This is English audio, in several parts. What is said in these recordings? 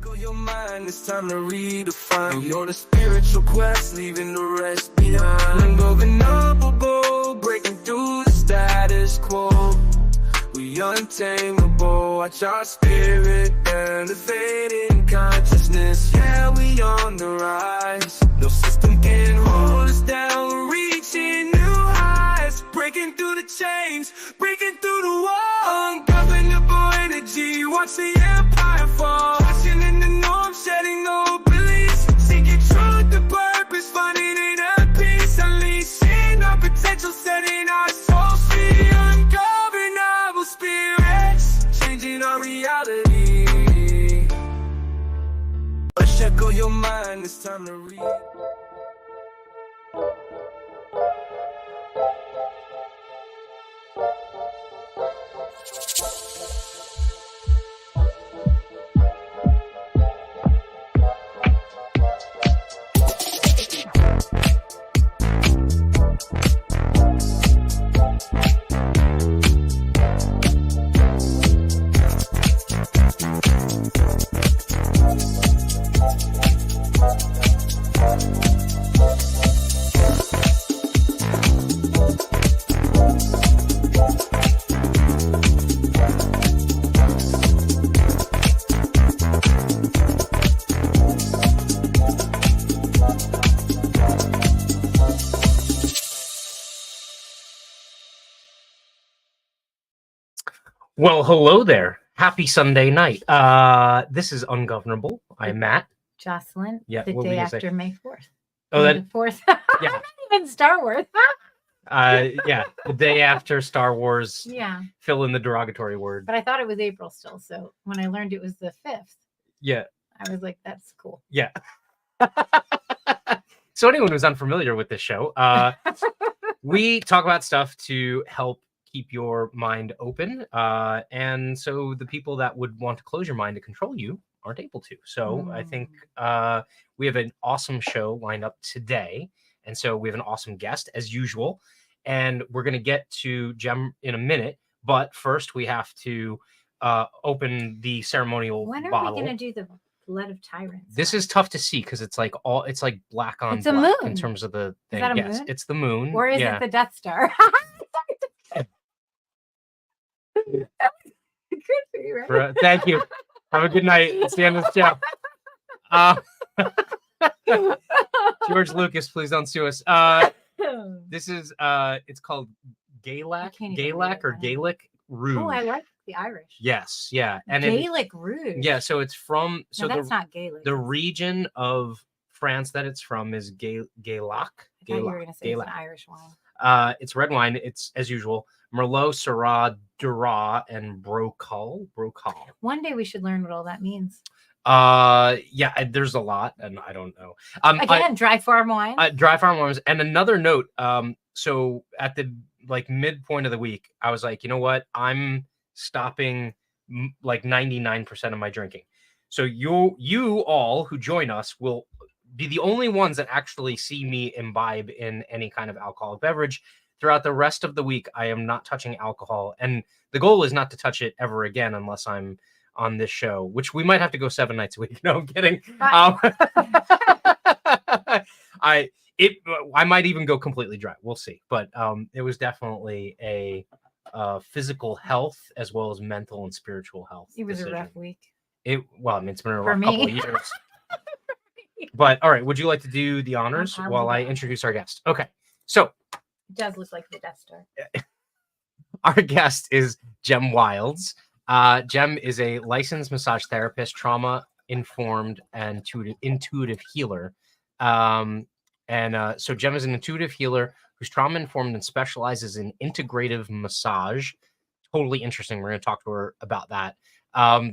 Echo your mind, it's time to redefine. You're the spiritual quest, leaving the rest behind. Ungovernable, breaking through the status quo. We untamable, watch our spirit elevating consciousness. Yeah, we on the rise. No system can hold us down. We're reaching new heights, breaking through the chains, breaking through the wall. Ungovernable energy, watch the empire fall. Watching in the norm, shedding no beliefs. Seeking truth and purpose, finding inner peace. Unleashing our potential, setting our souls free. Ungovernable spirits, changing our reality. Let's echo your mind, it's time to read. Well, hello there. Happy Sunday night. This is Ungovernable. I'm Matt. Jocelyn. Yeah, The what were day you gonna after say? May 4th. Oh, May that the 4th. yeah. Not even Star Wars. Yeah, the day after Star Wars. Yeah, Fill in the derogatory word. but I thought it was April still. So when I learned it was the 5th, Yeah, I was like, that's cool. yeah. So anyone who's unfamiliar with this show, we talk about stuff to help keep your mind open. And so the people that would want to close your mind to control you aren't able to. So I think we have an awesome show lined up today. And so we have an awesome guest as usual. And we're going to get to Jem in a minute. But first we have to open the ceremonial When are bottle. we going to do the Blood of Tyrants? This is tough to see because it's like black on It's a black in moon. terms of the thing. that a Yes, moon? it's the moon. Or is yeah. it the Death Star? Good for you, right? Thank you. Have a good night. It's the end of the show. George Lucas, please don't sue us. This is it's called Gaelic or Gaelic Rouge. Oh, I like the Irish. Yes, yeah. And Gaelic Rouge. yeah, so it's from No, that's not Gaelic. the region of France that it's from is Gaelic. I thought you were going to say it's an Irish wine. It's red wine. It's as usual Merlot, Syrah, Dura, and Brocal. One day we should learn what all that means. Yeah, there's a lot, and I don't know. Again, dry farm wine. Dry farm wines. And another note. So at the midpoint of the week, I was like, you know what? I'm stopping 99% of my drinking. So you all who join us will be the only ones that actually see me imbibe in any kind of alcoholic beverage. Throughout the rest of the week, I am not touching alcohol. And the goal is not to touch it ever again unless I'm on this show, which we might have to go 7 nights a week. No, I'm kidding. I might even go completely dry. We'll see. But it was definitely a physical health as well as mental and spiritual health. It was decision. a rough week. It's been a For rough me. couple of years. But all right, would you like to do the honors I'll while do I that. introduce our guest? Okay, so It does look like the Death Star. our guest is Jem Wilds. Jem is a licensed massage therapist, trauma-informed, and intuitive healer. So Jem is an intuitive healer who's trauma-informed and specializes in integrative massage. Totally interesting. We're going to talk to her about that.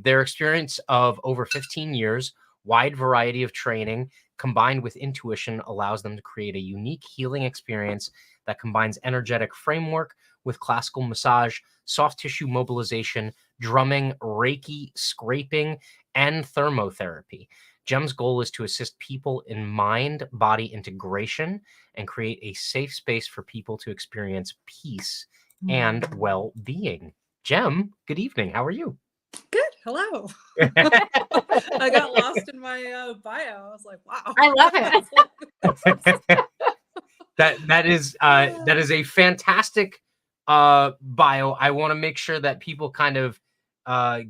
Their experience of over 15 years, wide variety of training, combined with intuition, allows them to create a unique healing experience that combines energetic framework with classical massage, soft tissue mobilization, drumming, Reiki, scraping, and thermotherapy. Jem's goal is to assist people in mind-body integration and create a safe space for people to experience peace and well-being. Jem, good evening. How are you? Good. hello. I got lost in my bio. I was like, wow. I love it. that is a fantastic bio. I want to make sure that people kind of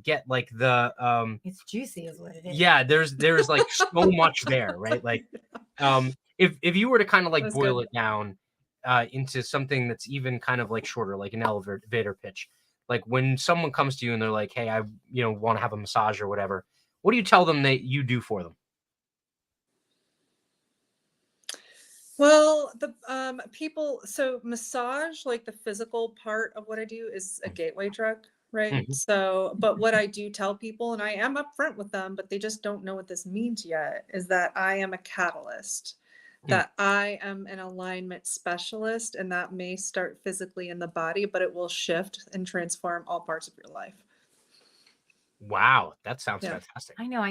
get like the It's juicy is what it is. yeah, there's like so much there, right? Like if you were to kind of like That's boil good. it down into something that's even kind of like shorter, like an elevator pitch, like when someone comes to you and they're like, hey, I want to have a massage or whatever, what do you tell them that you do for them? Well, the people, so massage, like the physical part of what I do, is a gateway drug, right? Mhm. So, but what I do tell people, and I am upfront with them, but they just don't know what this means yet, is that I am a catalyst, that I am an alignment specialist, and that may start physically in the body, but it will shift and transform all parts of your life. Wow, that sounds Yeah. fantastic. I know.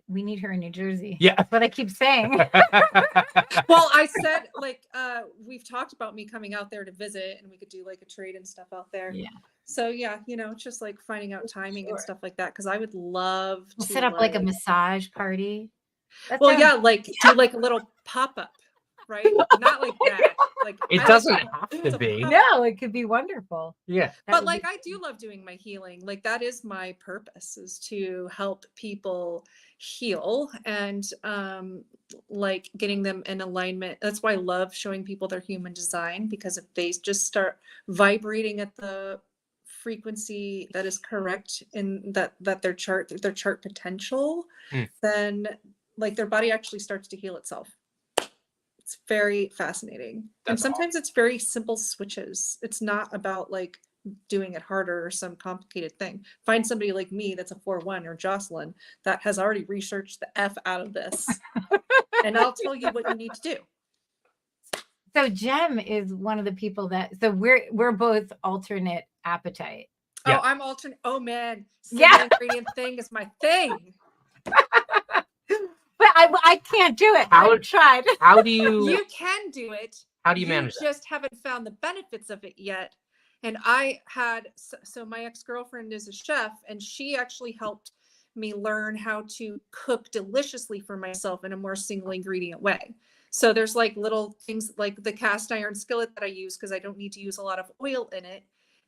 We need her in New Jersey. Yeah. That's what I keep saying. Well, I said, like, we've talked about me coming out there to visit, and we could do like a trade and stuff out there. Yeah. So yeah, it's just like finding out timing and Sure. stuff like that, because I would love We'll to set up like a massage party. Well, yeah, like do like a little pop-up, right? Not like that. Like It doesn't have to be. No, it could be wonderful. Yeah. But like I do love doing my healing. Like that is my purpose, is to help people heal and like getting them in alignment. That's why I love showing people their human design, because if they just start vibrating at the frequency that is correct in that their chart potential, then like their body actually starts to heal itself. It's very fascinating. And sometimes it's very simple switches. It's not about like doing it harder or some complicated thing. Find somebody like me that's a 4-1 or Jocelyn that has already researched the F out of this. And I'll tell you what you need to do. So Jem is one of the people that, so we're both alternate appetite. Yeah. Oh, I'm alternate. Oh man. Yeah. Ingredient thing is my thing. But I can't do it. I've tried. How do you? You can do it. How do you manage that? Just haven't found the benefits of it yet. And I had, so my ex-girlfriend is a chef, and she actually helped me learn how to cook deliciously for myself in a more single ingredient way. So there's like little things like the cast iron skillet that I use because I don't need to use a lot of oil in it.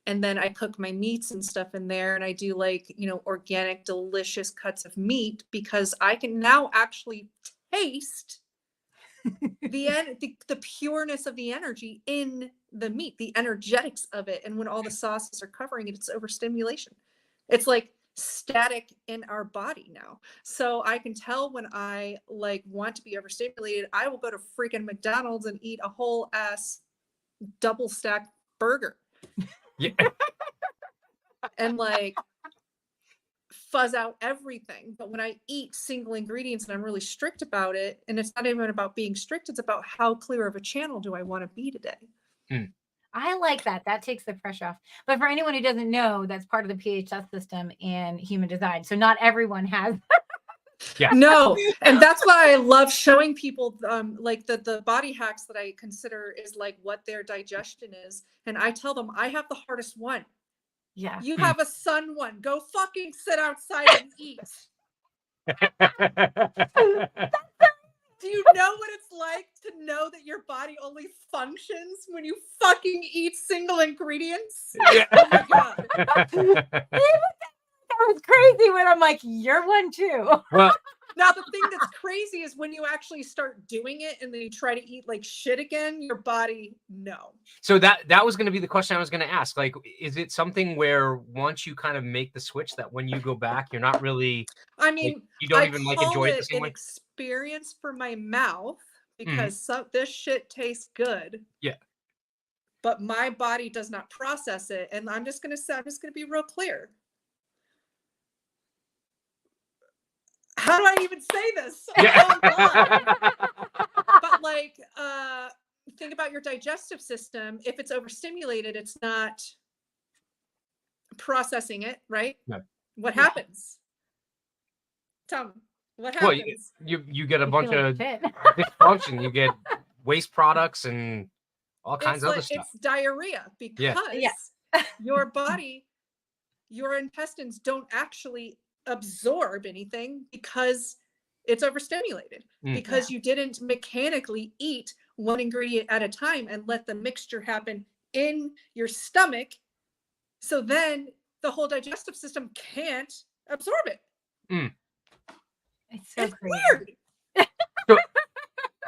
And then I cook my meats and stuff in there, and I do like, organic, delicious cuts of meat, because I can now actually taste the pureness of the energy in the meat, the energetics of it. And when all the sauces are covering it, it's overstimulation. It's like static in our body now. So I can tell when I like want to be overstimulated, I will go to freaking McDonald's and eat a whole ass double stack burger. Yeah. And like fuzz out everything. But when I eat single ingredients and I'm really strict about it, and it's not even about being strict, it's about how clear of a channel do I want to be today. I like that. That takes the pressure off. But for anyone who doesn't know, that's part of the PHS system in human design. So not everyone has. Yeah. No. And that's why I love showing people like the body hacks that I consider is like what their digestion is. And I tell them, I have the hardest one. Yeah. You have a sun one. Go fucking sit outside and eat. Do you know what it's like to know that your body only functions when you fucking eat single ingredients? Yeah. Oh my God. That was crazy when I'm like, you're one too. Well, Now, the thing that's crazy is when you actually start doing it and then you try to eat like shit again, your body, no. so that was going to be the question I was going to ask. Like, is it something where once you kind of make the switch that when you go back, you're not really, I mean, like, you don't even like enjoy it the same an way? experience for my mouth because this shit tastes good. Yeah. But my body does not process it. And I'm just going to be real clear. How do I even say this? Yeah. Oh, God. But like, think about your digestive system. If it's overstimulated, it's not processing it, right? No. What happens? Tell me, what happens? Well, you get a bunch feel of like shit. dysfunction. You get waste products and all kinds of other stuff. It's diarrhea because your body, your intestines don't actually absorb anything because it's overstimulated, because you didn't mechanically eat one ingredient at a time and let the mixture happen in your stomach. So then the whole digestive system can't absorb it. It's so It's crazy. weird. So,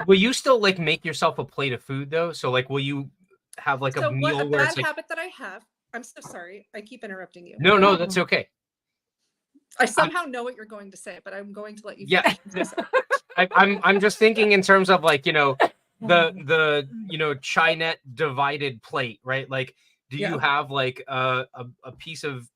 will you still like make yourself a plate of food though? So like, will you have like a meal what a where bad it's like, habit that I have. I'm so sorry. I keep interrupting you. no, that's okay. I somehow know what you're going to say, but I'm going to let you. Yeah. finish. I'm just thinking in terms of like, the Chinette divided plate, right? Like, do you have like a piece of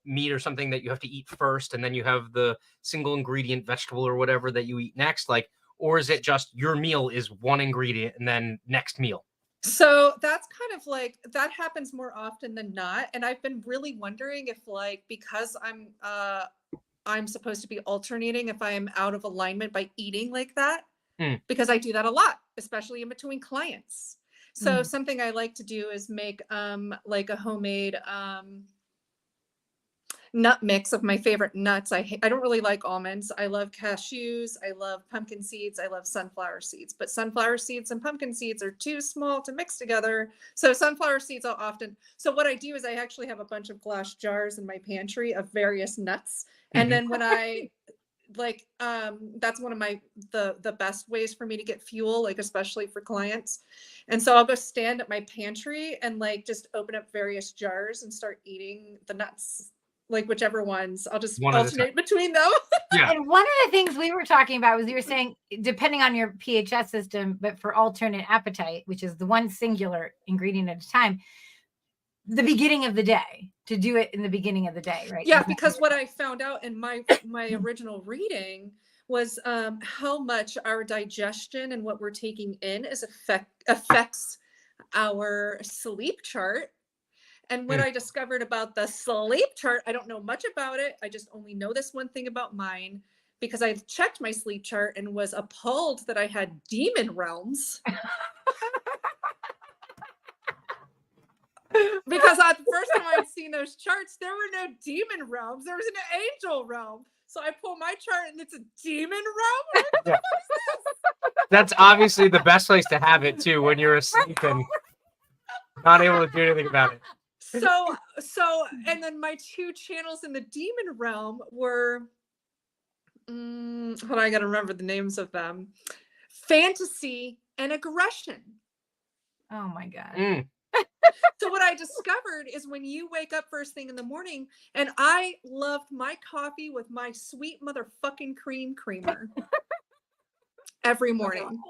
meat or something that you have to eat first, and then you have the single ingredient vegetable or whatever that you eat next, like, or is it just your meal is one ingredient and then next meal? So that's kind of like, that happens more often than not. And I've been really wondering if like, because I'm supposed to be alternating, if I am out of alignment by eating like that, because I do that a lot, especially in between clients. So something I like to do is make like a homemade nut mix of my favorite nuts. I don't really like almonds. I love cashews. I love pumpkin seeds. I love sunflower seeds, but sunflower seeds and pumpkin seeds are too small to mix together. So sunflower seeds I'll often, so what I do is I actually have a bunch of glass jars in my pantry of various nuts. And then when I like, that's one of my, the best ways for me to get fuel, like, especially for clients. And so I'll go stand at my pantry and like, just open up various jars and start eating the nuts. Like whichever ones, I'll just alternate between them. Yeah. And one of the things we were talking about was you were saying, depending on your PHS system, but for alternate appetite, which is the one singular ingredient at a time, the beginning of the day, to do it in the beginning of the day, right? Yeah, because what I found out in my original reading was how much our digestion and what we're taking in affects our sleep chart. And what I discovered about the sleep chart, I don't know much about it. I just only know this one thing about mine, because I checked my sleep chart and was appalled that I had demon realms. Because the first time I'd seen those charts, there were no demon realms. There was an angel realm. So I pull my chart and it's a demon realm. What the fuck is this? That's obviously the best place to have it too, when you're asleep and not able to do anything about it. So, and then my two channels in the demon realm were, hold on, I got to remember the names of them. Fantasy and aggression. Oh my God. So what I discovered is when you wake up first thing in the morning, and I loved my coffee with my sweet motherfucking creamer every morning.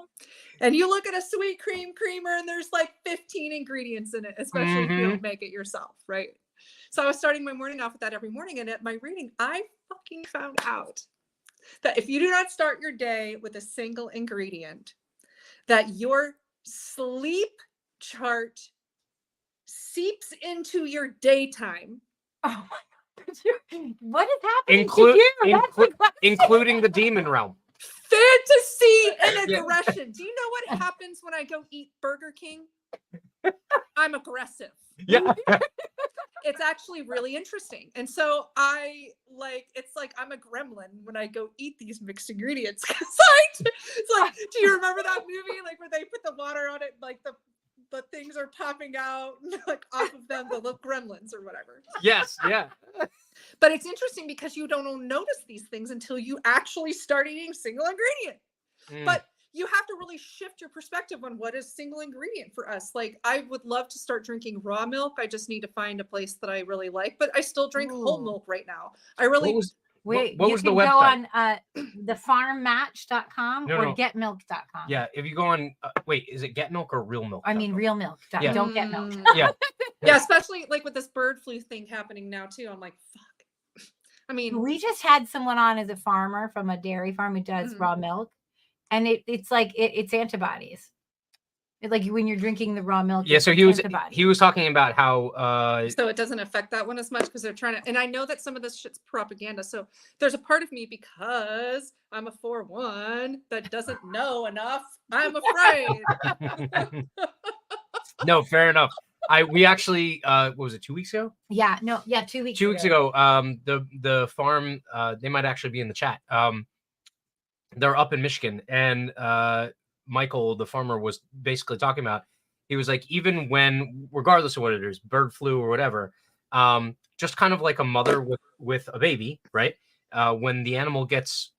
And you look at a sweet creamer and there's like 15 ingredients in it, especially if you don't make it yourself, right? So I was starting my morning off with that every morning. And at my reading, I fucking found out that if you do not start your day with a single ingredient, that your sleep chart seeps into your daytime. Oh my God. What is happening to you? Including the demon realm. Fantasy and aggression. Do you know what happens when I go eat Burger King? I'm aggressive. Yeah. It's actually really interesting. And so it's like I'm a gremlin when I go eat these mixed ingredients. It's like, do you remember that movie? Like where they put the water on it, like the things are popping out like off of them, the little gremlins or whatever. Yes, yeah. But it's interesting because you don't notice these things until you actually start eating single ingredient. But you have to really shift your perspective on what is single ingredient for us. Like I would love to start drinking raw milk. I just need to find a place that I really like, but I still drink whole milk right now. I really... What you was can the website? go on thefarmmatch.com or getmilk.com. Yeah, if you go on, wait, is it Get Milk or Real Milk? I mean, Real Milk. Yeah. Don't get milk. Yeah. Yeah, especially like with this bird flu thing happening now too. I'm like, fuck. I mean, we just had someone on as a farmer from a dairy farm who does raw milk, and it's like it's antibodies. Like when you're drinking the raw milk. Yeah, so he was talking about how so it doesn't affect that one as much because they're trying to, and I know that some of this shit's propaganda. So there's a part of me, because I'm a 4-1 that doesn't know enough. I'm afraid. No, fair enough. we actually what was it, 2 weeks ago? Yeah, no, yeah, 2 weeks 2 weeks ago, the farm, they might actually be in the chat. They're up in Michigan, and Michael, the farmer, was basically talking about, he was like, even when, regardless of what it is, bird flu or whatever, just kind of like a mother with a baby, right? When the animal gets,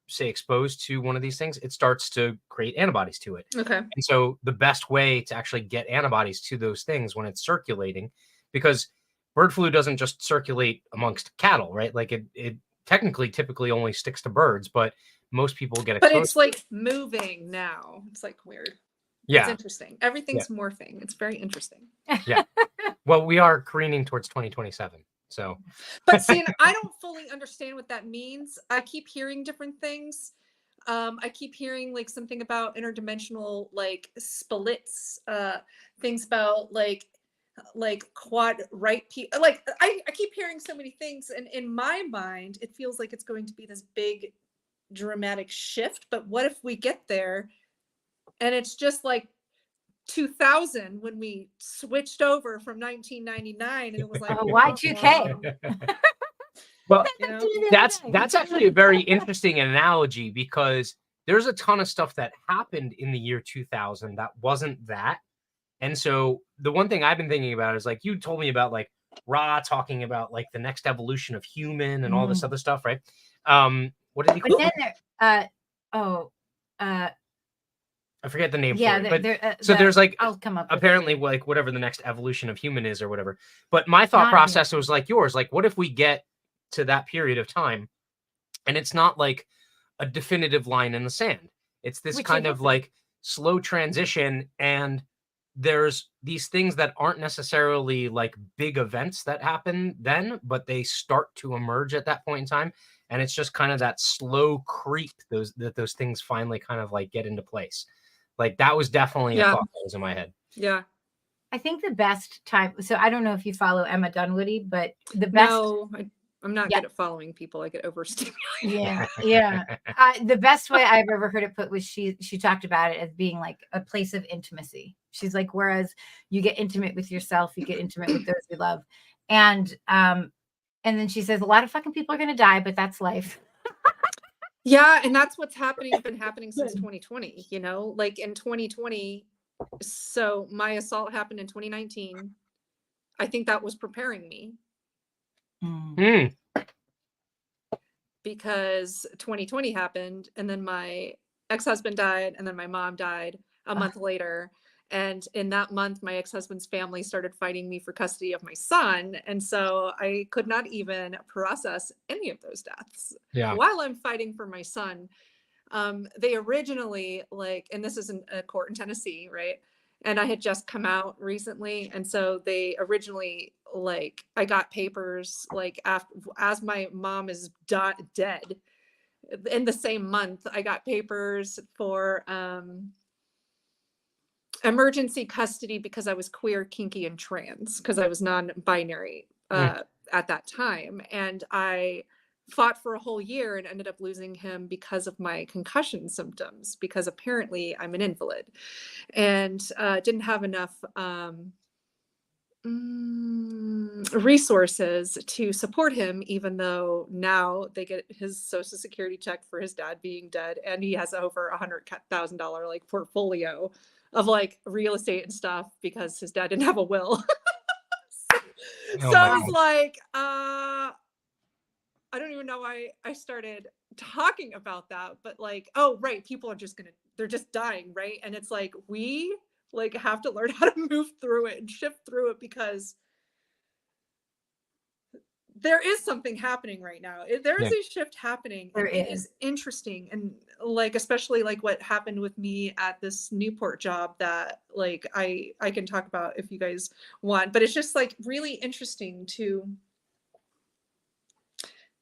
say, exposed to one of these things, it starts to create antibodies to it. Okay. And so the best way to actually get antibodies to those things when it's circulating, because bird flu doesn't just circulate amongst cattle, right? Like it technically typically only sticks to birds, but most people get But exposed. it's like moving now. It's like weird. It's Yeah. interesting. Everything's morphing. It's very interesting. Yeah. Well, we are careening towards 2027. So, But see, I don't fully understand what that means. I keep hearing different things. I keep hearing like something about interdimensional like splits, things about like quad right like I keep hearing so many things, and in my mind it feels like it's going to be this big dramatic shift. But what if we get there and it's just like 2000 when we switched over from 1999 and it was like, Oh, Y2K. well, you know? that's actually a very interesting analogy, because there's a ton of stuff that happened in the year 2000 that wasn't that. And so the one thing I've been thinking about is, like, you told me about like Ra talking about like the next evolution of human and all this other stuff, right? What did he But call then it? I forget the name for it. But so there's like, I'll come up with apparently it. like whatever the next evolution of human is or whatever. But my thought Not process was like yours. Like, what if we get to that period of time and it's not like a definitive line in the sand? It's this Which kind it of isn't. like slow transition, and there's these things that aren't necessarily like big events that happen then, but they start to emerge at that point in time. And it's just kind of that slow creep that those things finally kind of like get into place. Like, that was definitely a Yeah. thought that was in my head. Yeah. I think the best time. So I don't know if you follow Emma Dunwoody, but the best. No, I'm not Yeah. good at following people. I get overstimulated. Yeah, yeah. The best way I've ever heard it put was she talked about it as being like a place of intimacy. She's like, whereas you get intimate with yourself, you get intimate with those you love, and then she says a lot of fucking people are gonna die, but that's life. Yeah, and that's what's happening. Been happening since 2020. You know, like in 2020. So my assault happened in 2019. I think that was preparing me. Because 2020 happened, and then my ex-husband died, and then my mom died a month later. And in that month, my ex-husband's family started fighting me for custody of my son. And so I could not even process any of those deaths. Yeah. While I'm fighting for my son, they originally, like, and this is in a court in Tennessee, right? And I had just come out recently. And so they originally, like, I got papers, like, as my mom is dead, in the same month, I got papers for emergency custody because I was queer, kinky, and trans, because I was non-binary at that time. And I fought for a whole year and ended up losing him because of my concussion symptoms, because apparently I'm an invalid, and didn't have enough resources to support him, even though now they get his Social Security check for his dad being dead, and he has over $100,000 like portfolio of like real estate and stuff because his dad didn't have a will. So I was like, I don't even know why I started talking about that, but like, oh, right, people are just they're just dying, right? And it's like, we like have to learn how to move through it and shift through it, because there is something happening right now. There is a shift happening. There It is interesting. And like, especially like what happened with me at this Newport job that like I can talk about if you guys want, but it's just like really interesting to,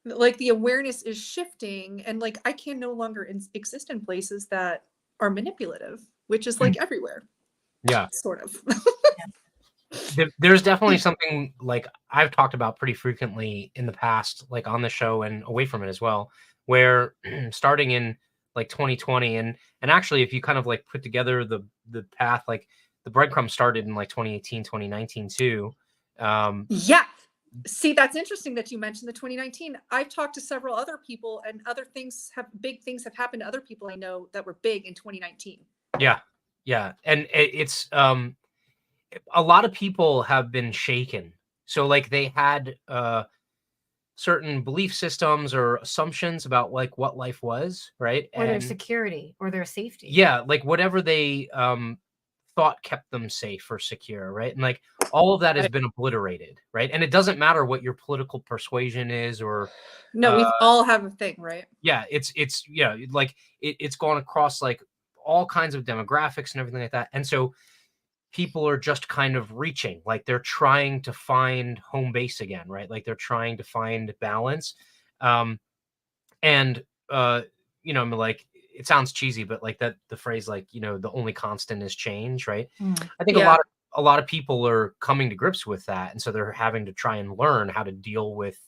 like, the awareness is shifting, and like I can no longer exist in places that are manipulative, which is like everywhere. Yeah. Sort of. There's definitely something like I've talked about pretty frequently in the past, like on the show and away from it as well, where starting in like 2020 and actually if you kind of like put together the path, like the breadcrumbs started in like 2018, 2019 too. Yeah. See, that's interesting that you mentioned the 2019. I've talked to several other people, and big things have happened to other people I know that were big in 2019. Yeah. Yeah. And it's a lot of people have been shaken. So like they had certain belief systems or assumptions about like what life was, right? Or their And security or their safety. yeah, like whatever they thought kept them safe or secure, right? And like all of that has been obliterated, right? And it doesn't matter what your political persuasion is or No, we all have a thing, right? yeah, it's yeah, like it's gone across like all kinds of demographics and everything like that. And so people are just kind of reaching, like they're trying to find home base again, right? Like they're trying to find balance. And you know, I mean, like it sounds cheesy, but like that the phrase like, you know, the only constant is change, right? I think Yeah. a lot of people are coming to grips with that, and so they're having to try and learn how to deal with,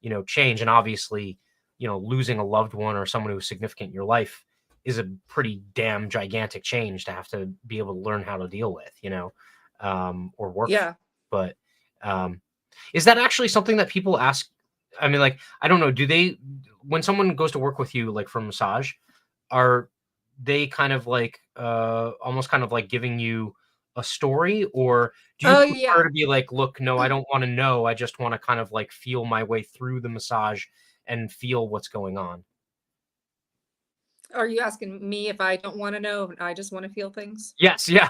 you know, change. And obviously, you know, losing a loved one or someone who's significant in your life is a pretty damn gigantic change to have to be able to learn how to deal with, you know, or work. Yeah. But is that actually something that people ask? I mean, like, I don't know. When someone goes to work with you, like for massage, are they kind of like almost kind of like giving you a story, or do you prefer to be like, look, no, I don't want to know. I just want to kind of like feel my way through the massage and feel what's going on? Are you asking me if I don't want to know and I just want to feel things? Yes, yeah.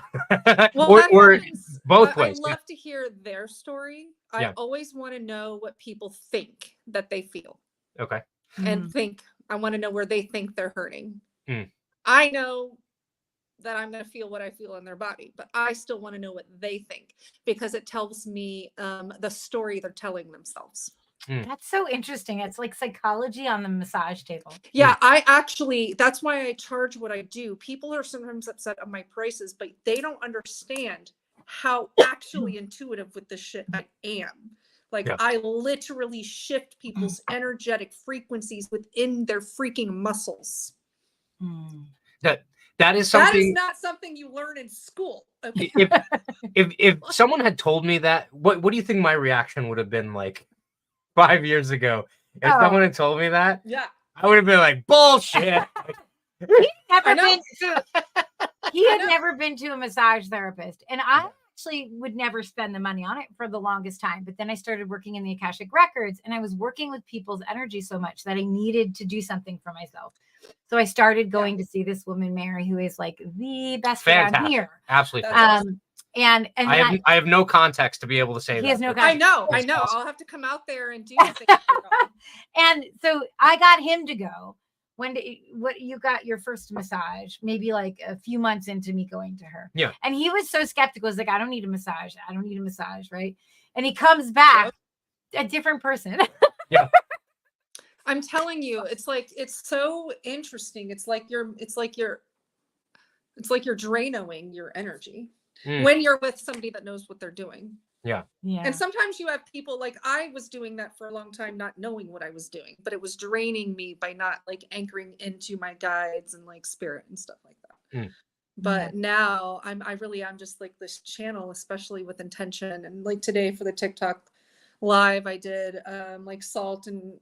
Well, or both ways. I love to hear their story. I Yeah. always want to know what people think that they feel. Okay. And I want to know where they think they're hurting. Mm. I know that I'm going to feel what I feel in their body, but I still want to know what they think, because it tells me the story they're telling themselves. That's so interesting. It's like psychology on the massage table. Yeah, that's why I charge what I do. People are sometimes upset at my prices, but they don't understand how actually intuitive with this shit I am. Like, I literally shift people's energetic frequencies within their freaking muscles. That is something. That is not something you learn in school. Okay. If someone had told me that, what do you think my reaction would have been like 5 years ago? If someone had told me that, yeah, I would have been like, bullshit. He had never been to a massage therapist, and I actually would never spend the money on it for the longest time. But then I started working in the Akashic Records, and I was working with people's energy so much that I needed to do something for myself. So I started going to see this woman, Mary, who is like the best around here. Absolutely. And I have no context to be able to say that. He has no context. I know. I'll have to come out there and do the thing. And so I got him to go. What you got your first massage, maybe like a few months into me going to her. Yeah. And he was so skeptical. He's like, I don't need a massage. I don't need a massage. Right. And he comes back a different person. Yeah. I'm telling you, it's so interesting. It's like you're drainoing your energy when you're with somebody that knows what they're doing. Yeah. And sometimes you have people, like I was doing that for a long time, not knowing what I was doing, but it was draining me by not like anchoring into my guides and like spirit and stuff like that. But now I'm just like this channel, especially with intention. And like today for the TikTok live, I did like salt and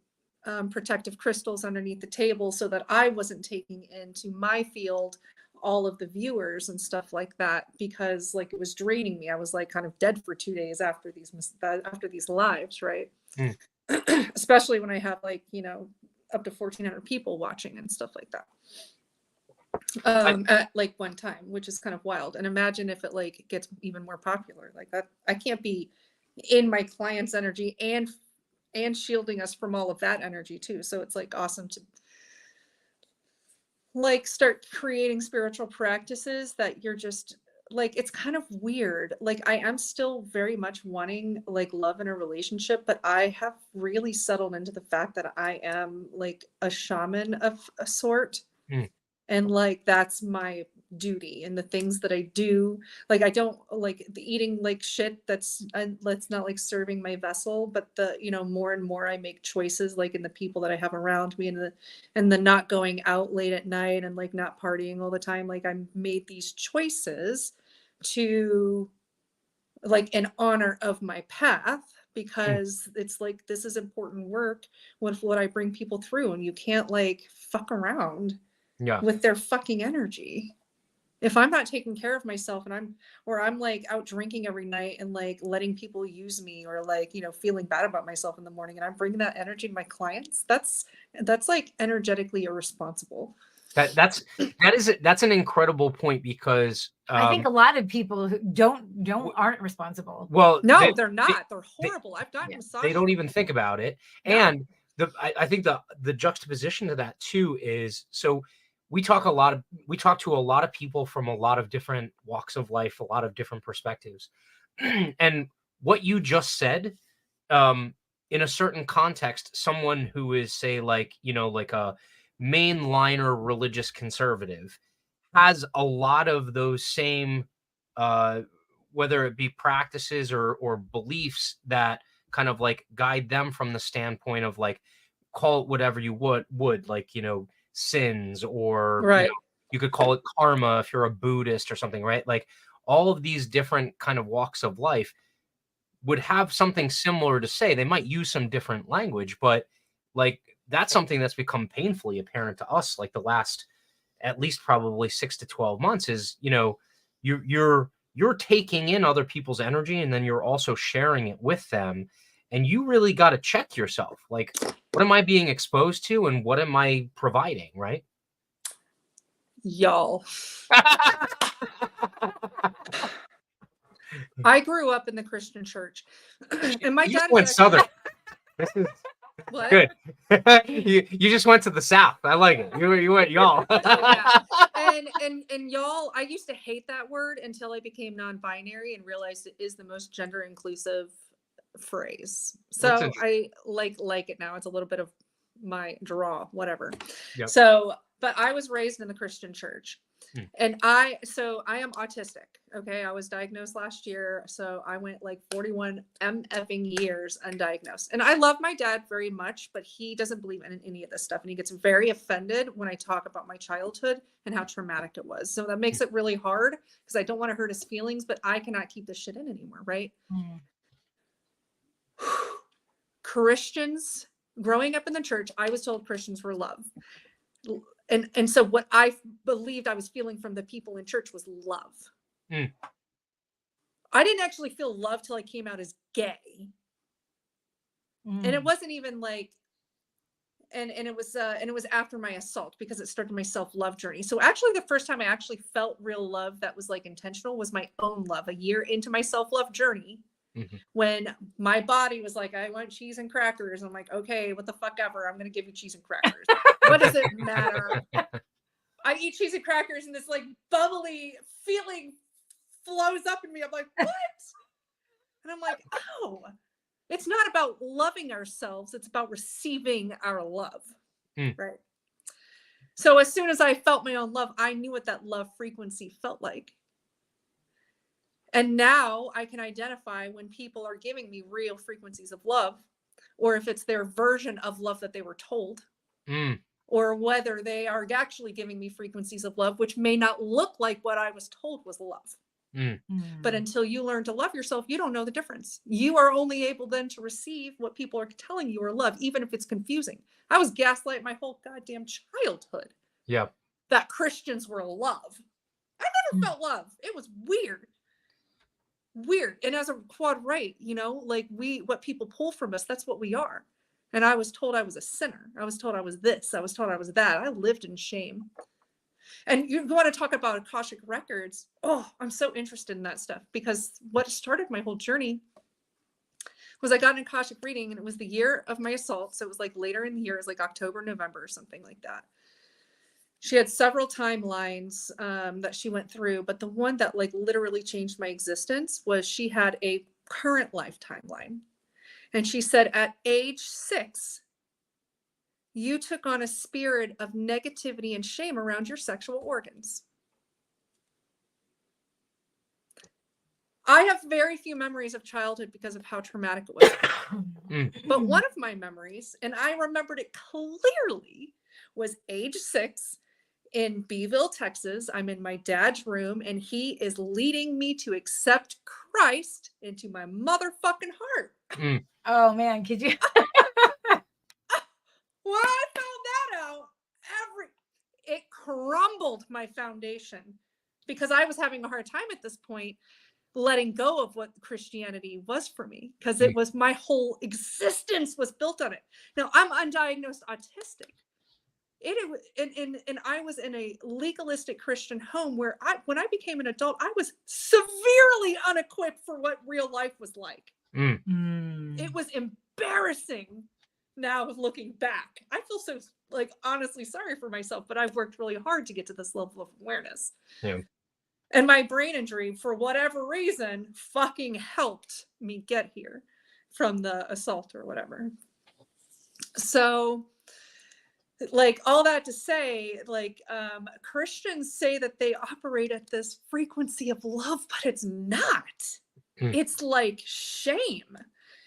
protective crystals underneath the table so that I wasn't taking into my field all of the viewers and stuff like that, because like it was draining me. I was like kind of dead for 2 days after these lives, right? Especially when I have like, you know, up to 1,400 people watching and stuff like that at like one time, which is kind of wild. And imagine if it like gets even more popular like that. I can't be in my client's energy and shielding us from all of that energy too. So it's like awesome to like start creating spiritual practices that you're just like, it's kind of weird. Like I am still very much wanting like love in a relationship, but I have really settled into the fact that I am like a shaman of a sort. And like, that's my duty and the things that I do. Like, I don't like the eating like shit that's not like serving my vessel, but the, you know, more and more I make choices like in the people that I have around me and the not going out late at night and like not partying all the time. Like I made these choices to like in honor of my path, because it's like, this is important work with what I bring people through, and you can't like fuck around with their fucking energy. If I'm not taking care of myself and I'm like out drinking every night and like letting people use me, or like, you know, feeling bad about myself in the morning, and I'm bringing that energy to my clients, that's like energetically irresponsible. That's an incredible point, because I think a lot of people who aren't responsible. Well, no, they're not. They're horrible. I've done massage. They don't even think about it. No. And I think the juxtaposition to that too is, so we talk to a lot of people from a lot of different walks of life, a lot of different perspectives. And what you just said, in a certain context, someone who is, say, like, you know, like a mainliner religious conservative has a lot of those same, whether it be practices or beliefs that kind of like guide them from the standpoint of like, call it whatever you would like, you know, sins, or right. You know, you could call it karma if you're a Buddhist or something, right? Like all of these different kind of walks of life would have something similar to say. They might use some different language, but like that's something that's become painfully apparent to us like the last at least probably 6 to 12 months is, you know, you're taking in other people's energy, and then you're also sharing it with them, and you really got to check yourself, like, what am I being exposed to and what am I providing, right? Y'all. I grew up in the Christian church, and my dad went southern. This is what? Good. you just went to the South. I like it. You went y'all. Yeah. And y'all, I used to hate that word until I became non-binary and realized it is the most gender inclusive phrase. So I like it now. It's a little bit of my draw, whatever. Yep. So, but I was raised in the Christian church. And I am autistic. Okay. I was diagnosed last year. So I went like 41 effing years undiagnosed. And I love my dad very much, but he doesn't believe in any of this stuff. And he gets very offended when I talk about my childhood and how traumatic it was. So that makes it really hard because I don't want to hurt his feelings, but I cannot keep this shit in anymore. Right. Christians, growing up in the church, I was told Christians were love. And so what I believed I was feeling from the people in church was love. I didn't actually feel love till I came out as gay. And it wasn't even like, and it was after my assault, because it started my self-love journey. So actually the first time I actually felt real love that was like intentional was my own love, a year into my self-love journey. When my body was like, I want cheese and crackers. I'm like, okay, what the fuck ever. I'm going to give you cheese and crackers. What does it matter? I eat cheese and crackers and this like bubbly feeling flows up in me. I'm like, what? And I'm like, oh, it's not about loving ourselves. It's about receiving our love. Right. So as soon as I felt my own love, I knew what that love frequency felt like. And now I can identify when people are giving me real frequencies of love, or if it's their version of love that they were told, or whether they are actually giving me frequencies of love, which may not look like what I was told was love. But until you learn to love yourself, you don't know the difference. You are only able then to receive what people are telling you are love, even if it's confusing. I was gaslighted my whole goddamn childhood. Yeah. That Christians were love. I never felt love. It was weird. And as a quad right, you know, like what people pull from us, that's what we are. And I was told I was a sinner. I was told I was this. I was told I was that. I lived in shame. And you want to talk about Akashic records. Oh, I'm so interested in that stuff, because what started my whole journey was I got an Akashic reading, and it was the year of my assault. So it was like later in the year, it was like October, November or something like that. She had several timelines that she went through, but the one that like literally changed my existence was she had a current life timeline. And she said at age 6, you took on a spirit of negativity and shame around your sexual organs. I have very few memories of childhood because of how traumatic it was. But one of my memories, and I remembered it clearly, was age 6. in Beeville, Texas. I'm in my dad's room, and he is leading me to accept Christ into my motherfucking heart. Oh man, could you? When I found that out, it crumbled my foundation, because I was having a hard time at this point letting go of what Christianity was for me, because it was my whole existence was built on it. Now, I'm undiagnosed autistic. And I was in a legalistic Christian home where when I became an adult, I was severely unequipped for what real life was like. It was embarrassing. Now, looking back, I feel so honestly sorry for myself, but I've worked really hard to get to this level of awareness. Yeah. And my brain injury, for whatever reason, fucking helped me get here from the assault or whatever. So, all that to say, Christians say that they operate at this frequency of love, but it's not. It's like shame.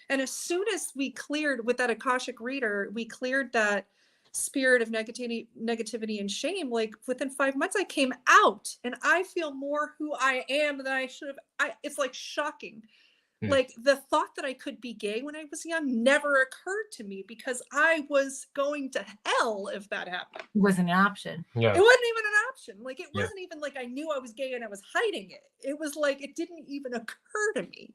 And as soon as we cleared with that Akashic reader, we cleared that spirit of negativity and shame, within 5 months, I came out, and I feel more who I am than I should have. It's shocking. The thought that I could be gay when I was young never occurred to me, because I was going to hell if that happened. It wasn't an option. Yeah. It wasn't even an option. It wasn't even I knew I was gay and I was hiding it. It was it didn't even occur to me.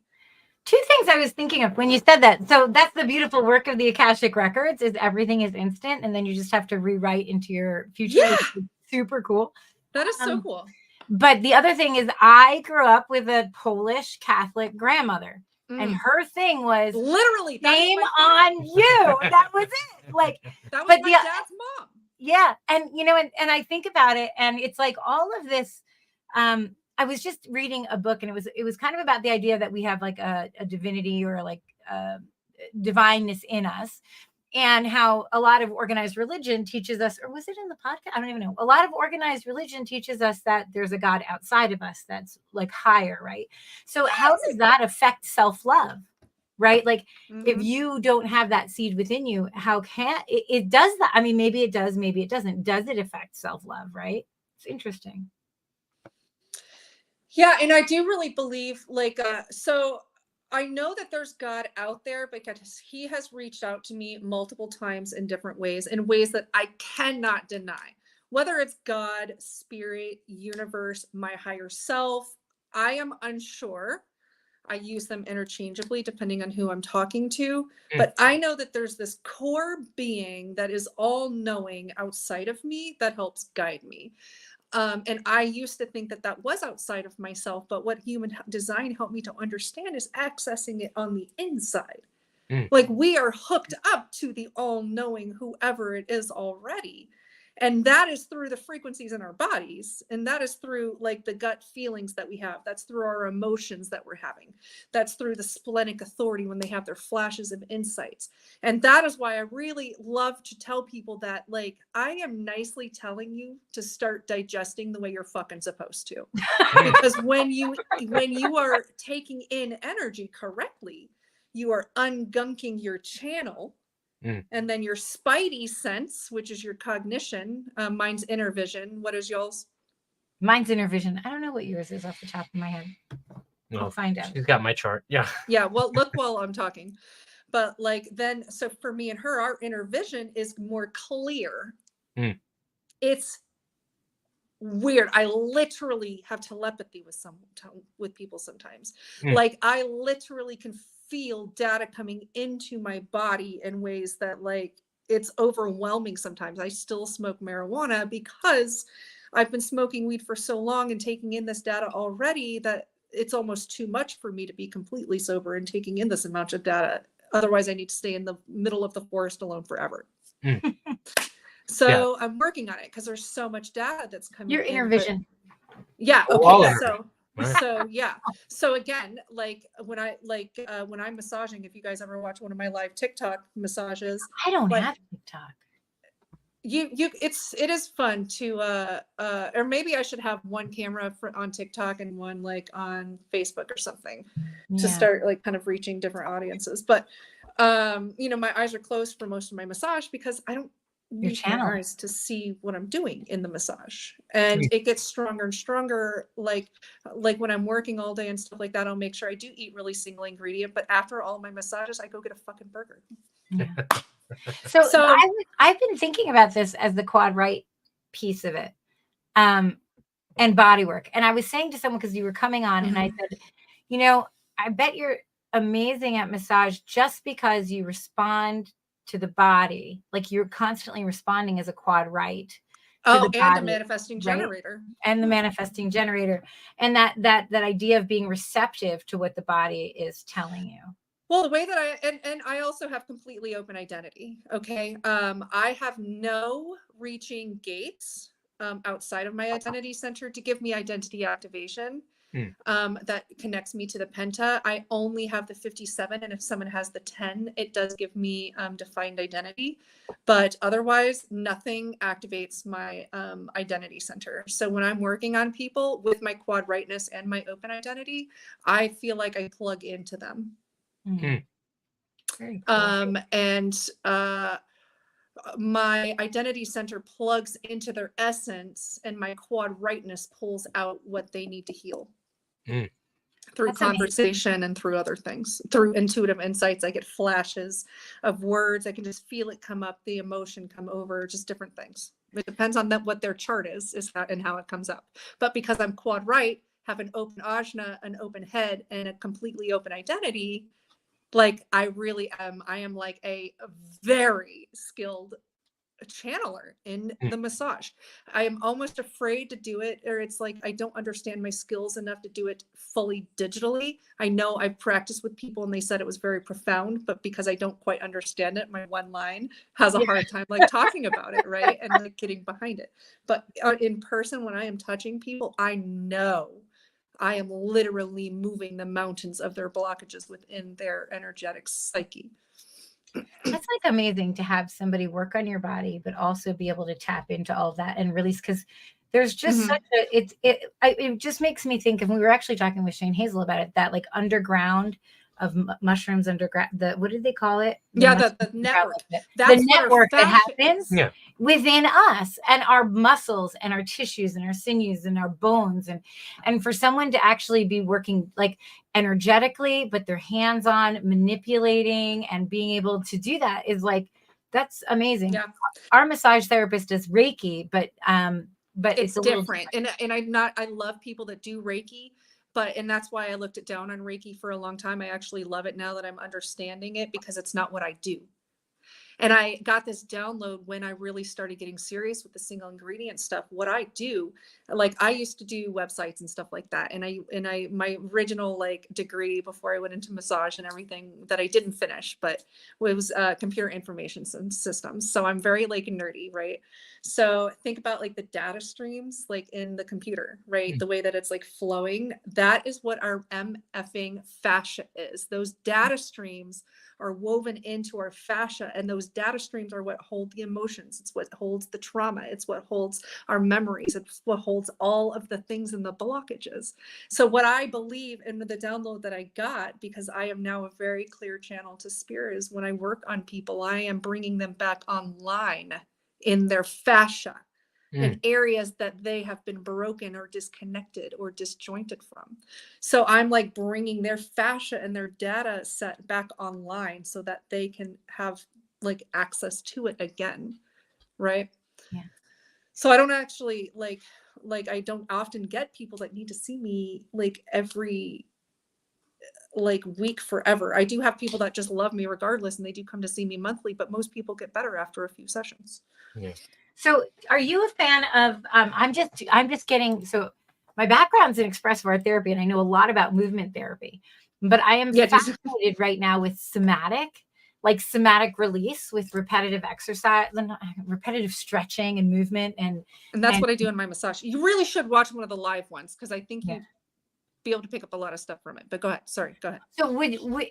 Two things I was thinking of when you said that. So that's the beautiful work of the Akashic Records, is everything is instant, and then you just have to rewrite into your future. Yeah. Which is super cool. That is so cool. But the other thing is, I grew up with a Polish Catholic grandmother, and her thing was literally shame on you. That was it. That was my dad's mom. Yeah, and and I think about it, and it's all of this. I was just reading a book, and it was kind of about the idea that we have a divinity or divineness in us, and how a lot of organized religion teaches us, or was it in the podcast? I don't even know. A lot of organized religion teaches us that there's a God outside of us that's higher, right? So how does that affect self-love, right? If you don't have that seed within you, how can it does that? I mean, maybe it does, maybe it doesn't. Does it affect self-love, right? It's interesting. Yeah, and I do really believe so I know that there's God out there, because he has reached out to me multiple times in different ways, in ways that I cannot deny. Whether it's God, spirit, universe, my higher self, I am unsure. I use them interchangeably depending on who I'm talking to. But I know that there's this core being that is all knowing outside of me that helps guide me. And I used to think that was outside of myself, but what human design helped me to understand is accessing it on the inside. We are hooked up to the all-knowing whoever it is already. And that is through the frequencies in our bodies. And that is through the gut feelings that we have. That's through our emotions that we're having. That's through the splenic authority when they have their flashes of insights. And that is why I really love to tell people that I am nicely telling you to start digesting the way you're fucking supposed to. Because when you are taking in energy correctly, you are ungunking your channel. And then your spidey sense, which is your cognition, mine's inner vision. What is y'all's? Mine's inner vision. I don't know what yours is off the top of my head. I'll find out. She's got my chart. Yeah. Yeah. Well, look while I'm talking. But so for me and her, our inner vision is more clear. It's weird. I literally have telepathy with people sometimes. I literally can feel data coming into my body in ways that it's overwhelming sometimes. I still smoke marijuana because I've been smoking weed for so long and taking in this data already that it's almost too much for me to be completely sober and taking in this amount of data. Otherwise, I need to stay in the middle of the forest alone forever. So I'm working on it because there's so much data that's coming. Your inner vision. Yeah. Okay. So yeah. So again, when I'm massaging, if you guys ever watch one of my live TikTok massages, I don't have TikTok. It is fun to or maybe I should have one camera on TikTok and one on Facebook or something to start kind of reaching different audiences. But my eyes are closed for most of my massage because I don't use my channel. eyes to see what I'm doing in the massage, and it gets stronger and stronger. Like when I'm working all day and stuff like that, I'll make sure I do eat really single ingredient, but after all my massages, I go get a fucking burger. Yeah. So So I've been thinking about this as the quad right piece of it, and body work. And I was saying to someone, because you were coming on, and I said, you know, I bet you're amazing at massage just because you respond to the body, like you're constantly responding as a quad right. And a manifesting generator. Right? And the manifesting generator, and that idea of being receptive to what the body is telling you. Well, the way that and I also have completely open identity. Okay. I have no reaching gates outside of my identity center to give me identity activation. That connects me to the penta. I only have the 57, and if someone has the 10, it does give me defined identity, but otherwise nothing activates my identity center. So when I'm working on people with my quad rightness and my open identity, I feel like I plug into them. Very cool. And my identity center plugs into their essence, and my quad rightness pulls out what they need to heal. Through That's conversation amazing. and through other things, through intuitive insights. I get flashes of words. I can just feel it come up, the emotion come over, just different things. It depends on what their chart is and how it comes up. But because I'm quad right, have an open ajna, an open head, and a completely open identity, like I really am. I am like a very skilled channeler in the massage. I am almost afraid to do it, or it's like I don't understand my skills enough to do it fully digitally. I know I've practiced with people and they said it was very profound, but because I don't quite understand it, my one line has a hard time like talking about it, right? And like getting behind it. But in person, when I am touching people, I know I am literally moving the mountains of their blockages within their energetic psyche. That's like amazing to have somebody work on your body, but also be able to tap into all of that and release. Because there's just such a it just makes me think. And we were actually talking with Shane Hazel about it, that like underground of mushrooms, underground, what did they call it? The network. The network that happens within us and our muscles and our tissues and our sinews and our bones, and for someone to actually be working like energetically, but they're hands-on manipulating and being able to do that is like, that's amazing. Yeah. Our massage therapist does Reiki, but it's different. And I love people that do Reiki. And that's why I looked it down on Reiki for a long time. I actually love it now that I'm understanding it, because it's not what I do. And I got this download when I really started getting serious with the single ingredient stuff. What I do, like I used to do websites and stuff like that. And my original like degree before I went into massage and everything that I didn't finish, but it was computer information systems. So I'm very like nerdy, right? So think about like the data streams, like in the computer, right? The way that it's like flowing, that is what our MFing fascia is. Those data streams are woven into our fascia, and those data streams are what hold the emotions. It's what holds the trauma. It's what holds our memories. It's what holds all of the things in the blockages. So what I believe in the download that I got, because I am now a very clear channel to spirit, is when I work on people, I am bringing them back online in their fascia, in areas that they have been broken or disconnected or disjointed from. So I'm like bringing their fascia and their data set back online so that they can have like access to it again. Right. Yeah. So I don't actually like I don't often get people that need to see me like every like week forever. I do have people that just love me regardless, and they do come to see me monthly, but most people get better after a few sessions. Yeah. So are you a fan of, I'm just getting, so my background's in expressive art therapy, and I know a lot about movement therapy, but I am fascinated right now with somatic release with repetitive exercise, repetitive stretching and movement. And that's what I do in my massage. You really should watch one of the live ones, because I think you'd be able to pick up a lot of stuff from it. But go ahead. Sorry, go ahead. So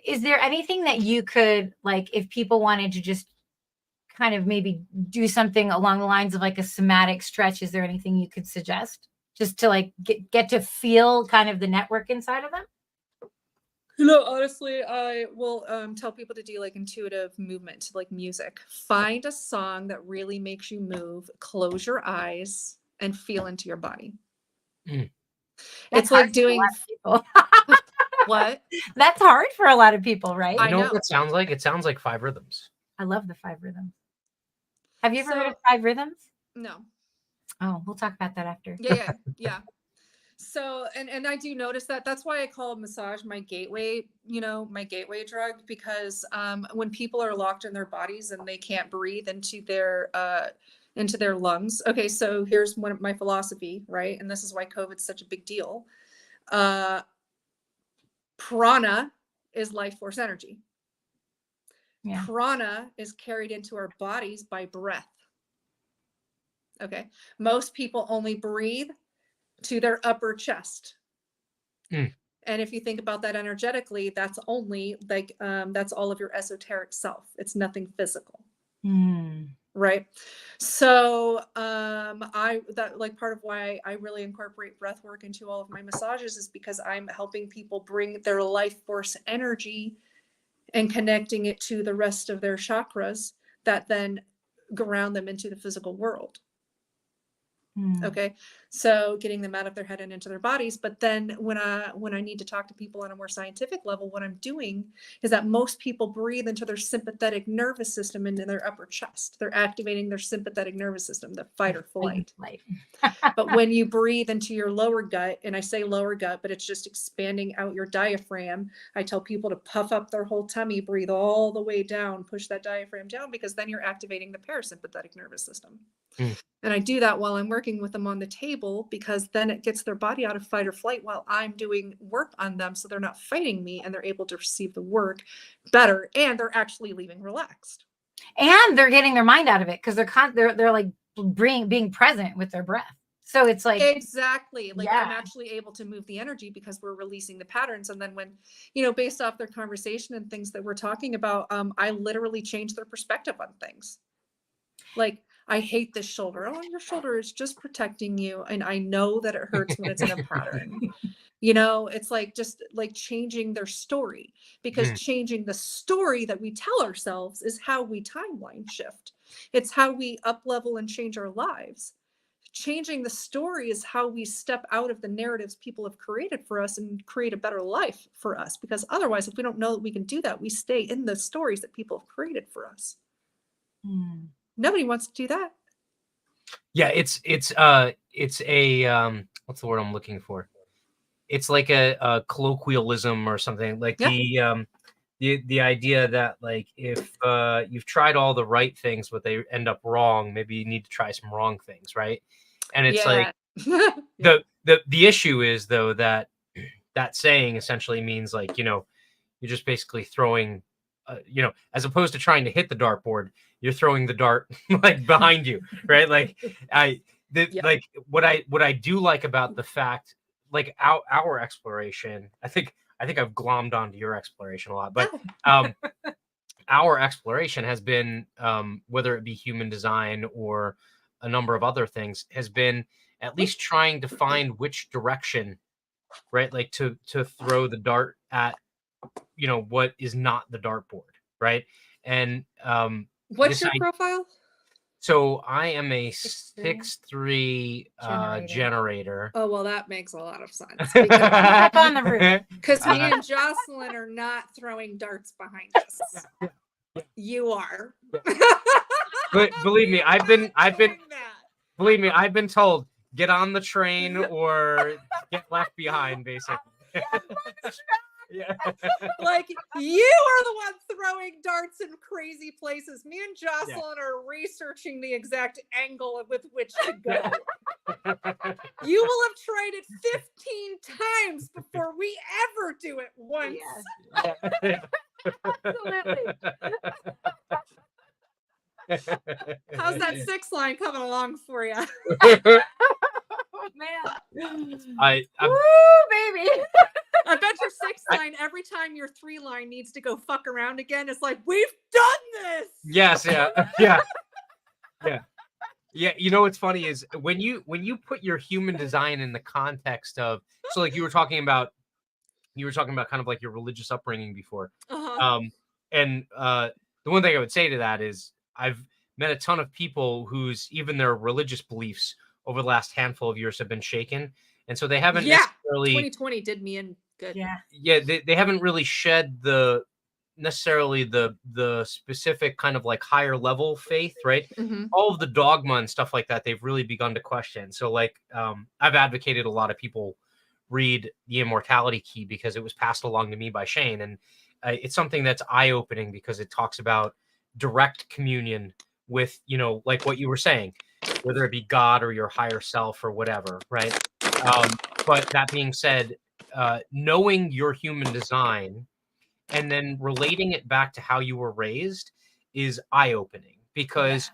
is there anything that you could, like, if people wanted to just kind of maybe do something along the lines of like a somatic stretch, is there anything you could suggest just to like get to feel kind of the network inside of them? No, honestly, I will tell people to do like intuitive movement, like music. Find a song that really makes you move, close your eyes, and feel into your body. Mm. It's like doing people. what? That's hard for a lot of people, right? You I know know. what that sounds like? It sounds like 5 rhythms. I love the 5 rhythms. Have you ever heard So- of 5 rhythms? No. Oh, we'll talk about that after. Yeah. So, and I do notice that. That's why I call massage my gateway, my gateway drug, because when people are locked in their bodies and they can't breathe into their lungs. Okay, so here's one of my philosophy, right? And this is why COVID's such a big deal. Prana is life force energy. Yeah. Prana is carried into our bodies by breath. Okay. Most people only breathe to their upper chest. Mm. And if you think about that energetically, that's only like, that's all of your esoteric self. It's nothing physical. Mm. Right. So, part of why I really incorporate breath work into all of my massages is because I'm helping people bring their life force energy and connecting it to the rest of their chakras that then ground them into the physical world. Okay. So getting them out of their head and into their bodies. But then when I need to talk to people on a more scientific level, what I'm doing is that most people breathe into their sympathetic nervous system into their upper chest. They're activating their sympathetic nervous system, the fight or flight. But when you breathe into your lower gut, and I say lower gut, but it's just expanding out your diaphragm. I tell people to puff up their whole tummy, breathe all the way down, push that diaphragm down, because then you're activating the parasympathetic nervous system. And I do that while I'm working with them on the table, because then it gets their body out of fight or flight while I'm doing work on them. So they're not fighting me and they're able to receive the work better. And they're actually leaving relaxed. And they're getting their mind out of it because they're like being present with their breath. So it's like exactly like I'm actually able to move the energy because we're releasing the patterns. And then when, based off their conversation and things that we're talking about, I literally change their perspective on things. Like, I hate this shoulder. Oh, your shoulder is just protecting you. And I know that it hurts when it's in a pattern. It's like just like changing their story, because changing the story that we tell ourselves is how we timeline shift. It's how we up level and change our lives. Changing the story is how we step out of the narratives people have created for us and create a better life for us. Because otherwise, if we don't know that we can do that, we stay in the stories that people have created for us. Nobody wants to do that. Yeah, it's a what's the word I'm looking for? It's like a colloquialism or something, like the idea that, like, if you've tried all the right things but they end up wrong, maybe you need to try some wrong things, right? And it's like the issue is, though, that saying essentially means, like, you're just basically throwing as opposed to trying to hit the dartboard, you're throwing the dart like behind you, right? Like like what I do like about the fact, like our exploration, I think I've glommed onto your exploration a lot, but our exploration has been, whether it be human design or a number of other things, has been at least trying to find which direction, right? Like to throw the dart at, what is not the dartboard, right? And what's your profile? So I am a 6'3" generator. Oh, well, that makes a lot of sense. Up on the roof. Because me and Jocelyn are not throwing darts behind us. You are. But believe me, I've been told, get on the train or get left behind, basically. Yeah. Like, you are the one throwing darts in crazy places. Me and Jocelyn are researching the exact angle with which to go. You will have tried it 15 times before we ever do it once. Absolutely. How's that 6 line coming along for you? Man. Woo, baby. I bet your 6 line, every time your 3 line needs to go fuck around again, it's like, we've done this. Yes, yeah. What's funny is when you put your human design in the context of, so like you were talking about, you were talking about kind of like your religious upbringing before. Uh-huh. And the one thing I would say to that is I've met a ton of people whose even their religious beliefs over the last handful of years have been shaken. And so they haven't Yeah. necessarily 2020 did me in good. Yeah. they haven't really shed necessarily the specific kind of like higher level faith, right? Mm-hmm. All of the dogma and stuff like that, they've really begun to question. So like I've advocated a lot of people read The Immortality Key because it was passed along to me by Shane, and it's something that's eye-opening because it talks about direct communion with, you know, like what you were saying, whether it be God or your higher self or whatever, right? But that being said, knowing your human design and then relating it back to how you were raised is eye-opening, because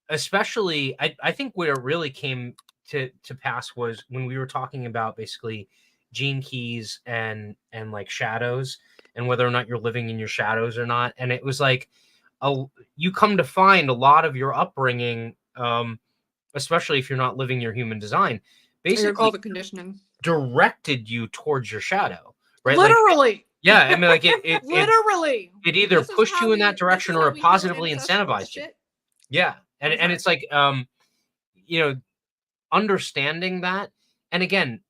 especially I think where it really came to pass was when we were talking about basically gene keys and like shadows and whether or not you're living in your shadows or not. And it was like you come to find a lot of your upbringing, especially if you're not living your human design, basically all the conditioning directed you towards your shadow, right? Literally. Like, yeah, I mean, like it literally. it either This is pushed how you in we- that direction this is or how it we heal positively ancestral incentivized you. shit. Yeah. And I'm it's like you know, understanding that. And again,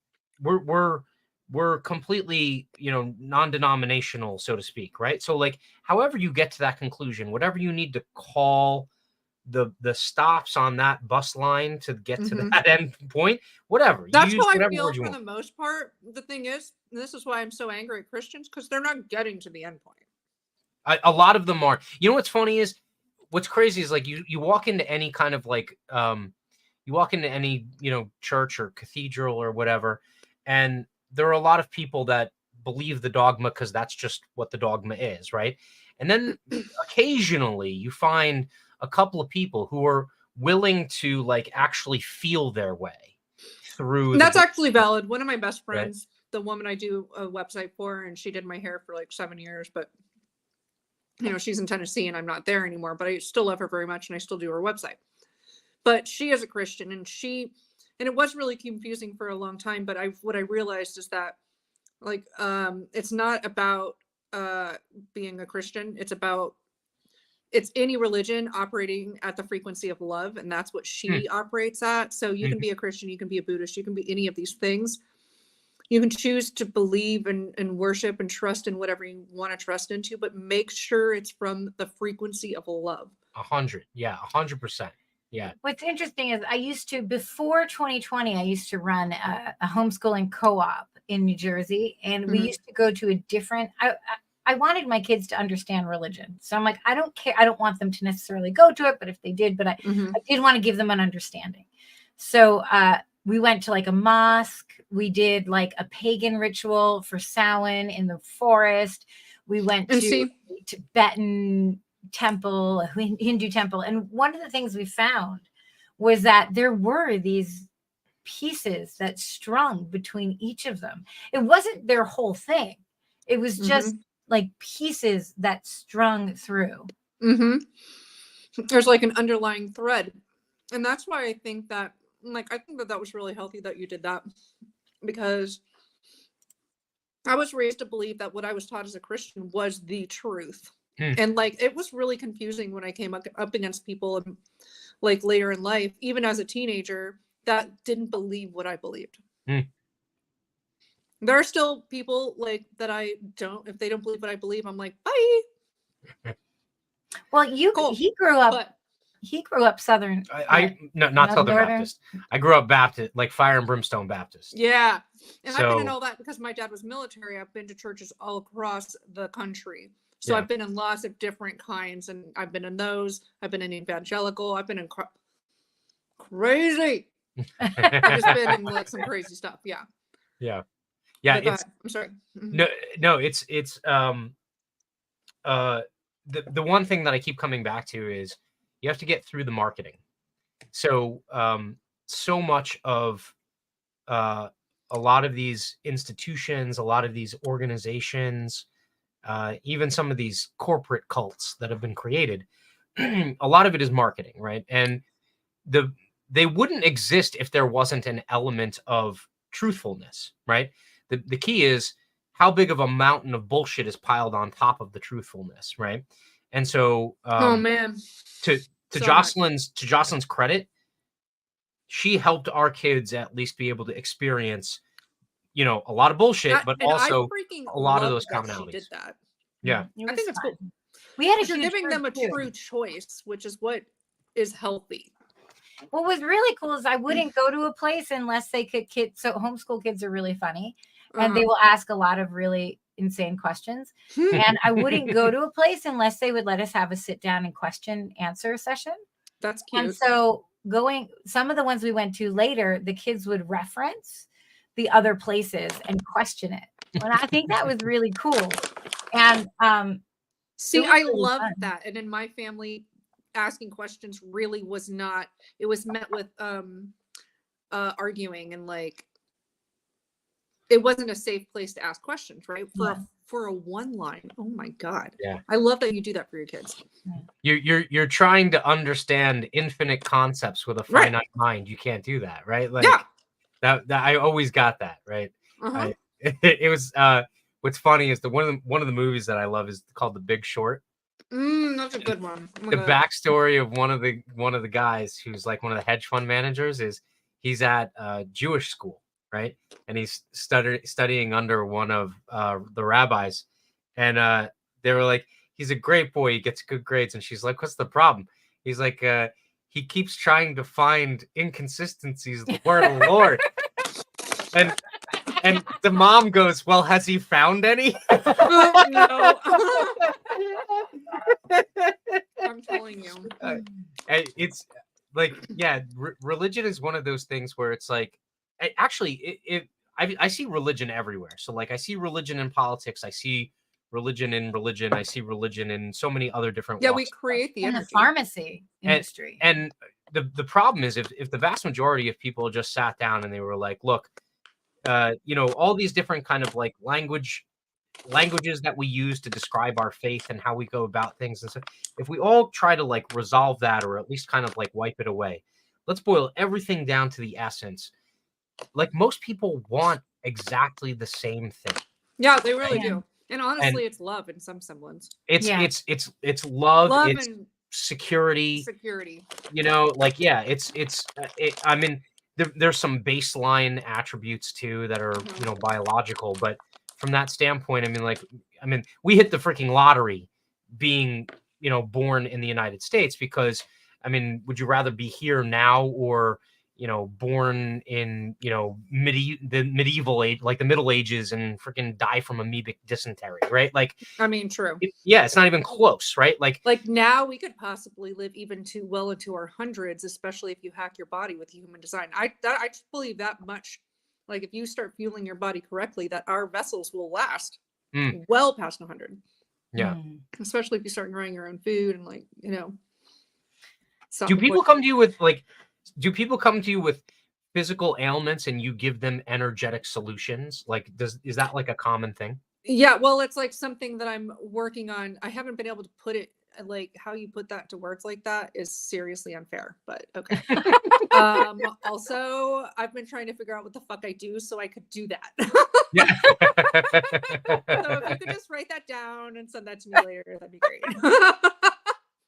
we're completely, you know, non-denominational, so to speak, right? So like however you get to that conclusion, whatever you need to call the stops on that bus line to get to Mhm. that end point, whatever. That's you use how I whatever feel word you for want. the most part. The thing is, and this is why I'm so angry at Christians, because they're not getting to the end point. A lot of them are. You know what's funny is, what's crazy is like you walk into any kind of like you walk into any, you know, church or cathedral or whatever, and there are a lot of people that believe the dogma because that's just what the dogma is, right? And then occasionally you find a couple of people who are willing to like actually feel their way through And the that's book, actually valid. One of my best right? friends, the woman I do a website for, and she did my hair for like 7 years, but you know, she's in Tennessee and I'm not there anymore, but I still love her very much and I still do her website. But she is a Christian, and it was really confusing for a long time, but what I realized is that like it's not about being a Christian. It's any religion operating at the frequency of love, and that's what she operates at. So you can be a Christian, you can be a Buddhist, you can be any of these things. You can choose to believe and worship and trust in whatever you want to trust into, but make sure it's from the frequency of love. 100, yeah, 100%, yeah. What's interesting is I used to, before 2020, I used to run a homeschooling co-op in New Jersey, and we used to go to a different. I wanted my kids to understand religion, so I'm like, I don't care. I don't want them to necessarily go to it, but if they did, I did want to give them an understanding. So we went to like a mosque. We did like a pagan ritual for Samhain in the forest. We went to a Tibetan temple, a Hindu temple. And one of the things we found was that there were these pieces that strung between each of them. It wasn't their whole thing. It was just like pieces that strung through. There's like an underlying thread. And that's why I think that was really healthy that you did that, because I was raised to believe that what I was taught as a Christian was the truth. And like, it was really confusing when I came up against people like later in life, even as a teenager, that didn't believe what I believed. There are still people like that if they don't believe what I believe, I'm like, bye. Well, he grew up Southern. Not Southern Baptist. I grew up Baptist, like Fire and Brimstone Baptist. Yeah. And I've been in all that because my dad was military. I've been to churches all across the country. So I've been in lots of different kinds, and I've been in those. I've been in evangelical. I've been in crazy. I've just been in like some crazy stuff. Yeah. Yeah. I'm sorry. No, it's the one thing that I keep coming back to is you have to get through the marketing. So so much of a lot of these institutions, a lot of these organizations, even some of these corporate cults that have been created, a lot of it is marketing, right? And they wouldn't exist if there wasn't an element of truthfulness, right? The key is how big of a mountain of bullshit is piled on top of the truthfulness, right? And so Oh man. to So Jocelyn's credit, she helped our kids at least be able to experience, you know, a lot of bullshit, but and I also freaking a lot of love those that commonalities. She did that. Yeah. It I was think it's fun. cool. We had a You're huge giving them a group, too. true choice, which is what is healthy. What was really cool is I wouldn't go to a place unless they could so homeschool kids are really funny and they will ask a lot of really insane questions. And I wouldn't go to a place unless they would let us have a sit down and question answer session. That's cute. And so some of the ones we went to later, the kids would reference the other places and question it. And I think that was really cool. And see, I really love fun. that. And in my family, asking questions really was not, it was met with arguing, and like it wasn't a safe place to ask questions, right? For a one line. Oh my God. Yeah. I love that you do that for your kids. You're trying to understand infinite concepts with a finite mind. You can't do that, right? Like that I always got that, right? It was what's funny is one of the movies that I love is called The Big Short. That's a good one. The backstory of one of the guys who's like one of the hedge fund managers is he's at Jewish school, right? And he's studying under one of the rabbis, and they were like, he's a great boy, he gets good grades, and she's like, what's the problem? He's like, he keeps trying to find inconsistencies in the word of the Lord. And the mom goes, well, has he found any? Oh, no. I'm telling you. It's like, yeah, religion is one of those things where it's like, I see religion everywhere. So like, I see religion in politics. I see religion in religion. I see religion in so many other different Yeah, walks we create the in energy. the pharmacy industry. And the problem is if the vast majority of people just sat down and they were like, look, you know, all these different kind of like languages that we use to describe our faith and how we go about things, and so if we all try to like resolve that, or at least kind of like wipe it away, let's boil everything down to the essence. Like, most people want exactly the same thing. Yeah, they really do. And honestly, it's love in some semblance. It's love, it's and security, you know, like, yeah, I mean, there's some baseline attributes too that are, you know, biological, but from that standpoint, I mean, we hit the freaking lottery being, you know, born in the United States, because, I mean, would you rather be here now or, you know, born in, you know, the medieval age, like the Middle Ages, and freaking die from amoebic dysentery, right? Like, I mean, true. It's not even close, right? Like now we could possibly live even well into our hundreds, especially if you hack your body with human design. I just believe that much. Like, if you start fueling your body correctly, that our vessels will last well past 100. Yeah. Especially if you start growing your own food and, like, you know. Do people come to you with physical ailments and you give them energetic solutions? Like, is that like a common thing? Yeah, well, it's like something that I'm working on. I haven't been able to put it, like, how you put that to words like that is seriously unfair, but okay. Also, I've been trying to figure out what the fuck I do so I could do that. Yeah. So if you could just write that down and send that to me later, that'd be great.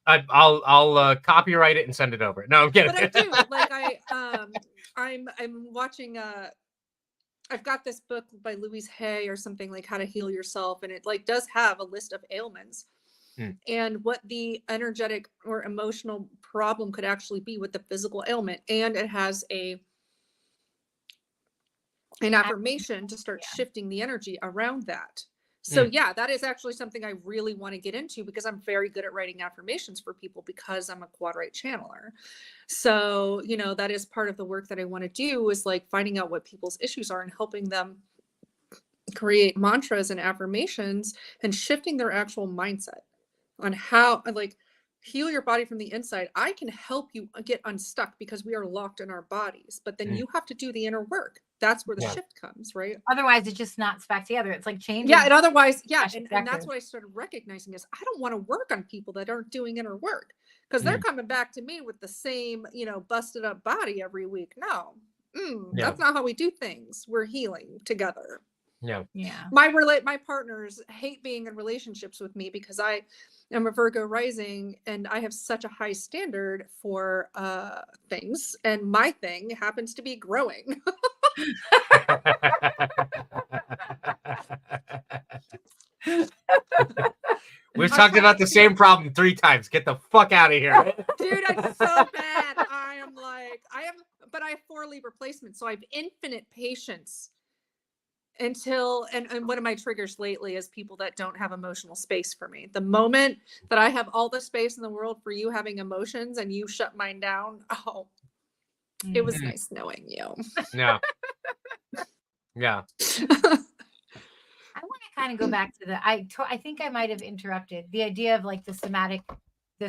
I'll copyright it and send it over. No, I'm kidding. But I do. Like, I'm watching I've got this book by Louise Hay or something, like How to Heal Yourself, and it like does have a list of ailments and what the energetic or emotional problem could actually be with the physical ailment, and it has an affirmation to start shifting the energy around that. So yeah, that is actually something I really want to get into, because I'm very good at writing affirmations for people because I'm a quad-right channeler. So, you know, that is part of the work that I want to do, is like finding out what people's issues are and helping them create mantras and affirmations and shifting their actual mindset on how, like, heal your body from the inside. I can help you get unstuck because we are locked in our bodies, but then you have to do the inner work. That's where the shift comes, right? Otherwise, it just snaps back together. It's like changing. Yeah, and otherwise, and that's what I started recognizing is I don't want to work on people that aren't doing inner work, because they're coming back to me with the same, you know, busted up body every week. No, that's not how we do things. We're healing together. Yeah. My partners hate being in relationships with me because I am a Virgo rising and I have such a high standard for things, and my thing happens to be growing. We've talked about the same problem 3 times. Get the fuck out of here. Dude, it's so bad. But I have 4 Libra placements, so I have infinite patience until, and one of my triggers lately is people that don't have emotional space for me. The moment that I have all the space in the world for you having emotions and you shut mine down, it was nice knowing you. Yeah. Yeah. I want to kind of go back to I think I might have interrupted the idea of like the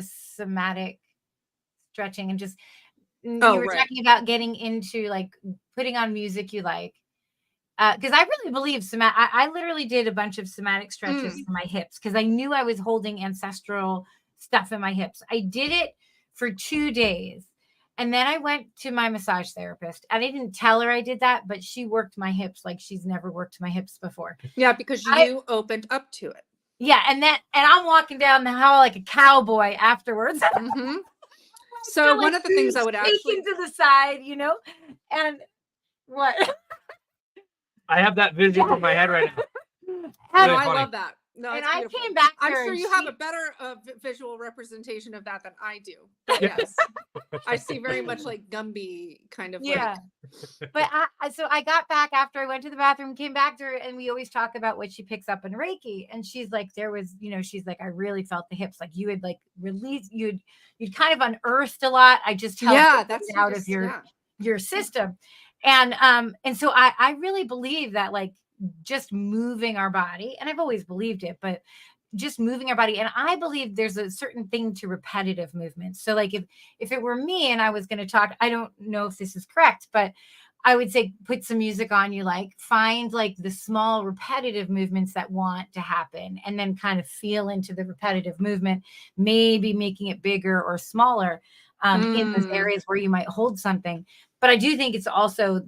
somatic stretching, and just you were talking about getting into like putting on music you like. Because I really believe I literally did a bunch of somatic stretches for my hips because I knew I was holding ancestral stuff in my hips. I did it for 2 days. And then I went to my massage therapist. I didn't tell her I did that, but she worked my hips like she's never worked my hips before. Yeah, because you opened up to it. Yeah, and I'm walking down the hall like a cowboy afterwards. Mm-hmm. So one of the things I would actually to the side, and what? I have that vision in my head right now. I love that. No, and I came back. I'm sure you have a better visual representation of that than I do. But yes, I see very much like Gumby kind of. Yeah. But so I got back after I went to the bathroom, came back to her, and we always talk about what she picks up in Reiki. And she's like, she's like, I really felt the hips. Like you had like released, you'd kind of unearthed a lot. I just helped that's out of your system. And so I really believe that like just moving our body, and I've always believed it, but just moving our body. And I believe there's a certain thing to repetitive movements. So like if it were me and I was going to talk, I don't know if this is correct, but I would say, put some music on, you like find like the small repetitive movements that want to happen, and then kind of feel into the repetitive movement, maybe making it bigger or smaller in those areas where you might hold something. But I do think it's also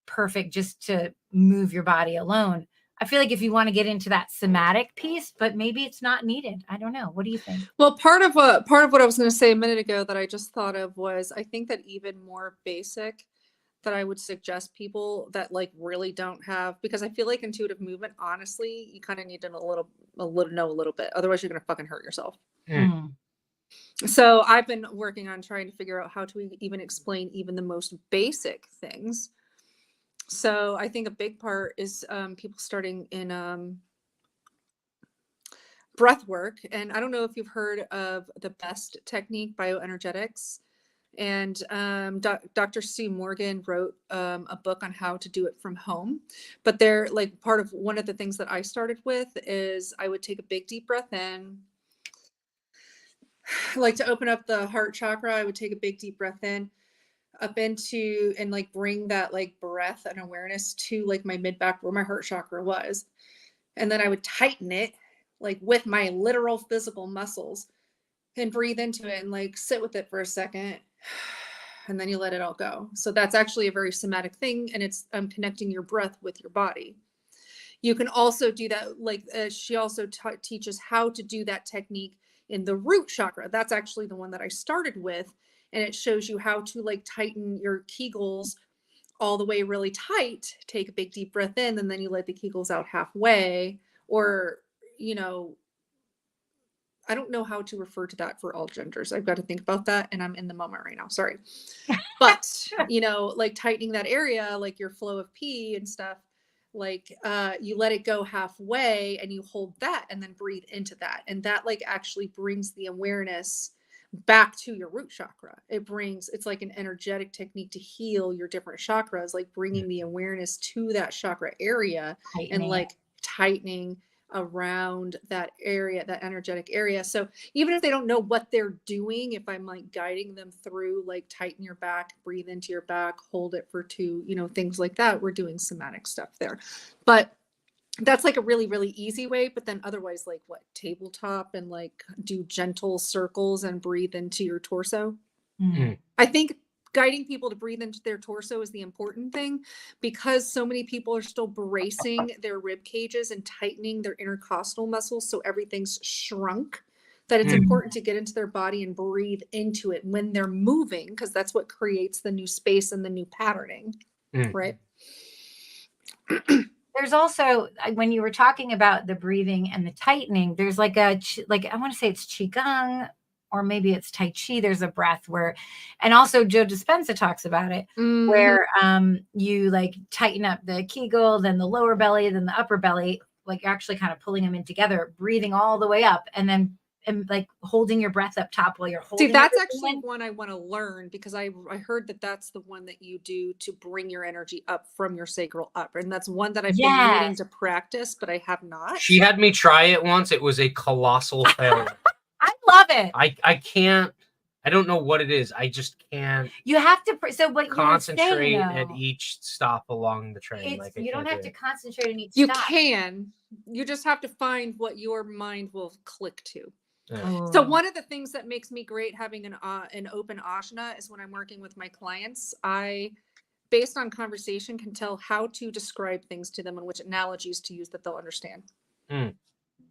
perfect just to move your body alone. I feel like if you want to get into that somatic piece, but maybe it's not needed. I don't know. What do you think? Well, part of what I was going to say a minute ago that I just thought of was, I think that even more basic that I would suggest people that like really don't have, because I feel like intuitive movement, honestly, you kind of need to know a little bit. Otherwise you're going to fucking hurt yourself. Mm. So I've been working on trying to figure out how to even explain even the most basic things. So I think a big part is people starting in breath work. And I don't know if you've heard of the BEST technique, bioenergetics. And Dr. Sue Morgan wrote a book on how to do it from home. But they're like one of the things that I started with is I would take a big deep breath in. Like to open up the heart chakra, I would take a big deep breath in up into and like bring that like breath and awareness to like my mid back where my heart chakra was. And then I would tighten it like with my literal physical muscles and breathe into it and like sit with it for a second. And then you let it all go. So that's actually a very somatic thing. And it's connecting your breath with your body. You can also do that. Like she also teaches how to do that technique in the root chakra. That's actually the one that I started with. And it shows you how to like tighten your Kegels all the way really tight. Take a big deep breath in, and then you let the Kegels out halfway. Or, I don't know how to refer to that for all genders. I've got to think about that. And I'm in the moment right now. Sorry. But, like tightening that area, like your flow of pee and stuff, like you let it go halfway and you hold that and then breathe into that. And that like actually brings the awareness back to your root chakra. It's like an energetic technique to heal your different chakras, like bringing the awareness to that chakra area and like tightening around that area, that energetic area. So even if they don't know what they're doing, if I'm like guiding them through, like tighten your back, breathe into your back, hold it for 2, things like that, we're doing somatic stuff there. But that's like a really, really easy way. But then otherwise, like tabletop and like do gentle circles and breathe into your torso. Mm. I think guiding people to breathe into their torso is the important thing, because so many people are still bracing their rib cages and tightening their intercostal muscles, so everything's shrunk, that it's important to get into their body and breathe into it when they're moving, because that's what creates the new space and the new patterning, right? There's also, when you were talking about the breathing and the tightening, there's like I want to say it's Qigong, or maybe it's Tai Chi. There's a breath where, and also Joe Dispenza talks about it, where you like tighten up the Kegel, then the lower belly, then the upper belly, like actually kind of pulling them in together, breathing all the way up, and then like holding your breath up top while you're holding. See, that's actually one I want to learn, because I heard that that's the one that you do to bring your energy up from your sacral up, and that's one that I've been needing to practice, but I have not. She had me try it once. It was a colossal failure. I love it. I can't. I don't know what it is. I just can't. You have to. So what concentrate you at each stop along the train. Like you don't have to concentrate on each. You stop. can. You just have to find what your mind will click to. Yeah. So one of the things that makes me great having an open asana is when I'm working with my clients, I, based on conversation, can tell how to describe things to them and which analogies to use that they'll understand.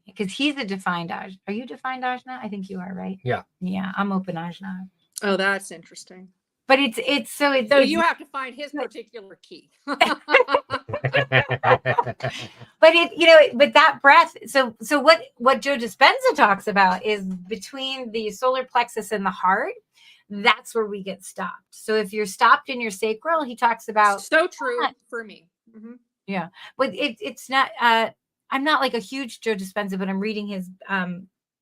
Because he's a defined ajna. Are you defined ajna? I think you are, right? Yeah. Yeah, I'm open ajna. Oh, that's interesting. But it's so you have to find his particular key. But but that breath. So what Joe Dispenza talks about is between the solar plexus and the heart. That's where we get stopped. So if you're stopped in your sacral, he talks about. So true for me. Yeah, but it's not. I'm not like a huge Joe Dispenza, but I'm reading his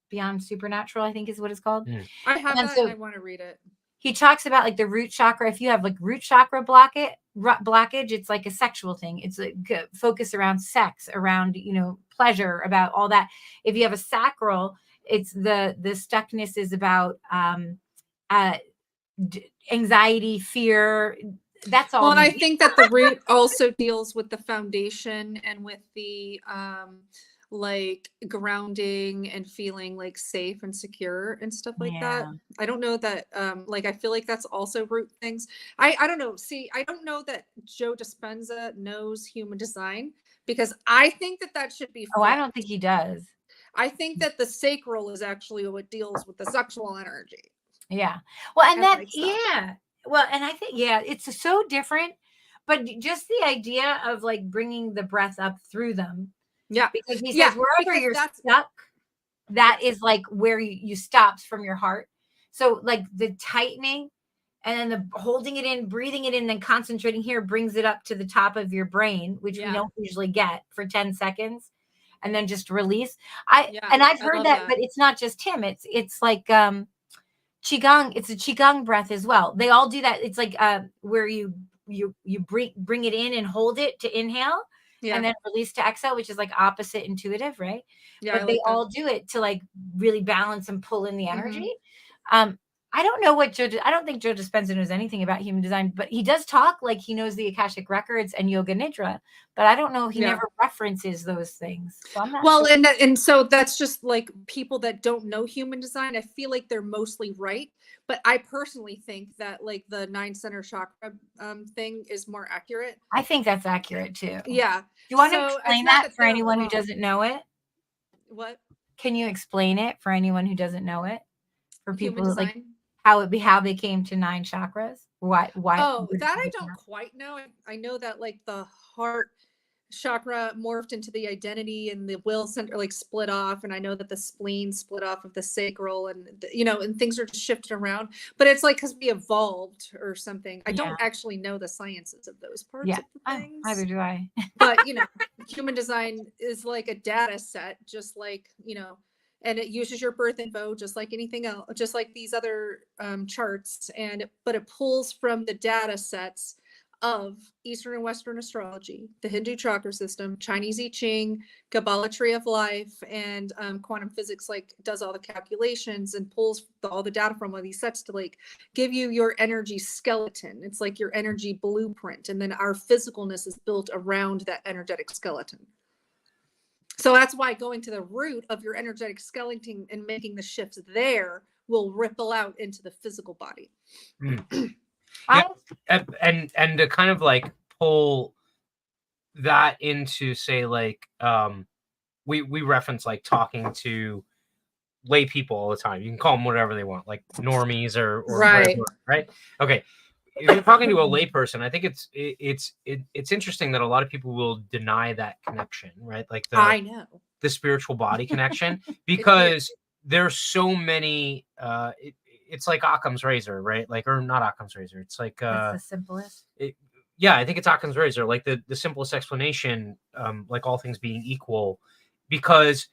Beyond Supernatural, I think is what it's called. I have that, and I want to read it. He talks about like the root chakra. If you have like root chakra blockage, it's like a sexual thing. It's a focus around sex, around, pleasure, about all that. If you have a sacral, it's the stuckness is about anxiety, fear. That's all. Well, and I think that the root also deals with the foundation and with the like grounding and feeling like safe and secure and stuff like that. I don't know that like I feel like that's also root things. I don't know. See, I don't know that Joe Dispenza knows human design, because I think that should be I don't think he does. I think that the sacral is actually what deals with the sexual energy. Yeah. Well, and that well, and I think it's so different, but just the idea of like bringing the breath up through them. Yeah, because he says wherever you're stuck, that is like where you stopped from your heart. So like the tightening and then the holding it in, breathing it in, then concentrating here brings it up to the top of your brain, which we don't usually get for 10 seconds, and then just release. I've heard that, but it's not just him. It's like Qigong. It's a Qigong breath as well. They all do that. It's like where you bring it in and hold it to inhale. And then release to exhale, which is like opposite intuitive, right? But they all do it to like really balance and pull in the energy. I don't know I don't think Joe Dispenza knows anything about human design, but he does talk like he knows the Akashic records and Yoga Nidra, but I don't know if he never references those things. So I'm not sure. And so that's just like people that don't know human design. I feel like they're mostly right, but I personally think that like the 9 center chakra thing is more accurate. I think that's accurate too. Yeah. Do you want to explain that for anyone who doesn't know it? What? Can you explain it for anyone who doesn't know it? For people who, like how they came to 9 chakras? Why? Oh, that I don't quite know. I know that like the heart chakra morphed into the identity, and the will center like split off, and I know that the spleen split off of the sacral, and and things are just shifted around. But it's like because we evolved or something. I don't actually know the sciences of those parts of the things. Neither do I. But human design is like a data set, just like and it uses your birth info just like anything else, just like these other charts, but it pulls from the data sets of Eastern and Western astrology, the Hindu chakra system, Chinese I Ching, Kabbalah tree of life, and quantum physics like does all the calculations and pulls all the data from all these sets to like give you your energy skeleton. It's like your energy blueprint, and then our physicalness is built around that energetic skeleton. So that's why going to the root of your energetic skeleton and making the shifts there will ripple out into the physical body. And to kind of like pull that into, say, like we reference like talking to lay people all the time. You can call them whatever they want, like normies or Right. whatever, right? Okay. If you're talking to a lay person, I think it's interesting that a lot of people will deny that connection, right? Like I know. the spiritual body connection, because there's so many it's like Occam's razor, right? Like, or not Occam's razor. It's like That's the simplest. yeah, I think it's Occam's razor, like the simplest explanation, like all things being equal, because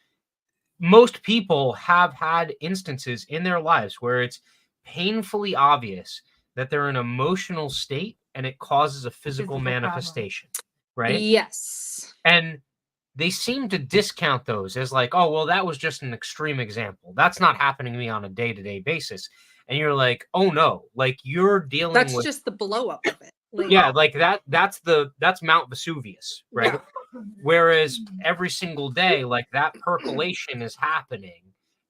most people have had instances in their lives where it's painfully obvious that they're in an emotional state and it causes a physical manifestation, right? Yes. And they seem to discount those as like, oh, well, that was just an extreme example. That's not happening to me on a day-to-day basis. And you're like, oh no, like you're dealing That's with just the blow up of it. Like, yeah, like that's Mount Vesuvius, right? Yeah. Whereas every single day, like that percolation is happening.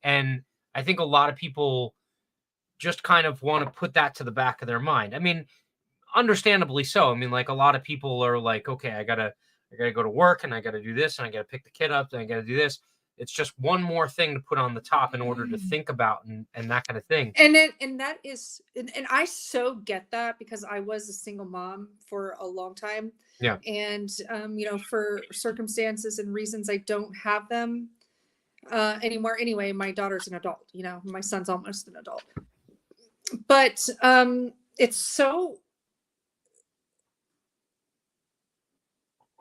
And I think a lot of people just kind of want to put that to the back of their mind. I mean, understandably so. I mean, like a lot of people are like, okay, I gotta go to work and I gotta do this and I gotta pick the kid up and I gotta do this. It's just one more thing to put on the top in order to think about and that kind of thing. And that is, and I so get that, because I was a single mom for a long time. Yeah. And, you know, for circumstances and reasons, I don't have them anymore. Anyway, my daughter's an adult, you know, my son's almost an adult. But it's so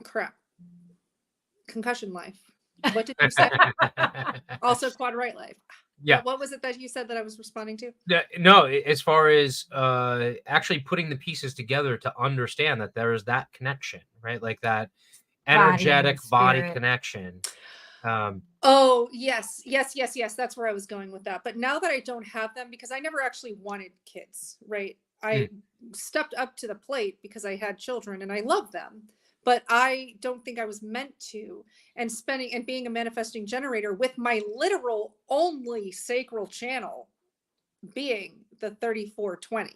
crap. Concussion life. What did you say? Also quad right life. Yeah. What was it that you said that I was responding to? No, as far as actually putting the pieces together to understand that there is that connection, right? Like that energetic body connection. Oh, yes. That's where I was going with that. But now that I don't have them, because I never actually wanted kids, right? I stepped up to the plate because I had children and I love them, but I don't think I was meant to. And being a manifesting generator with my literal only sacral channel being the 3420,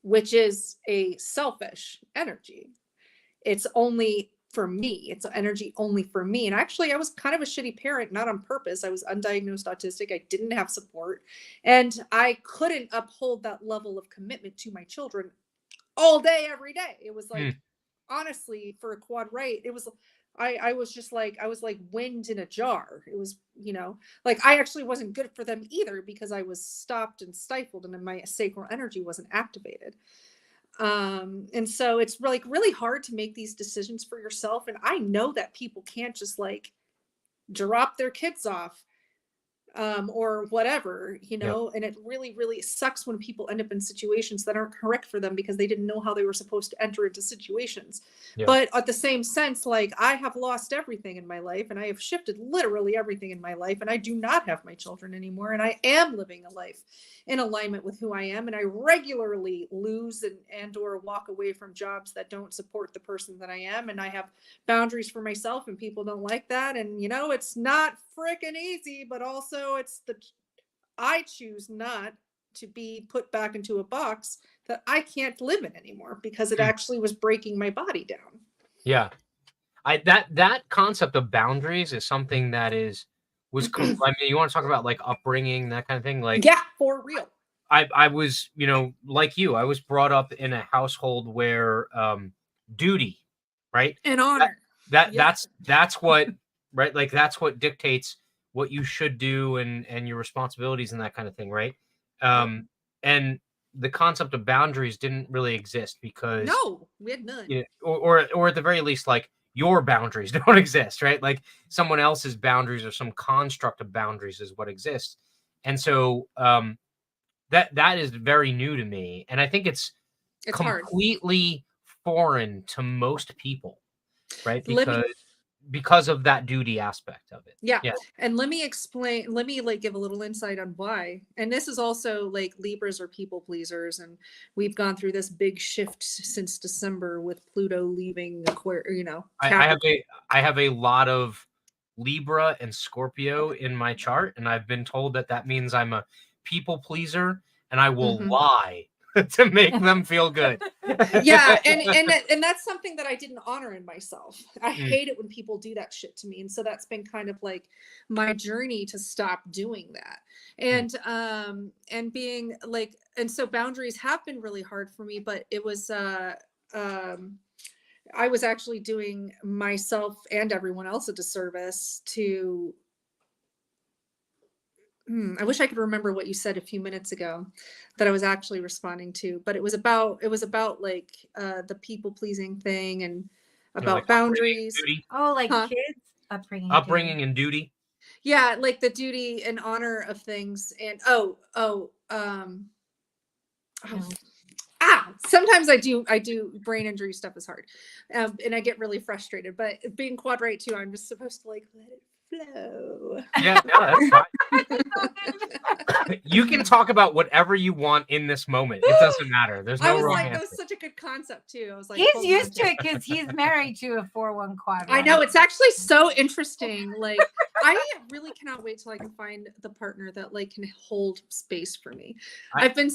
which is a selfish energy. It's only for me. It's energy only for me. And actually, I was kind of a shitty parent, not on purpose. I was undiagnosed autistic. I didn't have support. And I couldn't uphold that level of commitment to my children all day, every day. It was like, honestly, for a quad right, it was, I was like wind in a jar. It was, you know, like I actually wasn't good for them either, because I was stopped and stifled and then my sacral energy wasn't activated. And so it's really hard to make these decisions for yourself. And I know that people can't just like drop their kids off or whatever, you know. And it really sucks when people end up in situations that aren't correct for them because they didn't know how they were supposed to enter into situations. But at the same sense, like I have lost everything in my life and I have shifted literally everything in my life, and I do not have my children anymore, and I am living a life in alignment with who I am, and I regularly lose and or walk away from jobs that don't support the person that I am, and I have boundaries for myself, and people don't like that. And you know, it's not freaking easy, but also I choose not to be put back into a box that I can't live in anymore, because it actually was breaking my body down. Yeah. That concept of boundaries is something that was I mean, you want to talk about like upbringing, that kind of thing? Like, yeah, for real. I was, you know, like you, I was brought up in a household where duty, right? And honor. That's what, right? Like that's what dictates what you should do and your responsibilities and that kind of thing, right? And the concept of boundaries didn't really exist because we had none. You know, or at the very least, like your boundaries don't exist, right? Like someone else's boundaries or some construct of boundaries is what exists. And so that is very new to me. And I think it's completely foreign to most people, right? Because of that duty aspect of it. Yeah. And let me like give a little insight on why. And this is also like Libras are people pleasers. And we've gone through this big shift since December with Pluto leaving Aquarius, you know. I have a lot of Libra and Scorpio in my chart. And I've been told that means I'm a people pleaser and I will lie to make them feel good. Yeah, and that's something that I didn't honor in myself. I hate it when people do that shit to me, and so that's been kind of like my journey to stop doing that. And being like, and so boundaries have been really hard for me, but it was I was actually doing myself and everyone else a disservice to I wish I could remember what you said a few minutes ago that I was actually responding to, but it was about like the people pleasing thing and about like boundaries. Oh, like Huh? kids Upbringing and duty. Yeah, like the duty and honor of things. And sometimes I do brain injury stuff is hard, and I get really frustrated. But being quad right too, I'm just supposed to like let it flow. Yeah, no, that's fine. You can talk about whatever you want in this moment. It doesn't matter. There's no wrong answer. That was such a good concept too. I was like, he's used to it because he's married to a 4-1 quad. I know, it's actually so interesting. Like, I really cannot wait till I can find the partner that like can hold space for me. I've been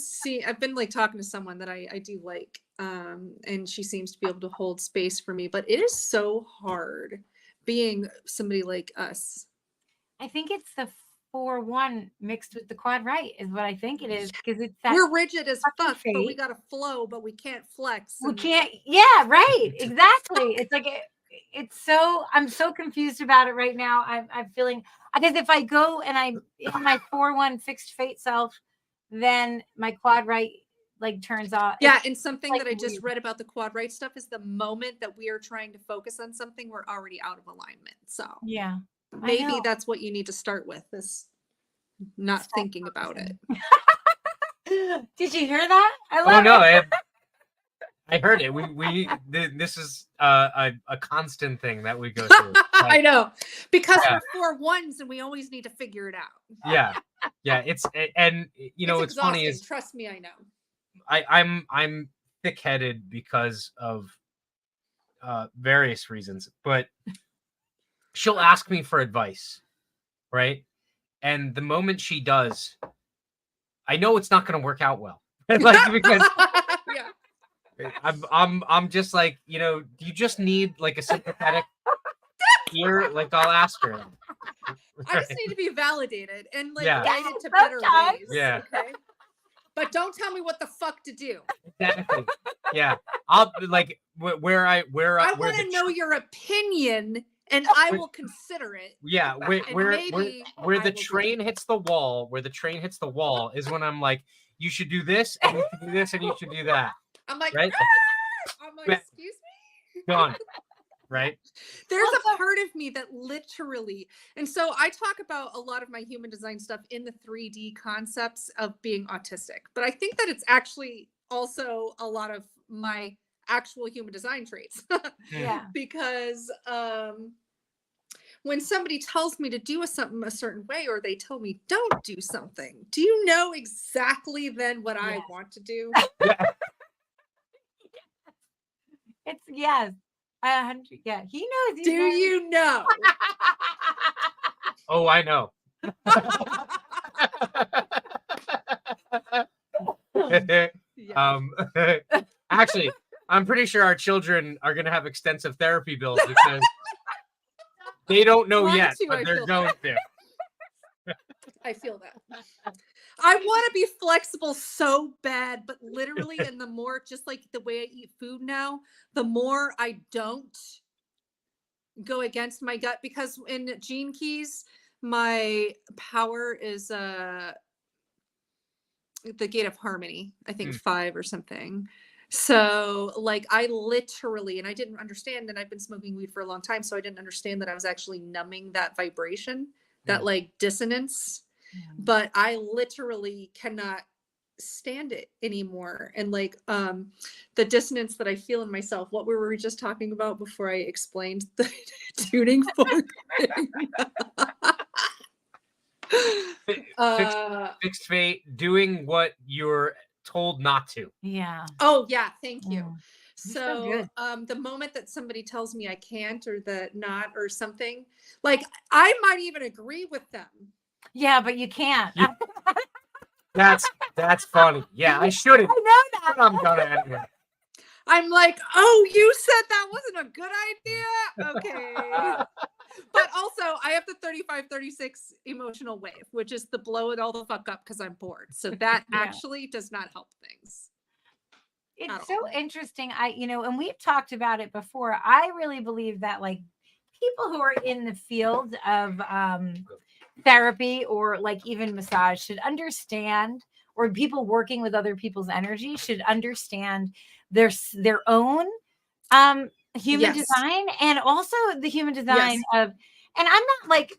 like talking to someone that I do like, and she seems to be able to hold space for me, but it is so hard being somebody like us. I think it's the 4-1 mixed with the quad right is what I think it is, because it's that we're rigid as fuck, fate. but we gotta flow, but we can't flex. We can't. Yeah, right. Exactly. It's like it's so. I'm so confused about it right now. I'm feeling because if I go and I'm in my 4-1 fixed fate self, then my quad right like turns off. Yeah, and something like that I just read about the quad right stuff is the moment that we are trying to focus on something, we're already out of alignment. So yeah. Maybe that's what you need to start with, is not thinking about it. Did you hear that? I heard it. This is a constant thing that we go through. I know, because we're 4-1s and we always need to figure it out. Yeah. It's and you know what's funny is, trust me, I know. I'm thick-headed because of various reasons, but she'll ask me for advice, right? And the moment she does, I know it's not going to work out well. Like, because I'm just like, you know, do you just need like a sympathetic ear? Like, I'll ask her. I just need to be validated and like Yeah. guided to better ways. Yeah. Okay. But don't tell me what the fuck to do. Exactly. Yeah. I'll like where I want to know your opinion, and I will consider it. Yeah, where the train hits the wall, is when I'm like, you should do this, and you should do this, and you should do that. I'm like, right? I'm like, excuse me? Gone. Right? There's a part of me that literally, and so I talk about a lot of my human design stuff in the 3D concepts of being autistic, but I think that it's actually also a lot of my actual human design traits. Yeah. Because when somebody tells me to do something a certain way, or they tell me don't do something, do you know exactly then what I want to do? It's yes. 100. Yeah, he knows. Do you know? Oh, I know. Actually, I'm pretty sure our children are going to have extensive therapy bills because they don't know yet, but they're going to. I feel that. I want to be flexible so bad, but literally, and the more, just like the way I eat food now, the more I don't go against my gut, because in Gene Keys, my power is the gate of harmony, I think 5 or something. So like I literally, and I didn't understand, and I've been smoking weed for a long time, so I didn't understand that I was actually numbing that vibration, that like dissonance. But I literally cannot stand it anymore. And like the dissonance that I feel in myself, what were we just talking about before I explained the tuning fork thing? Fixed fate, doing what you're told not to. Yeah. Oh yeah, thank you. So the moment that somebody tells me I can't, or that not, or something, like I might even agree with them. Yeah, but you can't. That's funny. Yeah, I shouldn't. I know that. But I'm gonna anyway. I'm like, oh, you said that wasn't a good idea? Okay. But also, I have the 35-36 emotional wave, which is the blow it all the fuck up because I'm bored. So that Yeah. actually does not help things. It's so interesting. And we've talked about it before. I really believe that like people who are in the field of therapy or like even massage should understand, or people working with other people's energy should understand their own human Yes. design, and also the human design Yes. of, and I'm not like,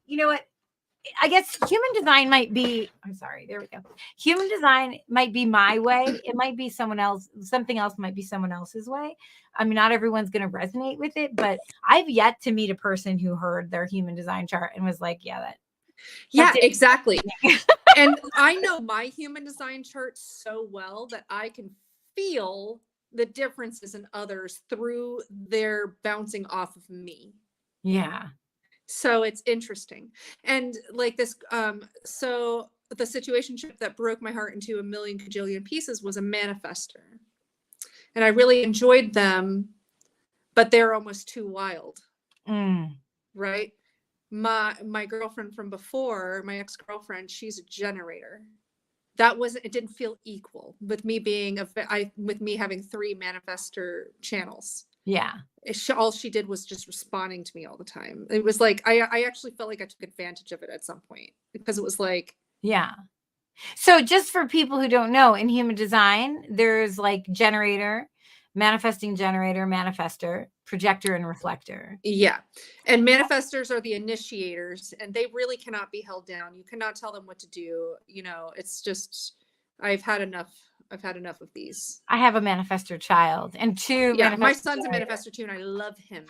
you know what, I guess human design might be, I'm sorry, there we go. Human design might be my way. It might be something else might be someone else's way. I mean, not everyone's going to resonate with it, but I've yet to meet a person who heard their human design chart and was like, yeah, yeah, exactly. And I know my human design chart so well that I can feel the differences in others through their bouncing off of me. Yeah. So it's interesting. And like this, so the situationship that broke my heart into a million kajillion pieces was a manifester. And I really enjoyed them, but they're almost too wild. Right? My girlfriend from before, my ex-girlfriend, she's a generator. It didn't feel equal with me being with me having 3 manifester channels. Yeah. All she did was just responding to me all the time. It was like, I actually felt like I took advantage of it at some point, because it was like, yeah. So just for people who don't know, in human design, there's like generator, manifesting generator, manifester, projector, and reflector. Yeah. And manifestors are the initiators, and they really cannot be held down. You cannot tell them what to do. It's just, I've had enough of these. I have a manifestor child and 2. Yeah, my son's a manifestor too, and I love him.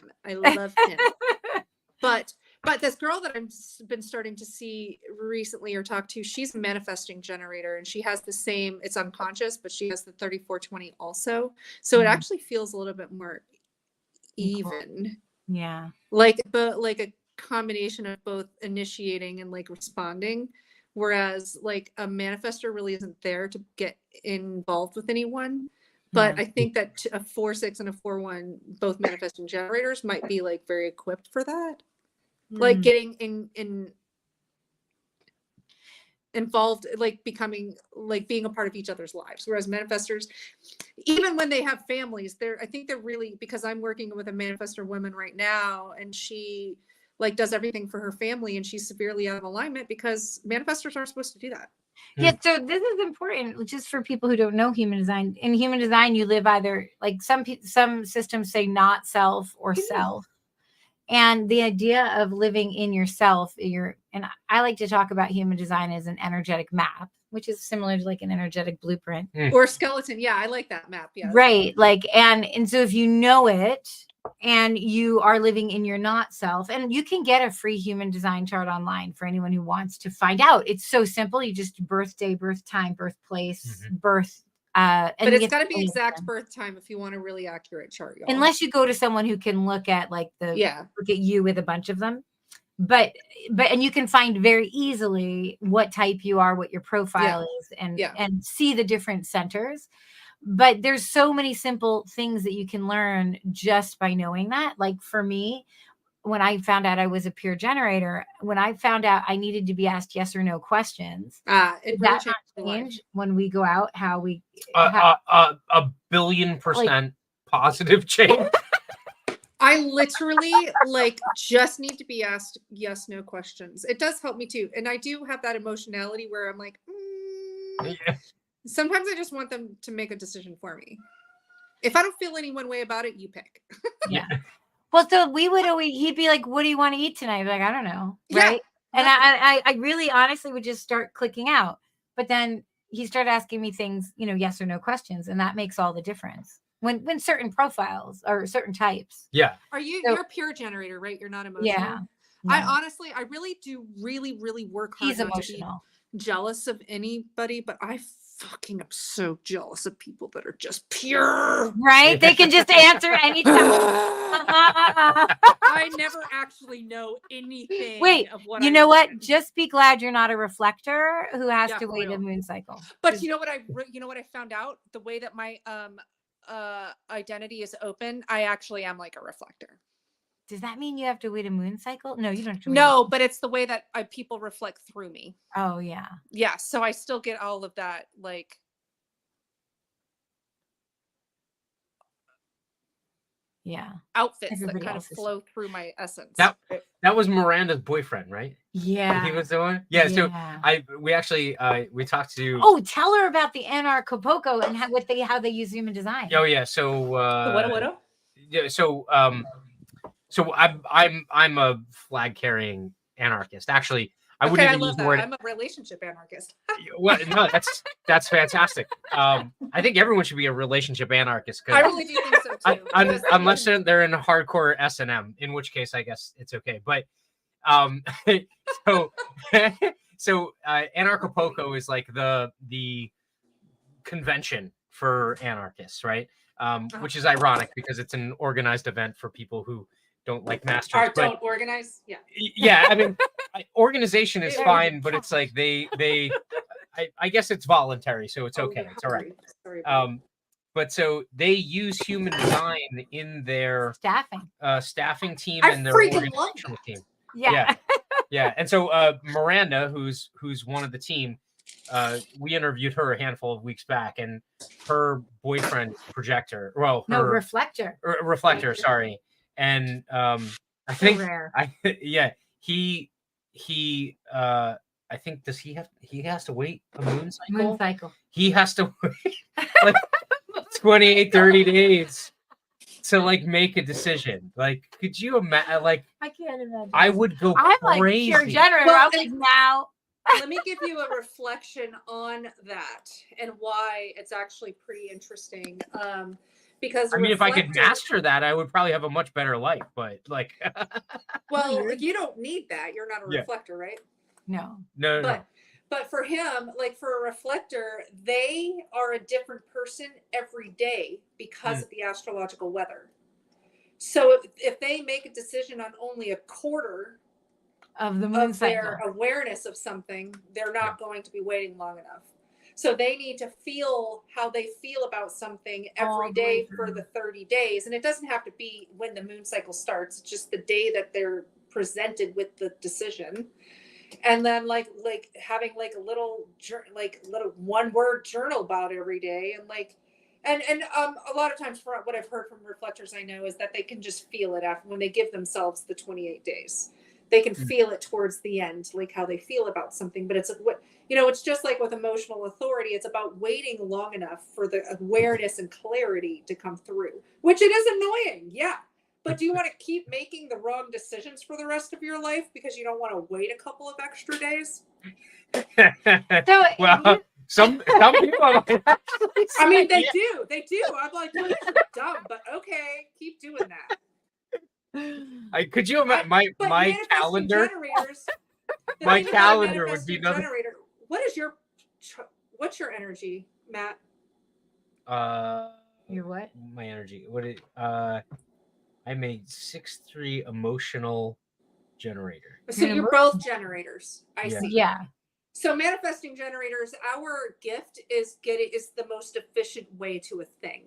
But this girl that I've been starting to see recently or talk to, she's a manifesting generator, and she has the same, it's unconscious, but she has the 3420 also. So it actually feels a little bit more even. Yeah. Like a combination of both initiating and like responding. Whereas like a manifestor really isn't there to get involved with anyone. But I think that a 4-6 and a 4-1, both manifesting generators, might be like very equipped for that. Like getting involved, like becoming, like being a part of each other's lives. Whereas manifestors, even when they have families, I think they're really, because I'm working with a manifestor woman right now, and she like does everything for her family, and she's severely out of alignment because manifestors aren't supposed to do that. Yeah, so this is important just for people who don't know human design. In human design, you live either like some systems say not self or self. And the idea of living in yourself, and I like to talk about human design as an energetic map, which is similar to like an energetic blueprint or skeleton. Yeah, I like that map. Yeah, right. Like, and so if you know it and you are living in your not self, and you can get a free human design chart online for anyone who wants to find out. It's so simple. You just birthday, birth time, birthplace, birth. But it's got to be exact birth time if you want a really accurate chart, y'all. Unless you go to someone who can look at like look at you with a bunch of them. But and you can find very easily what type you are, what your profile is, and see the different centers. But there's so many simple things that you can learn just by knowing that. Like for me, when I found out I was a pure generator, when I found out I needed to be asked yes or no questions, it really that change when we go out, how we a billion% positive change. I literally like just need to be asked yes, no questions. It does help me too. And I do have that emotionality where I'm like, sometimes I just want them to make a decision for me. If I don't feel any one way about it, you pick. Yeah. Well, so he'd be like, what do you want to eat tonight? I'd be like, I don't know. Right. Yeah, and I really honestly would just start clicking out. But then he started asking me things, yes or no questions. And that makes all the difference when certain profiles or certain types. Yeah. You're a pure generator, right? You're not emotional. Yeah. I really do really, really work hard He's not emotional. to be jealous of anybody, but I fucking, I'm so jealous of people that are just pure. Right? They can just answer anytime. I never actually know anything. Wait, of what you I'm know what? doing. Just be glad you're not a reflector who has Yeah, to for wait a real. moon cycle. But you know what I found out? The way that my identity is open, I actually am like a reflector. Does that mean you have to wait a moon cycle? No, you don't have to wait. No, but it's the way that people reflect through me. Oh, yeah. Yeah, so I still get all of that, like, Yeah. outfits Everybody that kind of else is- flow through my essence. That was Miranda's boyfriend, right? Yeah. He was the one. Yeah. So Yeah. we actually we talked to. Oh, tell her about the Anarchist and how they use human design. Oh yeah. So What? yeah. So I'm a flag carrying anarchist. Actually, I wouldn't even use the word. I'm a relationship anarchist. Well, no, that's fantastic. I think everyone should be a relationship anarchist. I really do think so too. Unless they're in hardcore S&M, in which case I guess it's okay. But so Anarchist is like the convention for anarchists, right? Which is ironic because it's an organized event for people who don't like masters. Don't organize. Yeah. Yeah, I mean, organization is fine, but it's like I guess it's voluntary, so it's okay. It's all right. Sorry, but so they use human design in their staffing team and their organizational team. Yeah. Yeah. And so Miranda, who's one of the team, we interviewed her a handful of weeks back, and her boyfriend projector. Well, reflector. Sorry. And I think he I think he has to wait a moon cycle. He has to wait like 28 30 days to like make a decision. Like, could you imagine? Like, I can't imagine. I would go I'm crazy. Like pure generator. Well, I'm like, now let me give you a reflection on that and why it's actually pretty interesting. Because I mean, if I could master that, I would probably have a much better life. But like, well, you don't need that. You're not a reflector, right? No. But for him, like for a reflector, they are a different person every day because of the astrological weather. So if they make a decision on only a quarter of the moon cycle, their awareness of something, they're not going to be waiting long enough. So they need to feel how they feel about something every day for the 30 days. And it doesn't have to be when the moon cycle starts, it's just the day that they're presented with the decision. And then like having like a little one word journal about every day. And like, and a lot of times for what I've heard from reflectors I know is that they can just feel it after when they give themselves the 28 days. They can feel it towards the end, like how they feel about something. But it's what, it's just like with emotional authority. It's about waiting long enough for the awareness and clarity to come through, which it is annoying. Yeah. But do you want to keep making the wrong decisions for the rest of your life because you don't want to wait a couple of extra days? Well, some people might actually I mean, they do. They do. I'm like, well, this is dumb, but okay, keep doing that. Could you imagine my calendar? My calendar would be nothing. What's your energy, Matt? Your what? My energy. I'm a 6'3" emotional generator. So you're both generators. I see. Yeah. So manifesting generators, our gift is the most efficient way to a thing.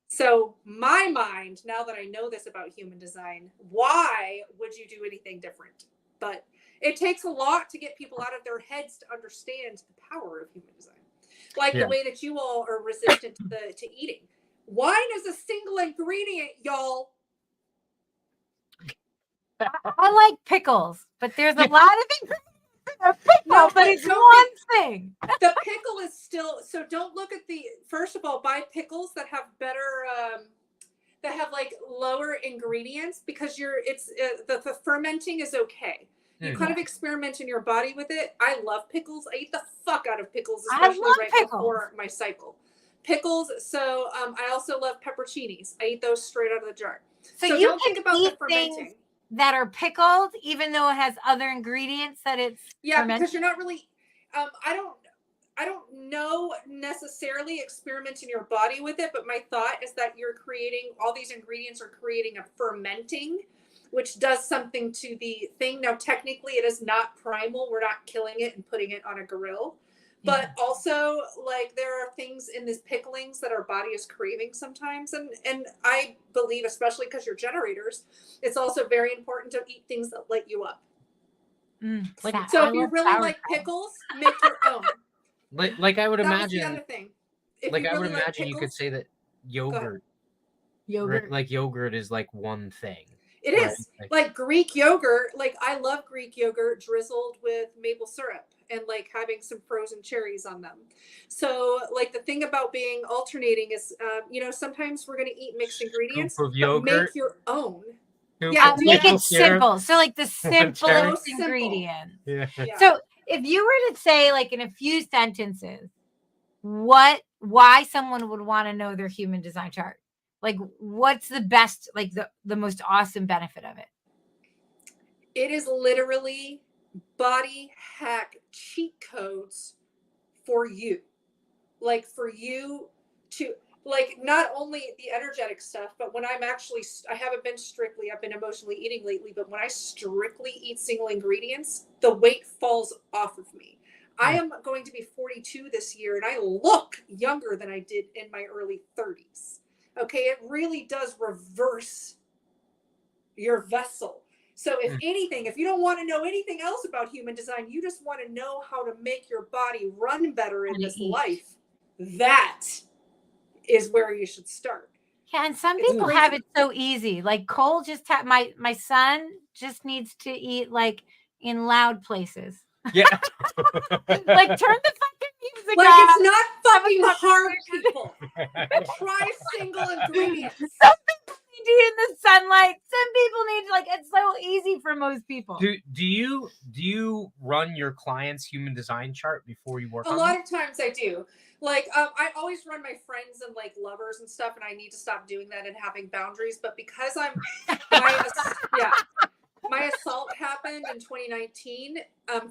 So my mind, now that I know this about human design, why would you do anything different? But it takes a lot to get people out of their heads to understand the power of human design. Like the way that you all are resistant to eating. Wine is a single ingredient, y'all. I like pickles, but there's a lot of ingredients in a pickle, but it's one thing. The pickle is still, so don't look at first of all, buy pickles that have better, that have like lower ingredients because the fermenting is okay. You kind of experiment in your body with it. I love pickles. I eat the fuck out of pickles, especially before my cycle. Pickles. So I also love pepperoncinis. I eat those straight out of the jar. So you don't think about the fermenting that are pickled, even though it has other ingredients that it's fermented? Because you're not really. don't know necessarily experiment in your body with it, but my thought is that you're creating, all these ingredients are creating a fermenting, which does something to the thing. Now, technically it is not primal. We're not killing it and putting it on a grill. But also, like, there are things in these picklings that our body is craving sometimes. And I believe, especially because you're generators, it's also very important to eat things that light you up. So if you really like pickles, make your own. Like I would That was imagine, the other thing. If like you I would really like imagine you could pickles, say that yogurt, like yogurt is like one thing. it is like Greek yogurt. Like, I love Greek yogurt drizzled with maple syrup and like having some frozen cherries on them. So like the thing about being alternating is, you know, sometimes we're going to eat mixed ingredients, Scoop of but yogurt. make your own. Yeah, make it simple. So like the simplest Simple. ingredient. Yeah. So if you were to say, like, in a few sentences, why someone would want to know their human design chart, like what's the best, like the most awesome benefit of it? It is literally body hack cheat codes for you. Like, for you to, like, not only the energetic stuff, but when I'm actually, I haven't been strictly, I've been emotionally eating lately, but when I strictly eat single ingredients, the weight falls off of me. I am going to be 42 this year, and I look younger than I did in my early 30s. Okay, it really does reverse your vessel. So if anything, if you don't want to know anything else about human design, you just want to know how to make your body run better in this life, that is where you should start. Yeah, and some people have it so easy. Like Cole just had, my son just needs to eat like in loud places. Yeah. Like, turn the fucking music Like, off. it's not fucking hard, people. Try single ingredients. Some people need to eat in the sunlight. Some people need to, like, it's so easy for most people. Do you run your clients' human design chart before you work on A them? lot of times I do. Like, I always run my friends and like lovers and stuff, and I need to stop doing that and having boundaries. But because my assault happened in 2019,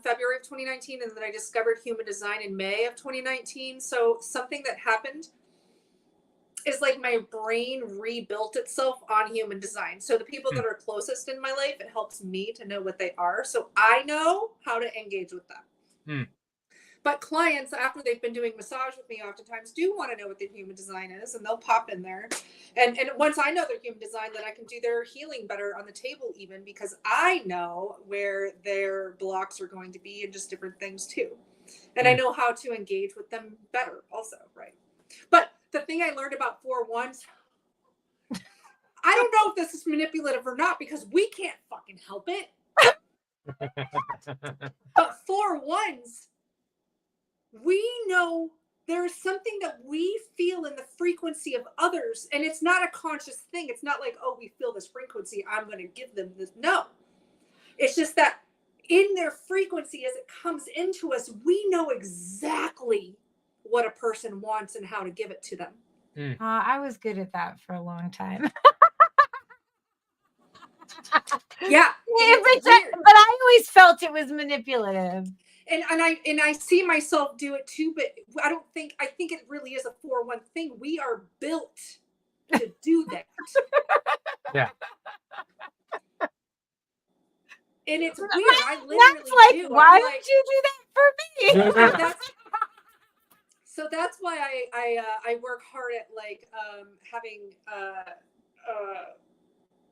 February of 2019, and then I discovered human design in May of 2019. So something that happened is like my brain rebuilt itself on human design. So the people that are closest in my life, it helps me to know what they are, so I know how to engage with them. But clients, after they've been doing massage with me, oftentimes do want to know what their human design is, and they'll pop in there. And once I know their human design, then I can do their healing better on the table, even because I know where their blocks are going to be and just different things too. And I know how to engage with them better also, right? But the thing I learned about 4-1s, I don't know if this is manipulative or not, because we can't fucking help it. But 4-1s, we know there's something that we feel in the frequency of others, and it's not a conscious thing. It's not like, oh, we feel this frequency, I'm going to give them this. No, it's just that in their frequency, as it comes into us, we know exactly what a person wants and how to give it to them. I was good at that for a long time. Yeah, but I always felt it was manipulative. And I see myself do it too, but I think it really is a 4-1 thing. We are built to do that. Yeah. And it's weird. I literally that's like, do. Why don't you do that for me? So that's why I work hard at like having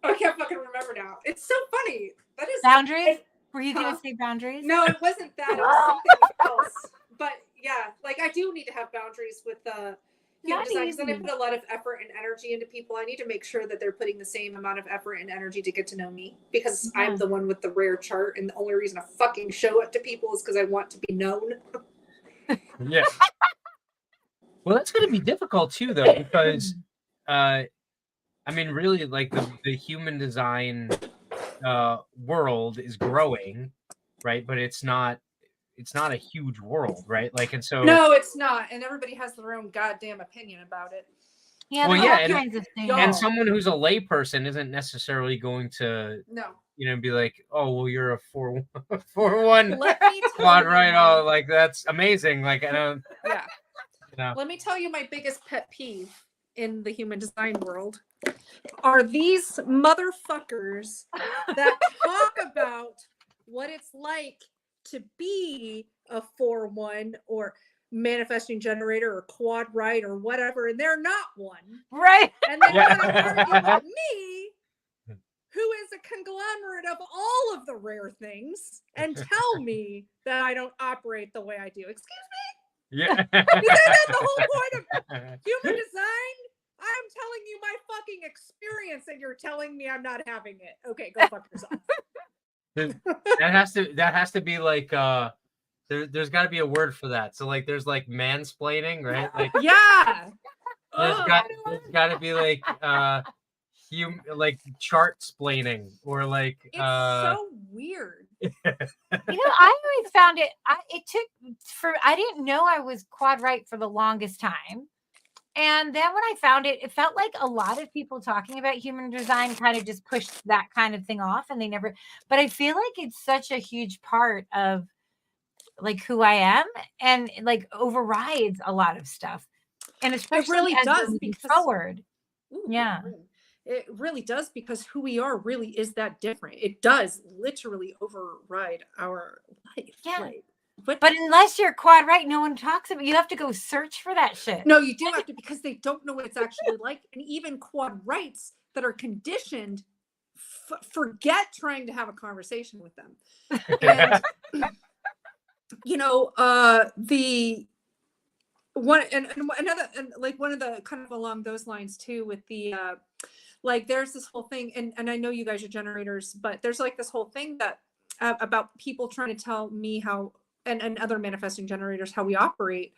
I can't fucking remember now. It's so funny. That is boundaries. Were you going to say boundaries? No, it wasn't that. It was something else. But yeah, like I do need to have boundaries with human design, because then I put a lot of effort and energy into people. I need to make sure that they're putting the same amount of effort and energy to get to know me, because I'm the one with the rare chart, and the only reason I fucking show it to people is because I want to be known. Yeah. Well, that's going to be difficult too, though, because I mean, really, like the human design world is growing, right? But it's not a huge world, right? Like, and so no, it's not, and everybody has their own goddamn opinion about it. Yeah, well, all yeah, kinds of things. And someone who's a layperson isn't necessarily going to be like, oh, well, you're a 4-1 Let me tell quad you right. my- Oh, like that's amazing. Like I don't. Yeah. know. Let me tell you my biggest pet peeve in the human design world are these motherfuckers that talk about what it's like to be a 4-1 or manifesting generator or quad right or whatever, and they're not one. Right. And then Yeah. want to argue with me, who is a conglomerate of all of the rare things, and tell me that I don't operate the way I do. Excuse me? Yeah. Isn't that the whole point of human design? I'm telling you my fucking experience, and you're telling me I'm not having it. Okay, go fuck yourself. that has to be like there's got to be a word for that. So like there's like mansplaining, right? Like Yeah. there's Ugh. got to be like like chart splaining or like It's so weird. I always found it. I didn't know I was quad right for the longest time. And then when I found it, it felt like a lot of people talking about human design kind of just pushed that kind of thing off, and they never, but I feel like it's such a huge part of like who I am, and like overrides a lot of stuff. And especially really as does, we're moving because- forward. Ooh, Yeah. It really does, because who we are really is that different. It does literally override our life. Yeah. Like, But unless you're quad right, no one talks about. You have to go search for that shit. no, you do have to, because they don't know what it's actually like. And even quad rights that are conditioned forget trying to have a conversation with them. And the one and another, and like one of the kind of along those lines too, with the like there's this whole thing, and I know you guys are generators, but there's like this whole thing that about people trying to tell me how, and other manifesting generators, how we operate,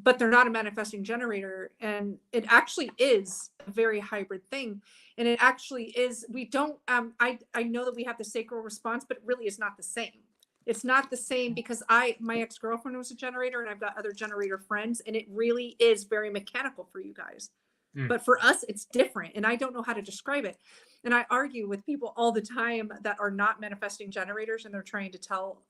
but they're not a manifesting generator. And it actually is a very hybrid thing. And it actually is, we don't, I know that we have the sacral response, but it really is not the same. It's not the same, because my ex-girlfriend was a generator, and I've got other generator friends, and it really is very mechanical for you guys. But for us, it's different, and I don't know how to describe it. And I argue with people all the time that are not manifesting generators, and they're trying to tell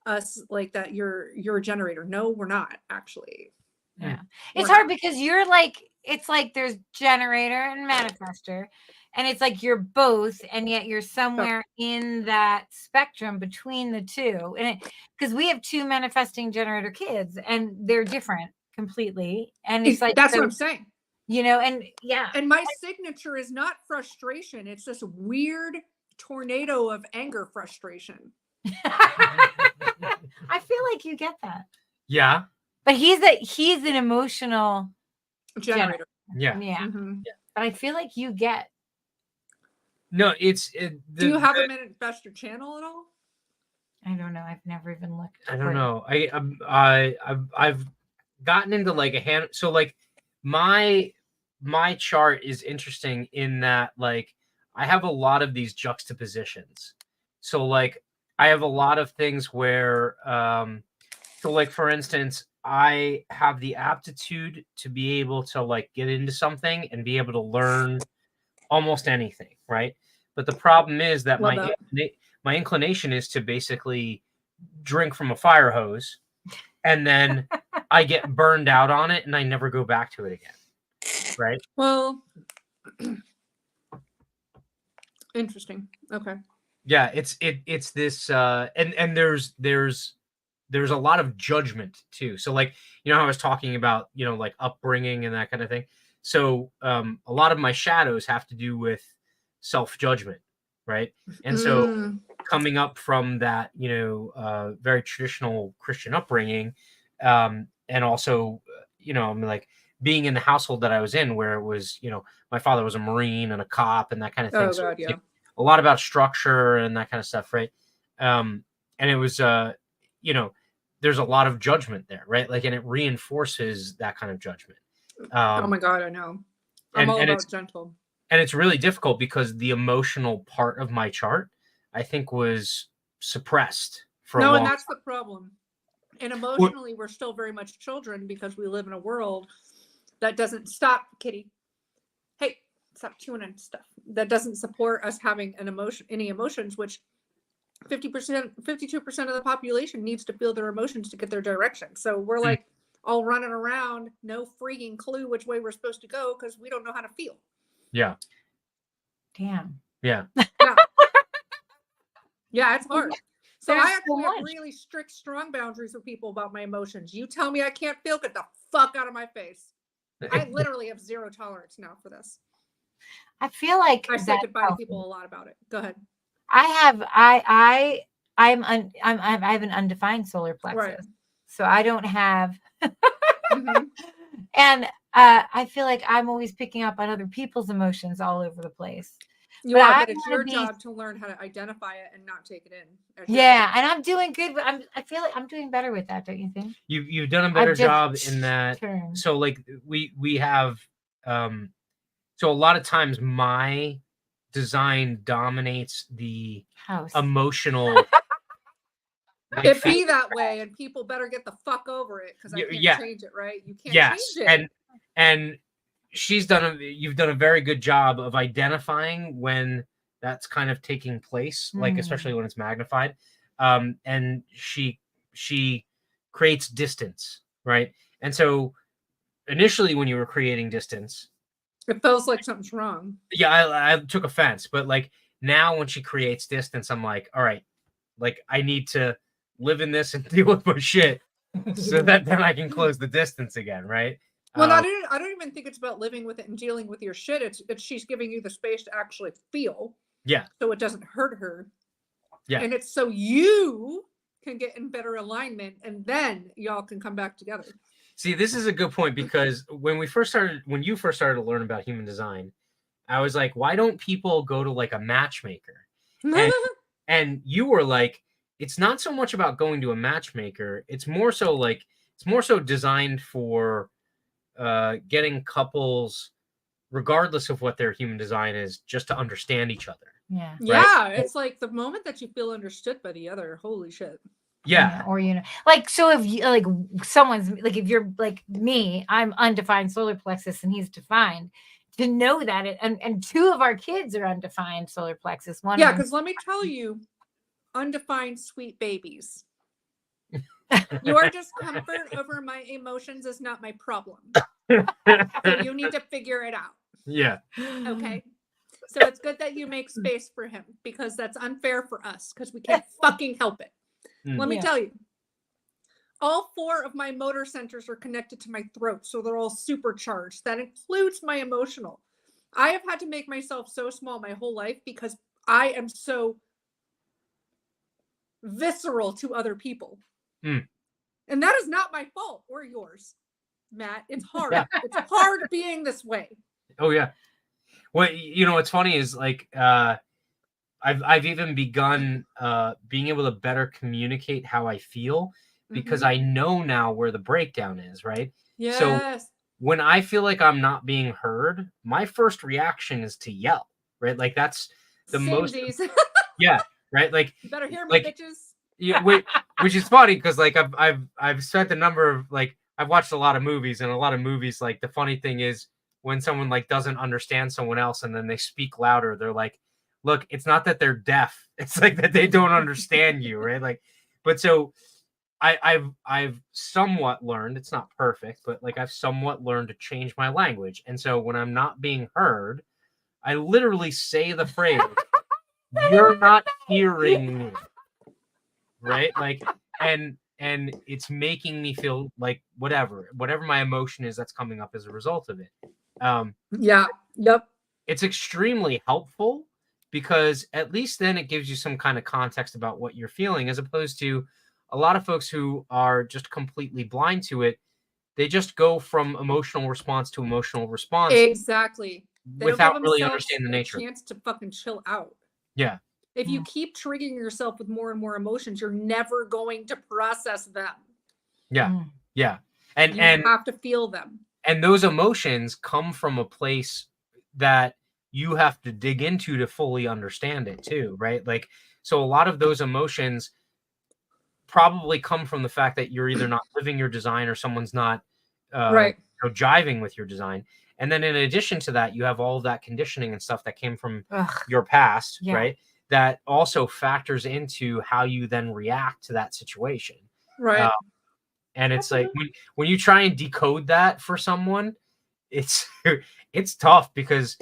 us like that you're a generator. No, we're not actually. Yeah. It's hard because you're like, it's like there's generator and manifester, and it's like you're both, and yet you're somewhere in that spectrum between the two. And because we have two manifesting generator kids, and they're different completely. And it's like, that's what I'm saying. And yeah. And my signature is not frustration. It's this weird tornado of anger frustration. I feel like you get that. Yeah. But he's an emotional Generator. Yeah. Yeah. Mm-hmm. But I feel like you get. No, Do you have a manifestor channel at all? I don't know. I've never even looked. I don't know. I've gotten into like a hand. So like my chart is interesting in that like I have a lot of these juxtapositions. So like I have a lot of things where so like for instance, I have the aptitude to be able to like get into something and be able to learn almost anything, right? But the problem is that my inclination is to basically drink from a fire hose, and then I get burned out on it and I never go back to it again. Right? Well, interesting. Okay. Yeah, it's this and there's a lot of judgment too. So like, you know how I was talking about, you know, like upbringing and that kind of thing. So a lot of my shadows have to do with self-judgment, right? And so coming up from that, you know, very traditional Christian upbringing, and also, you know, I mean, like being in the household that I was in, where it was, you know, my father was a Marine and a cop and that kind of thing. Oh, so God, yeah. like a lot about structure and that kind of stuff, right? And it was, you know, there's a lot of judgment there, right? Like, and it reinforces that kind of judgment. Oh my God, I know. I'm all about gentle. And it's really difficult because the emotional part of my chart, I think, was suppressed for a long No, and that's the problem. And emotionally, we're still very much children because we live in a world that doesn't stop, Kitty. Hey, stop chewing on stuff that doesn't support us having any emotions, which 50%, 52% of the population needs to feel their emotions to get their direction. So we're like all running around, no freaking clue which way we're supposed to go because we don't know how to feel. Yeah. Damn. Yeah. Yeah. Yeah, it's hard. So There's I actually so have much. really strict, strong boundaries with people about my emotions. You tell me I can't feel, get the fuck out of my face. I literally have zero tolerance now for this. I feel like I say that's goodbye to healthy. people a lot about it. Go ahead. I have an undefined solar plexus, Right. so I don't have. Mhm. And I feel like I'm always picking up on other people's emotions all over the place. You But are, I but it's wanna your be- job to learn how to identify it and not take it in. as your Yeah, and I'm doing good. But I feel like I'm doing better with that. Don't you think? You've done a better I've just job in that. turned. So like we have so a lot of times my design dominates the House. emotional like, It be that way, and people better get the fuck over it because I can't Yeah. change it, right? You can't yes, change it. and you've done a very good job of identifying when that's kind of taking place, like especially when it's magnified. And she creates distance, right? And so initially when you were creating distance, It feels like something's wrong. yeah, I took offense, but like now when she creates distance, I'm like, all right, like I need to live in this and deal with my shit so that then I can close the distance again, right? Well, I don't even think it's about living with it and dealing with your shit. It's she's giving you the space to actually feel. Yeah. So it doesn't hurt her. Yeah. And it's so you can get in better alignment, and then y'all can come back together. See, this is a good point because when you first started to learn about human design, I was like, why don't people go to like a matchmaker? And you were like, it's not so much about going to a matchmaker. It's more so designed for getting couples, regardless of what their human design is, just to understand each other. Yeah. Yeah, it's like the moment that you feel understood by the other, holy shit. Yeah. Or like, so if you like someone's like, if you're like me, I'm undefined solar plexus and he's defined, to know that and two of our kids are undefined solar plexus. One Yeah, of them, because let me tell you, undefined sweet babies. Your discomfort over my emotions is not my problem. So you need to figure it out. Yeah. Okay. So it's good that you make space for him because that's unfair for us because we can't fucking help it. Let me tell you, all 4 of my motor centers are connected to my throat, so they're all supercharged. That includes my emotional. I have had to make myself so small my whole life because I am so visceral to other people. And that is not my fault or yours, Matt. It's hard. Yeah. It's hard being this way. Oh yeah. Well, what's funny is like I've even begun being able to better communicate how I feel because I know now where the breakdown is, right? Yes. So when I feel like I'm not being heard, my first reaction is to yell, right? Like that's the most. Yeah, right. Like you better hear me, bitches. Yeah, which is funny because like I've spent a number of like I've watched a lot of movies, and a lot of movies like the funny thing is when someone like doesn't understand someone else and then they speak louder, they're like, look, it's not that they're deaf, it's like that they don't understand you, right? Like, but so I've somewhat learned, it's not perfect, but like I've somewhat learned to change my language. And so when I'm not being heard, I literally say the phrase, you're not hearing me. Right? Like, and it's making me feel like whatever my emotion is that's coming up as a result of it. Yeah. Yep. It's extremely helpful because at least then it gives you some kind of context about what you're feeling, as opposed to a lot of folks who are just completely blind to it. They just go from emotional response to emotional response. Exactly. They without don't give really themselves understanding the nature. A chance to fucking chill out. Yeah. If you keep triggering yourself with more and more emotions, you're never going to process them. Yeah. Yeah. And you have to feel them. And those emotions come from a place that you have to dig into to fully understand it too, right? Like, so a lot of those emotions probably come from the fact that you're either not living your design or someone's not right. Jiving with your design. And then in addition to that, you have all of that conditioning and stuff that came from Ugh. your past, Yeah. right? That also factors into how you then react to that situation. Right. And it's like when you try and decode that for someone, it's tough because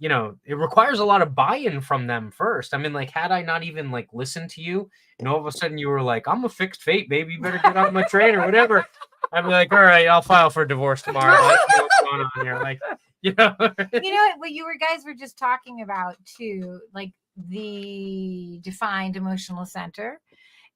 it requires a lot of buy-in from them first. I mean, like, had I not even like listened to you, and all of a sudden you were like, "I'm a fixed fate, baby. You better get off my train," or whatever. I'd be like, "All right, I'll file for divorce tomorrow." Like, what's going on here? Like, What you guys were just talking about too, like the defined emotional center.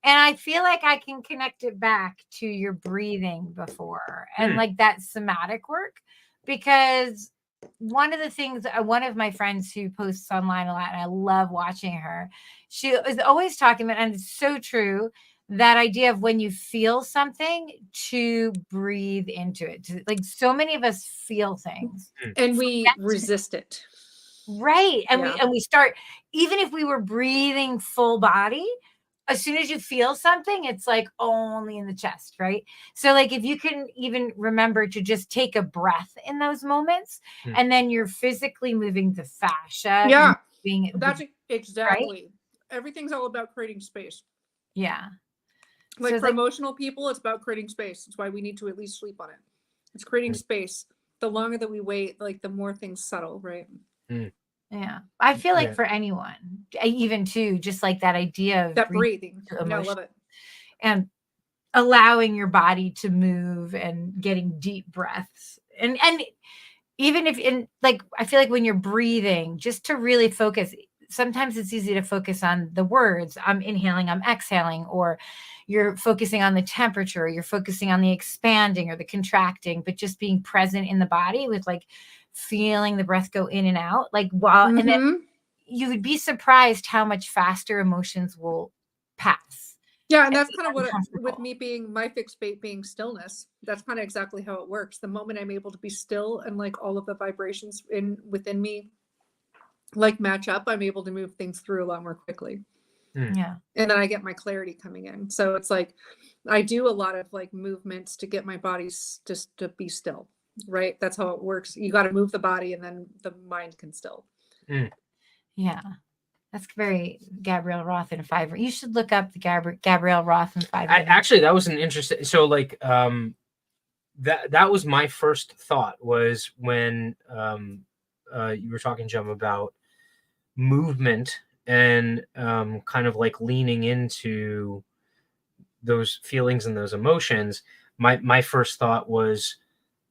And I feel like I can connect it back to your breathing before and like that somatic work, because one of the things, one of my friends who posts online a lot, and I love watching her, she is always talking about, and it's so true, that idea of when you feel something to breathe into it. Like so many of us feel things and we resist it. Right. And we start, even if we were breathing full body, as soon as you feel something, it's like only in the chest, right? So like if you can even remember to just take a breath in those moments, and then you're physically moving the fascia. Yeah, being that's exactly. Right? Everything's all about creating space. Yeah. Like So for emotional people, it's about creating space. That's why we need to at least sleep on it. It's creating space. The longer that we wait, like the more things settle, right? Yeah, I feel like for anyone, even too, just like that idea of that breathing. No, I love it. And allowing your body to move and getting deep breaths. And even if I feel like when you're breathing, just to really focus, sometimes it's easy to focus on the words. I'm inhaling, I'm exhaling, or you're focusing on the temperature, you're focusing on the expanding or the contracting, but just being present in the body with like feeling the breath go in and out, like while, and then you would be surprised how much faster emotions will pass. Yeah, and that's kind of what with me being my fixed fate being stillness. That's kind of exactly how it works. The moment I'm able to be still and like all of the vibrations within me like match up, I'm able to move things through a lot more quickly. Yeah. And then I get my clarity coming in. So it's like I do a lot of like movements to get my body just to be still. Right? That's how it works. You got to move the body and then the mind can still. Yeah. That's very Gabrielle Roth in 5. You should look up the Gabrielle Roth in 5. Actually, that was an interesting. So like that was my first thought, was when you were talking, Jem, about movement and kind of like leaning into those feelings and those emotions. My first thought was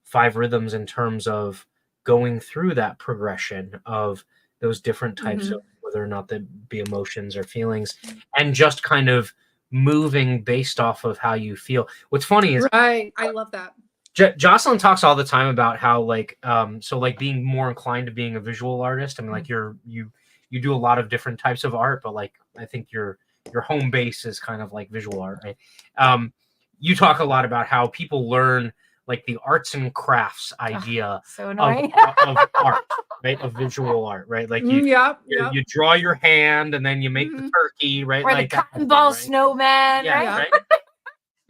5 rhythms in terms of going through that progression of those different types of, whether or not they be emotions or feelings, and just kind of moving based off of how you feel. What's funny is, right, I love that. Jocelyn talks all the time about how like so like being more inclined to being a visual artist. I mean, like you do a lot of different types of art, but like I think your home base is kind of like visual art, right? You talk a lot about how people learn like the arts and crafts idea so annoying. of art, right? Of visual art, right? Like you draw your hand and then you make the turkey, right? Or like the cotton ball snowman, right?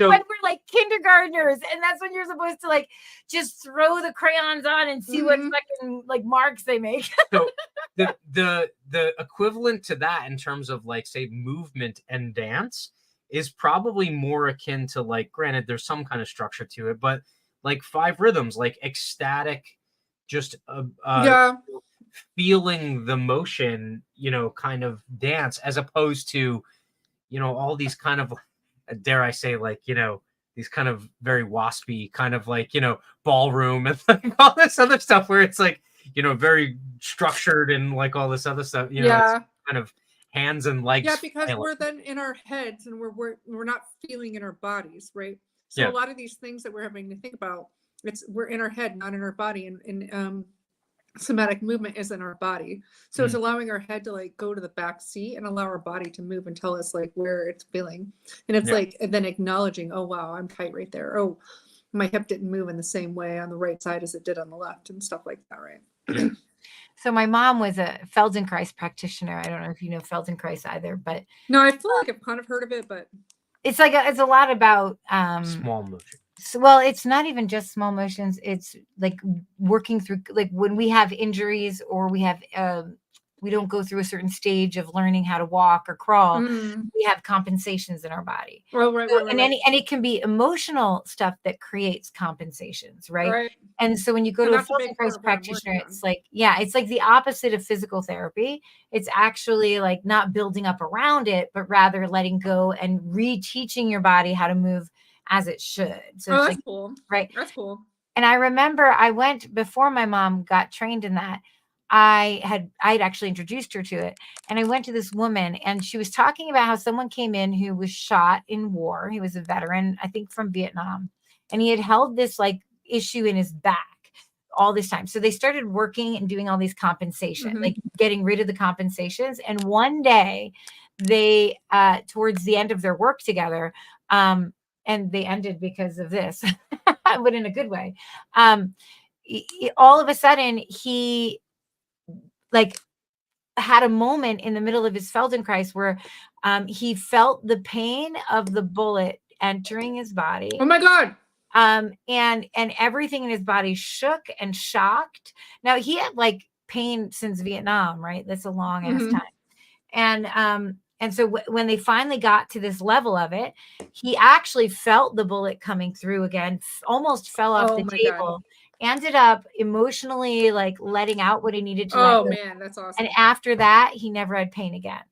So, when we're like kindergartners, and that's when you're supposed to like just throw the crayons on and see what fucking like marks they make. So the equivalent to that in terms of like say movement and dance is probably more akin to like, granted there's some kind of structure to it, but like 5 rhythms, like ecstatic, just feeling the motion, kind of dance, as opposed to, all these kind of, dare I say, like, these kind of very waspy kind of like, ballroom and like all this other stuff where it's like, very structured and like all this other stuff, it's kind of hands and legs. Yeah, because we're then in our heads and we're not feeling in our bodies, right? So a lot of these things that we're having to think about, we're in our head, not in our body. And somatic movement is in our body. So it's allowing our head to like go to the back seat and allow our body to move and tell us like where it's feeling. And it's like, and then acknowledging, oh, wow, I'm tight right there. Oh, my hip didn't move in the same way on the right side as it did on the left, and stuff like that, right? So my mom was a Feldenkrais practitioner. I don't know if you know Feldenkrais either, but no, I feel like I've kind of heard of it, but it's like it's a lot about small motion. So, well, it's not even just small motions. It's like working through, like when we have injuries or we have, we don't go through a certain stage of learning how to walk or crawl. Mm. We have compensations in our body. Oh, right, So, right, right, and right. and it can be emotional stuff that creates compensations, right? Right. And so when you go And to a that's a big part Feldenkrais of what I'm practitioner, working on. it's like, yeah, it's like the opposite of physical therapy. It's actually like not building up around it, but rather letting go and reteaching your body how to move as it should. So Oh, it's that's like, cool. right. That's cool. And I remember I went before my mom got trained in that. I'd actually introduced her to it. And I went to this woman and she was talking about how someone came in who was shot in war. He was a veteran, I think from Vietnam. And he had held this like issue in his back all this time. So they started working and doing all these compensations, Mhm. like getting rid of the compensations. And one day they, towards the end of their work together, and they ended because of this, but in a good way. All of a sudden he like had a moment in the middle of his Feldenkrais where he felt the pain of the bullet entering his body. Oh my God. And everything in his body shook and shocked. Now he had like pain since Vietnam, right? That's a long ass Mhm. time. And so when they finally got to this level of it, he actually felt the bullet coming through again, almost fell off Oh the my God. table, ended up emotionally like letting out what he needed to let Oh go. man, that's awesome. And after that, he never had pain again.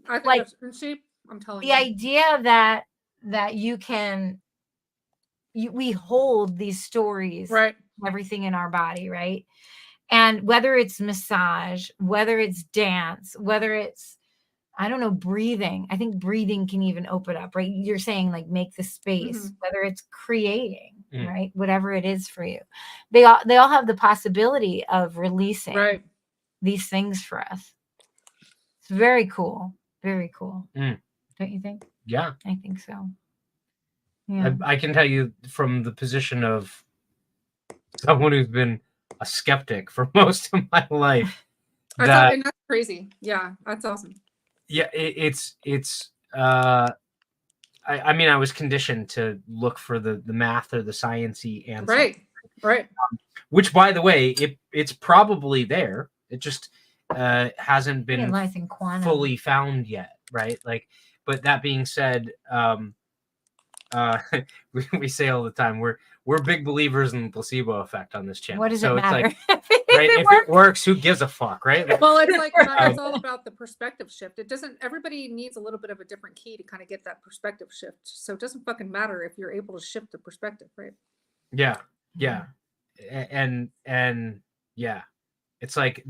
I think like that's, and see, I'm telling The you. idea that you can, we hold these stories, Right. everything in our body, right? And whether it's massage, whether it's dance, whether it's, I don't know, breathing. I think breathing can even open up, right? You're saying like make the space, Mhm. whether it's creating, Mm. right? Whatever it is for you. They all have the possibility of releasing Right. these things for us. It's very cool. Very cool. Mm. Don't you think? Yeah. I think so. Yeah. I can tell you from the position of someone who's been a skeptic for most of my life that, And that's crazy. Yeah, that's awesome. yeah, I mean, I was conditioned to look for the math or the science-y answer. Right. Right. Which, by the way, it's probably there. It just hasn't It been lies in quantum. fully found yet, right? Like, but that being said, we say all the time we're big believers in the placebo effect on this channel. What does so it matter? It's like, right, if it works, who gives a fuck, right? Like, Well, it's like it's all about the perspective shift. It doesn't. Everybody needs a little bit of a different key to kind of get that perspective shift. So it doesn't fucking matter if you're able to shift the perspective, right? yeah, and yeah, it's like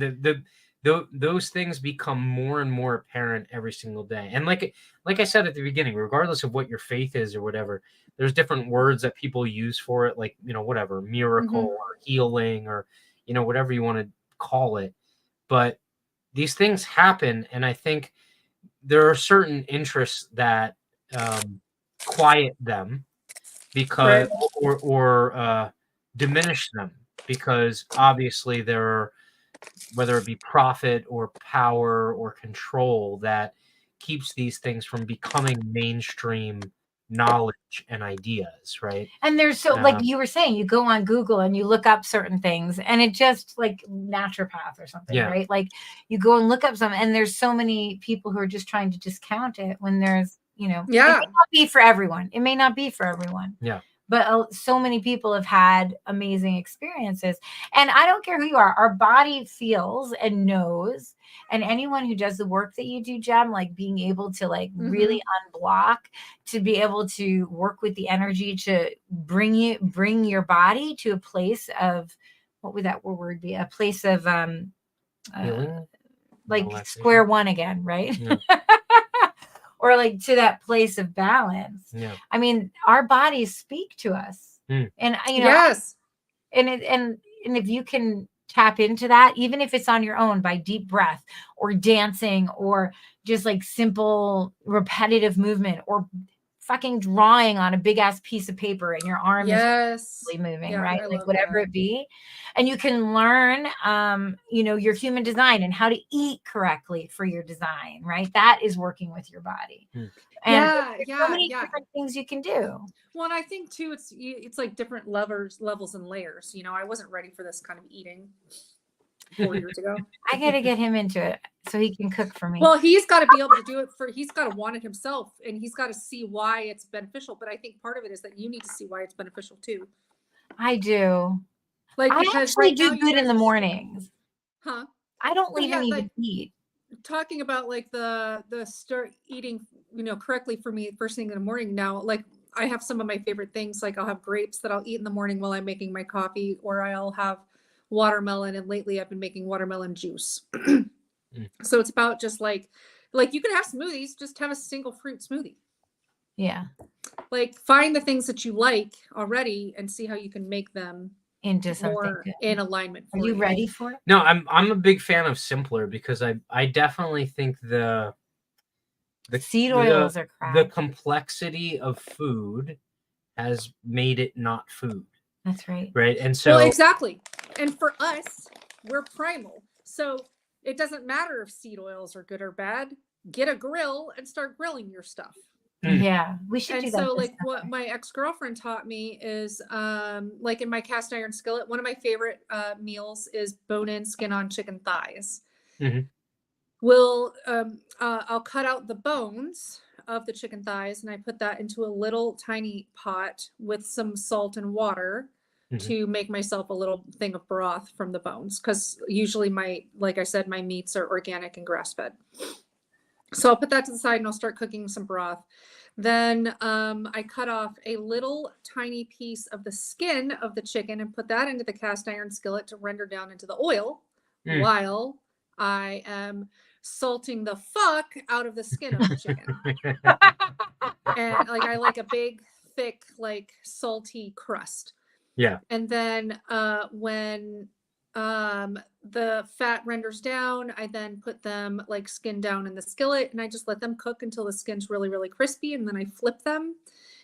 those things become more and more apparent every single day. And like I said at the beginning, regardless of what your faith is or whatever, there's different words that people use for it, like, whatever, miracle or healing or, whatever you want to call it. But these things happen. And I think there are certain interests that quiet them because, or diminish them, because obviously there are, whether it be profit or power or control, that keeps these things from becoming mainstream knowledge and ideas, right? And there's so, like you were saying, you go on Google and you look up certain things and it just like naturopath or something, right? Like you go and look up some, and there's so many people who are just trying to discount it when there's, it may not be for everyone. It may not be for everyone. Yeah. But so many people have had amazing experiences. And I don't care who you are. Our body feels and knows. And anyone who does the work that you do, Jem, like being able to like really unblock, to be able to work with the energy to bring your body to a place of, what would that word be? A place of Healing? Like square one again, right? Yeah. Or like to that place of balance. Yeah. I mean, our bodies speak to us. And yes. And if you can tap into that, even if it's on your own by deep breath or dancing or just like simple repetitive movement or fucking drawing on a big ass piece of paper and your arm Yes. is moving, Yeah, right? I Like love whatever that. it be. And you can learn, your human design and how to eat correctly for your design, right? That is working with your body. Hmm. And Yeah, there's so yeah, many yeah. different things you can do. Well, and I think too, it's like different levels and layers. I wasn't ready for this kind of eating 4 years ago. I got to get him into it so he can cook for me. Well, he's got to be able to do it he's got to want it himself, and he's got to see why it's beneficial. But I think part of it is that you need to see why it's beneficial too. I do. Like, I because actually right now do you good in guys the are- mornings. Huh? I don't But even yeah, need like, to eat. talking about like the start eating, correctly for me first thing in the morning now, like I have some of my favorite things. Like I'll have grapes that I'll eat in the morning while I'm making my coffee, or I'll have watermelon. And lately I've been making watermelon juice. So it's about just like you can have smoothies, just have a single fruit smoothie. Yeah. Like find the things that you like already and see how you can make them Into something more good. in alignment. Are you ready for it? No, I'm a big fan of simpler because I definitely think the Seed oils are crap. the complexity of food has made it not food. That's right. Right. And so Well, exactly. And for us, we're primal. So it doesn't matter if seed oils are good or bad. Get a grill and start grilling your stuff. Yeah, we should And do that. so this like what my ex-girlfriend taught me is like in my cast iron skillet, one of my favorite meals is bone-in skin-on chicken thighs. Mhm. I'll cut out the bones of the chicken thighs and I put that into a little tiny pot with some salt and water to make myself a little thing of broth from the bones, because usually like I said, my meats are organic and grass-fed. So I'll put that to the side and I'll start cooking some broth. Then I cut off a little tiny piece of the skin of the chicken and put that into the cast iron skillet to render down into the oil while I am salting the fuck out of the skin of the chicken. And like I like a big, thick, like salty crust. Yeah. And then when the fat renders down, I then put them like skin down in the skillet and I just let them cook until the skin's really, really crispy. And then I flip them,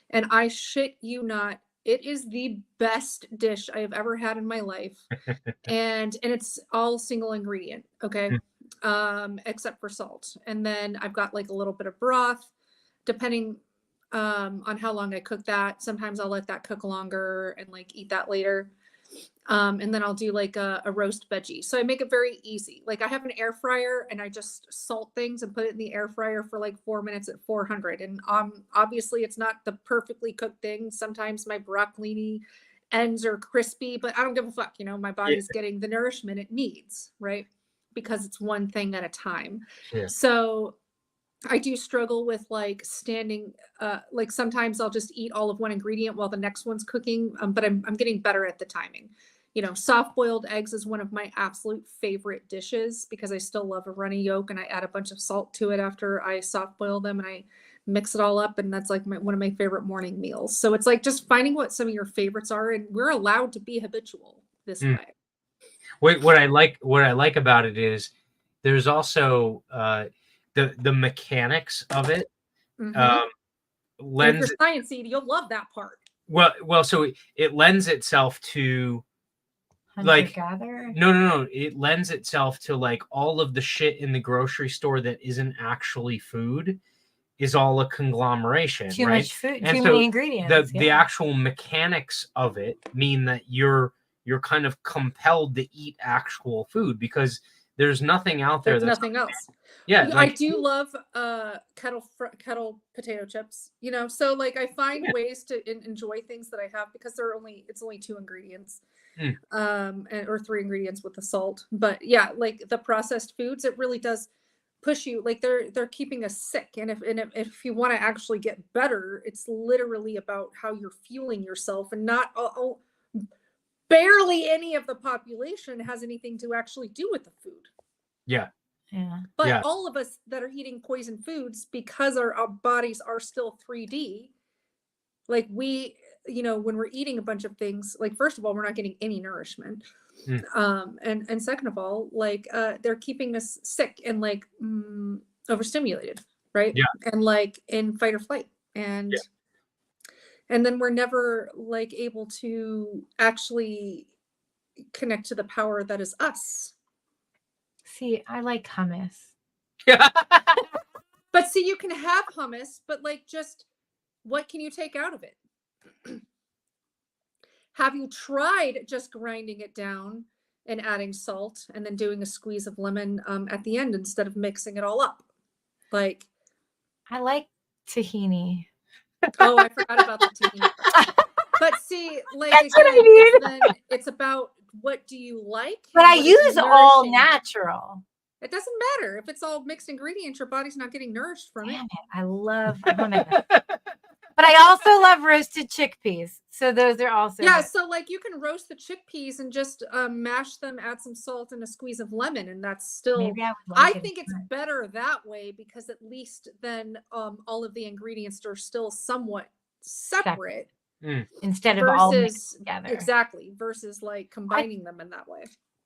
and I shit you not, it is the best dish I have ever had in my life. and it's all single ingredient. Okay. Except for salt. And then I've got like a little bit of broth, depending on how long I cook that. Sometimes I'll let that cook longer and like eat that later. And then I'll do like a roast veggie. So I make it very easy. Like I have an air fryer and I just salt things and put it in the air fryer for like 4 minutes at 400. And obviously it's not the perfectly cooked thing. Sometimes my broccolini ends are crispy, but I don't give a fuck. My body's getting the nourishment it needs, right? Because it's one thing at a time. Yeah. So I do struggle with like standing, like sometimes I'll just eat all of one ingredient while the next one's cooking. But I'm getting better at the timing. Soft boiled eggs is one of my absolute favorite dishes because I still love a runny yolk, and I add a bunch of salt to it after I soft boil them and I mix it all up. And that's like one of my favorite morning meals. So it's like just finding what some of your favorites are, and we're allowed to be habitual this way. What I like about it is there's also the mechanics of it lends. If you're sciencey, you'll love that part. Well, so it lends itself to like no, it lends itself to like all of the shit in the grocery store that isn't actually food is all a conglomeration, too right? much food, and too so many ingredients. The actual mechanics of it mean that you're kind of compelled to eat actual food because there's nothing out there. There's nothing else. Yeah, like, I do love kettle potato chips. So like I find ways to enjoy things that I have because it's only 2 ingredients, or 3 ingredients with the salt. But yeah, like the processed foods, it really does push you. Like they're keeping us sick, and if you want to actually get better, it's literally about how you're fueling yourself, and not barely any of the population has anything to actually do with the food. Yeah. But all of us that are eating poison foods, because our bodies are still 3D, like we, when we're eating a bunch of things, like first of all, we're not getting any nourishment. And second of all, like they're keeping us sick and like overstimulated, right? Yeah. And like in fight or flight. and then we're never like able to actually connect to the power that is us. See, I like hummus. But see, you can have hummus, but like, just what can you take out of it? Have you tried just grinding it down and adding salt and then doing a squeeze of lemon at the end instead of mixing it all up? Like, I like tahini. oh, I forgot about the tahini. But see, like, That's again, what I need. it's about what do you like? But and I what is use all nourishing. natural. It doesn't matter if it's all mixed ingredients. Your body's not getting nourished from Damn it. it. I love hummus. But I also love roasted chickpeas. So those are also Yeah, good. so like you can roast the chickpeas and just mash them, add some salt and a squeeze of lemon, and that's still. Maybe I would like I it think it's different. better that way because at least then all of the ingredients are still somewhat separate Instead of all mixed versus together. exactly versus like combining them in that way.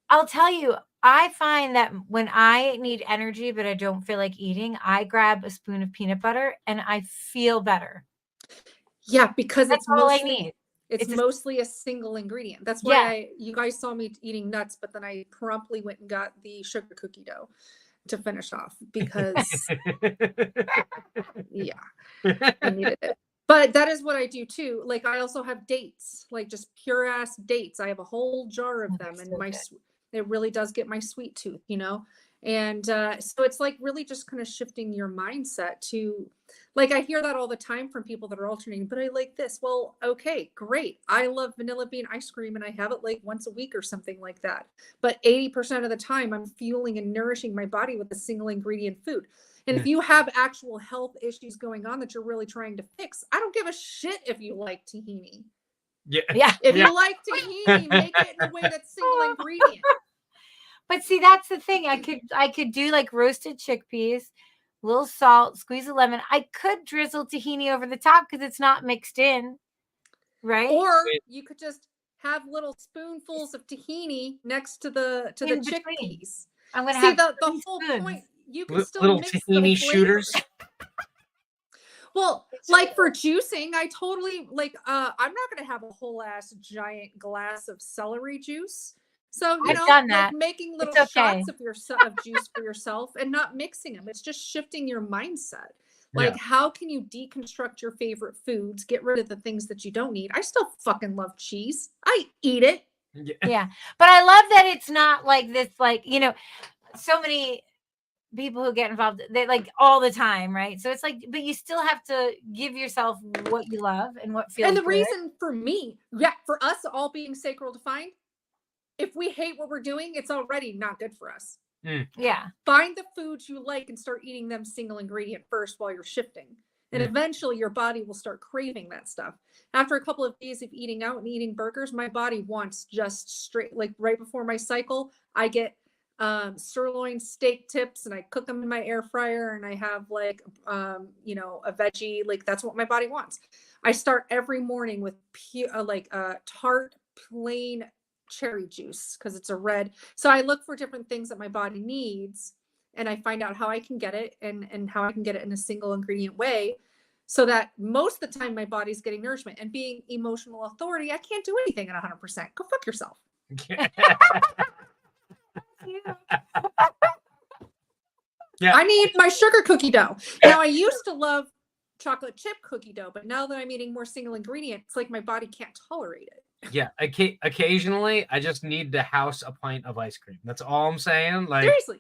I'll tell you, I find that when I need energy but I don't feel like eating, I grab a spoon of peanut butter and I feel better. Yeah, because That's it's all I mostly need. it's It's mostly a single ingredient. That's why you guys saw me eating nuts, but then I promptly went and got the sugar cookie dough to finish off because I needed it. But that is what I do too. Like I also have dates, like just pure ass dates. I have a whole jar of them, and so good. it really does get my sweet tooth, you know. And so it's like really just kind of shifting your mindset to, like, I hear that all the time from people that are alternating, but I like this. Well, okay, great. I love vanilla bean ice cream and I have it like once a week or something like that. But 80% of the time I'm fueling and nourishing my body with a single ingredient food. And if you have actual health issues going on that you're really trying to fix, I don't give a shit if you like tahini. Yeah. If you like tahini, make it in a way that's single ingredient. But see, that's the thing. I could do like roasted chickpeas, a little salt, squeeze a lemon. I could drizzle tahini over the top because it's not mixed in, right? Or you could just have little spoonfuls of tahini next to the In between. chickpeas. I'm gonna See have the three whole spoons. point. You can still Little mix tahini the shooters. flavors. Well, like for juicing, I totally like. I'm not gonna have a whole ass giant glass of celery juice. So you I've know, done like that. making little It's okay. shots of juice for yourself and not mixing them. It's just shifting your mindset. Like, how can you deconstruct your favorite foods? Get rid of the things that you don't need. I still fucking love cheese. I eat it. Yeah, but I love that it's not like this. Like, you know, so many people who get involved, they like all the time, right? So it's like, but you still have to give yourself what you love and what feels And the good. reason for me, for us all being sacral defined, if we hate what we're doing, it's already not good for us. Yeah. Find the foods you like and start eating them single ingredient first while you're shifting. And eventually your body will start craving that stuff. After a couple of days of eating out and eating burgers, my body wants just straight, like right before my cycle, I get sirloin steak tips and I cook them in my air fryer and I have like, you know, a veggie, like that's what my body wants. I start every morning with tart, plain cherry juice because it's a red. So I look for different things that my body needs and I find out how I can get it and how I can get it in a single ingredient way so that most of the time my body's getting nourishment. And being emotional authority, I can't do anything at 100%. Go fuck yourself. Yeah. I need my sugar cookie dough. Now I used to love chocolate chip cookie dough, but now that I'm eating more single ingredient, it's like my body can't tolerate it. Yeah, occasionally I just need to house a pint of ice cream. That's all I'm saying. Like, seriously,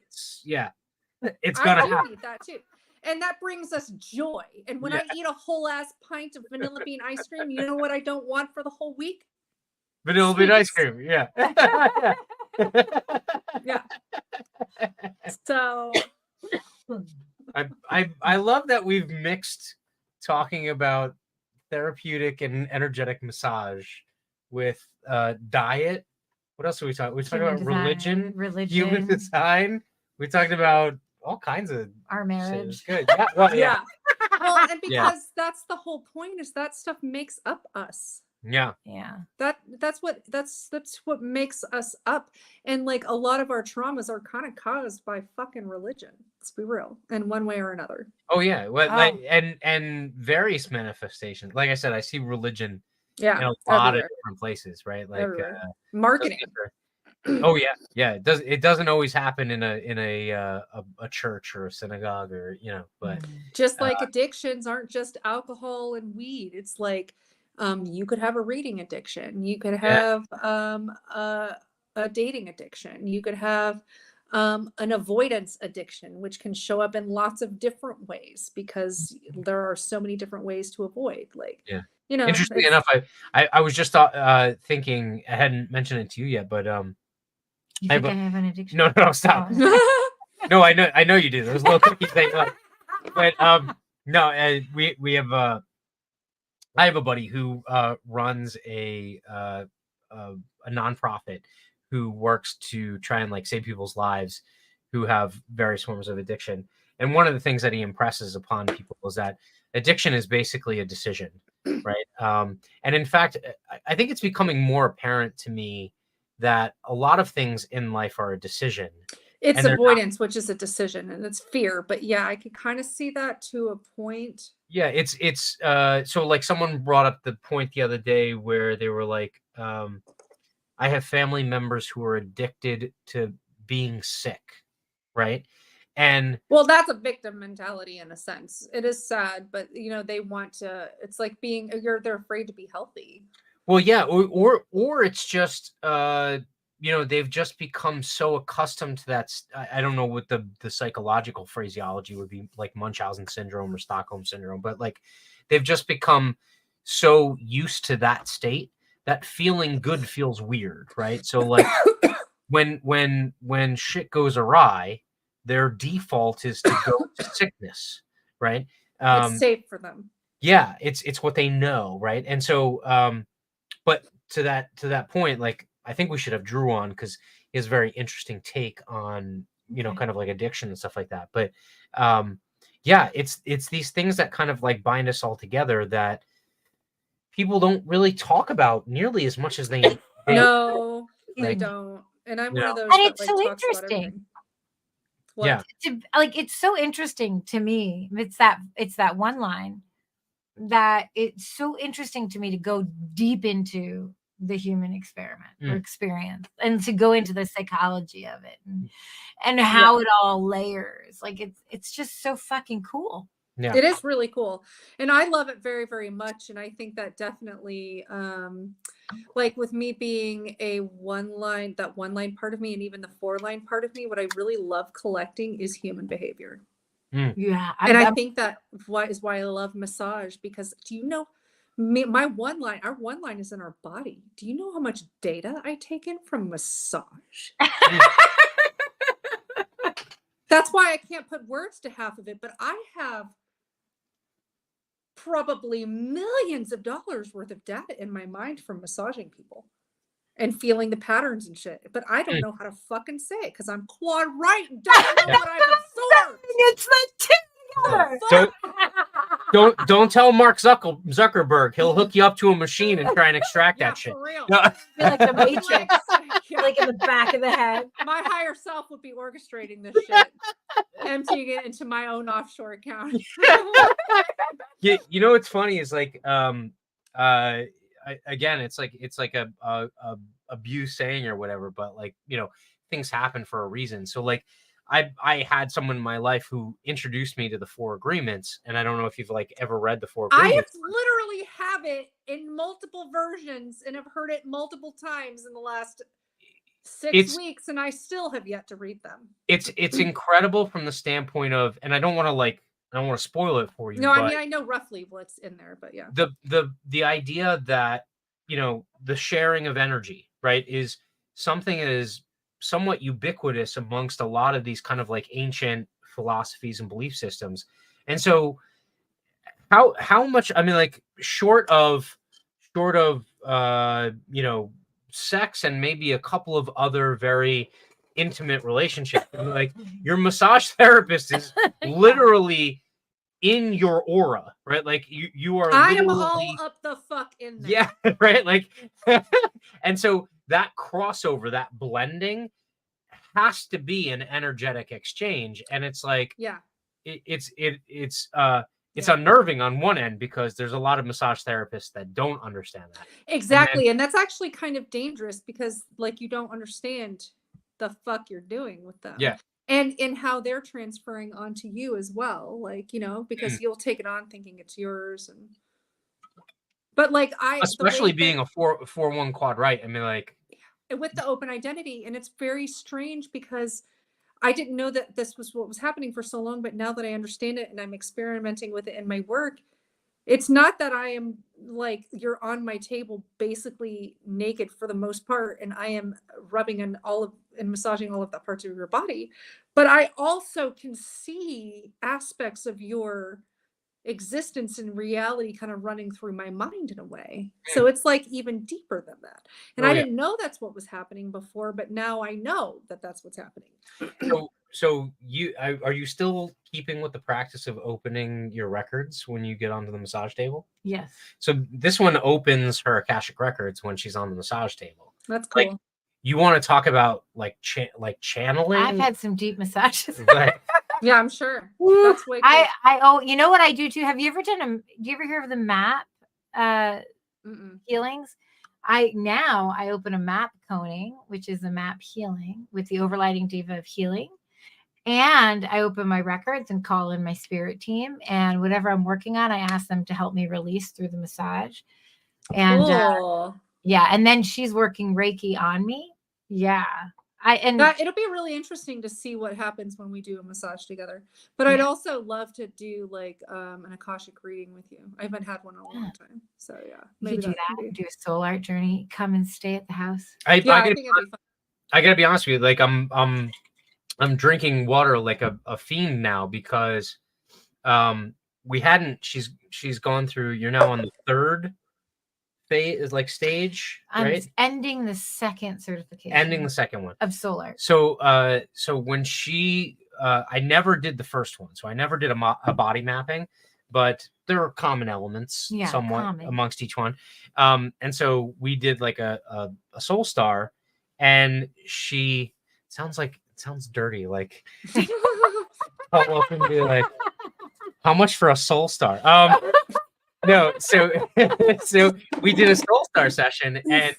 it's gonna I do happen. need that too, and that brings us joy. And when I eat a whole ass pint of vanilla bean ice cream, you know what I don't want for the whole week? Vanilla bean ice cream. Yeah. Yeah. So I love that we've mixed talking about therapeutic and energetic massage with diet. What else are we talking? We talked about religion, human design. We talked about all kinds of our marriage. Shit. Good. Yeah. Well, yeah. Well, and because that's the whole point is that stuff makes up us. Yeah. Yeah. That's what makes us up. And like a lot of our traumas are kind of caused by fucking religion. Let's be real, in one way or another. Oh yeah. Well, Oh. like, and various manifestations. Like I said, I see religion Yeah, in a lot everywhere. of different places, right? Like Everywhere. Marketing. oh yeah, yeah. It doesn't always happen in a church or a synagogue or but Just like addictions aren't just alcohol and weed. It's like you could have a reading addiction. You could have a dating addiction. You could have an avoidance addiction, which can show up in lots of different ways because there are so many different ways to avoid. Like, yeah. you know, Interestingly it's- enough, I was just thinking, I hadn't mentioned it to you yet, but You I think have I have an addiction? no, stop. Oh. No, I know you do. Those little cookies that you like. But no, we have I have a buddy who runs a nonprofit who works to try and like save people's lives who have various forms of addiction. And one of the things that he impresses upon people is that addiction is basically a decision, right? And in fact, I think it's becoming more apparent to me that a lot of things in life are a decision. it's And they're not- avoidance, which is a decision, and it's fear. But yeah, I could kind of see that to a point. Yeah, it's so like someone brought up the point the other day where they were like, I have family members who are addicted to being sick, right? And Well, that's a victim mentality in a sense. It is sad, but you know, they want to, it's like they're afraid to be healthy. well, yeah, or it's just they've just become so accustomed to that. I don't know what the psychological phraseology would be, like Munchausen syndrome or Stockholm syndrome, but like they've just become so used to that state that feeling good feels weird, right? So like when shit goes awry, their default is to go to sickness, right? It's safe for them. Yeah, it's what they know, right? And so but to that point, like I think we should have Drew on because he has a very interesting take on kind of like addiction and stuff like that. But yeah, it's these things that kind of like bind us all together that people don't really talk about nearly as much as they No, they like, don't. And I'm you one of know. those And that it's like so talks about interesting. everything. What? Yeah. Like it's so interesting to me. It's that one line that it's so interesting to me to go deep into the human experiment or experience and to go into the psychology of it and how it all layers. Like it's just so fucking cool. Yeah. It is really cool. And I love it very, very much. And I think that definitely, like with me being that one line part of me, and even the 4-line part of me, what I really love collecting is human behavior. Yeah. And I think that is why I love massage, because do you know our 1 line is in our body. Do you know how much data I take in from massage? That's why I can't put words to half of it, but I have probably millions of dollars worth of data in my mind from massaging people and feeling the patterns and shit. But I don't know how to fucking say it because I'm quad right and don't know what I've absorbed. It's the Don't tell Mark Zuckerberg. He'll hook you up to a machine and try and extract that shit. For real. No. like the Matrix, Yeah. like in the back of the head. My higher self would be orchestrating this shit, emptying it into my own offshore account. You know what's funny is like again it's like a abuse saying or whatever, but like things happen for a reason. So like I had someone in my life who introduced me to the 4 agreements, and I don't know if you've like ever read the 4 agreements. I literally have it in multiple versions and have heard it multiple times in the last 6 weeks, and I still have yet to read them. It's incredible from the standpoint of, and I don't want to spoil it for you. No, I mean I know roughly what's in there, but yeah. The idea that the sharing of energy, right, is something that is somewhat ubiquitous amongst a lot of these kind of like ancient philosophies and belief systems. And so how much, I mean, like short of sex and maybe a couple of other very intimate relationships, like your massage therapist is literally in your aura, right? Like you are I am literally, all up the fuck in there. yeah, right. Like, and so that crossover, that blending, has to be an energetic exchange, and it's like, Yeah. it's Yeah. unnerving on one end because there's a lot of massage therapists that don't understand that. Exactly. And that's actually kind of dangerous because like you don't understand the fuck you're doing with them. Yeah. And in how they're transferring onto you as well. Like, you know, because Mm. you'll take it on thinking it's yours. And but like Especially being a 4-1 quad right. I mean, like, with the open identity. And it's very strange because I didn't know that this was what was happening for so long, but now that I understand it and I'm experimenting with it in my work, it's not that I am like you're on my table basically naked for the most part, and I am rubbing on and massaging all of the parts of your body, but I also can see aspects of your existence and reality kind of running through my mind in a way. So it's like even deeper than that. And I didn't know that's what was happening before, but now I know that that's what's happening. So you are you still keeping with the practice of opening your records when you get onto the massage table? Yes. So this one opens her Akashic records when she's on the massage table. That's cool. Like, you want to talk about like channeling? I've had some deep massages. But, Yeah, I'm sure. That's way cool. You know what I do too? Have you ever do you ever hear of the map healings? I open a map coning, which is a map healing with the overlighting diva of healing. And I open my records and call in my spirit team, and whatever I'm working on, I ask them to help me release through the massage. And Cool. yeah, and then she's working Reiki on me. Yeah. It'll be really interesting to see what happens when we do a massage together. But I'd also love to do like an Akashic reading with you. I haven't had one in a long time. So yeah. Maybe do that. Do a soul art journey. Come and stay at the house. I think it'd be fun. I gotta be honest with you. Like I'm drinking water like a fiend now because she's gone through, you're now on the third phase, like stage, right? I'm ending the second certification. Ending the second one of soul art. So when she I never did the first one, so I never did a body mapping, but there are common elements somewhat amongst each one. And so we did like a soul star, and she sounds dirty, like I'll often be like, how much for a soul star? No, so we did a soul star session, and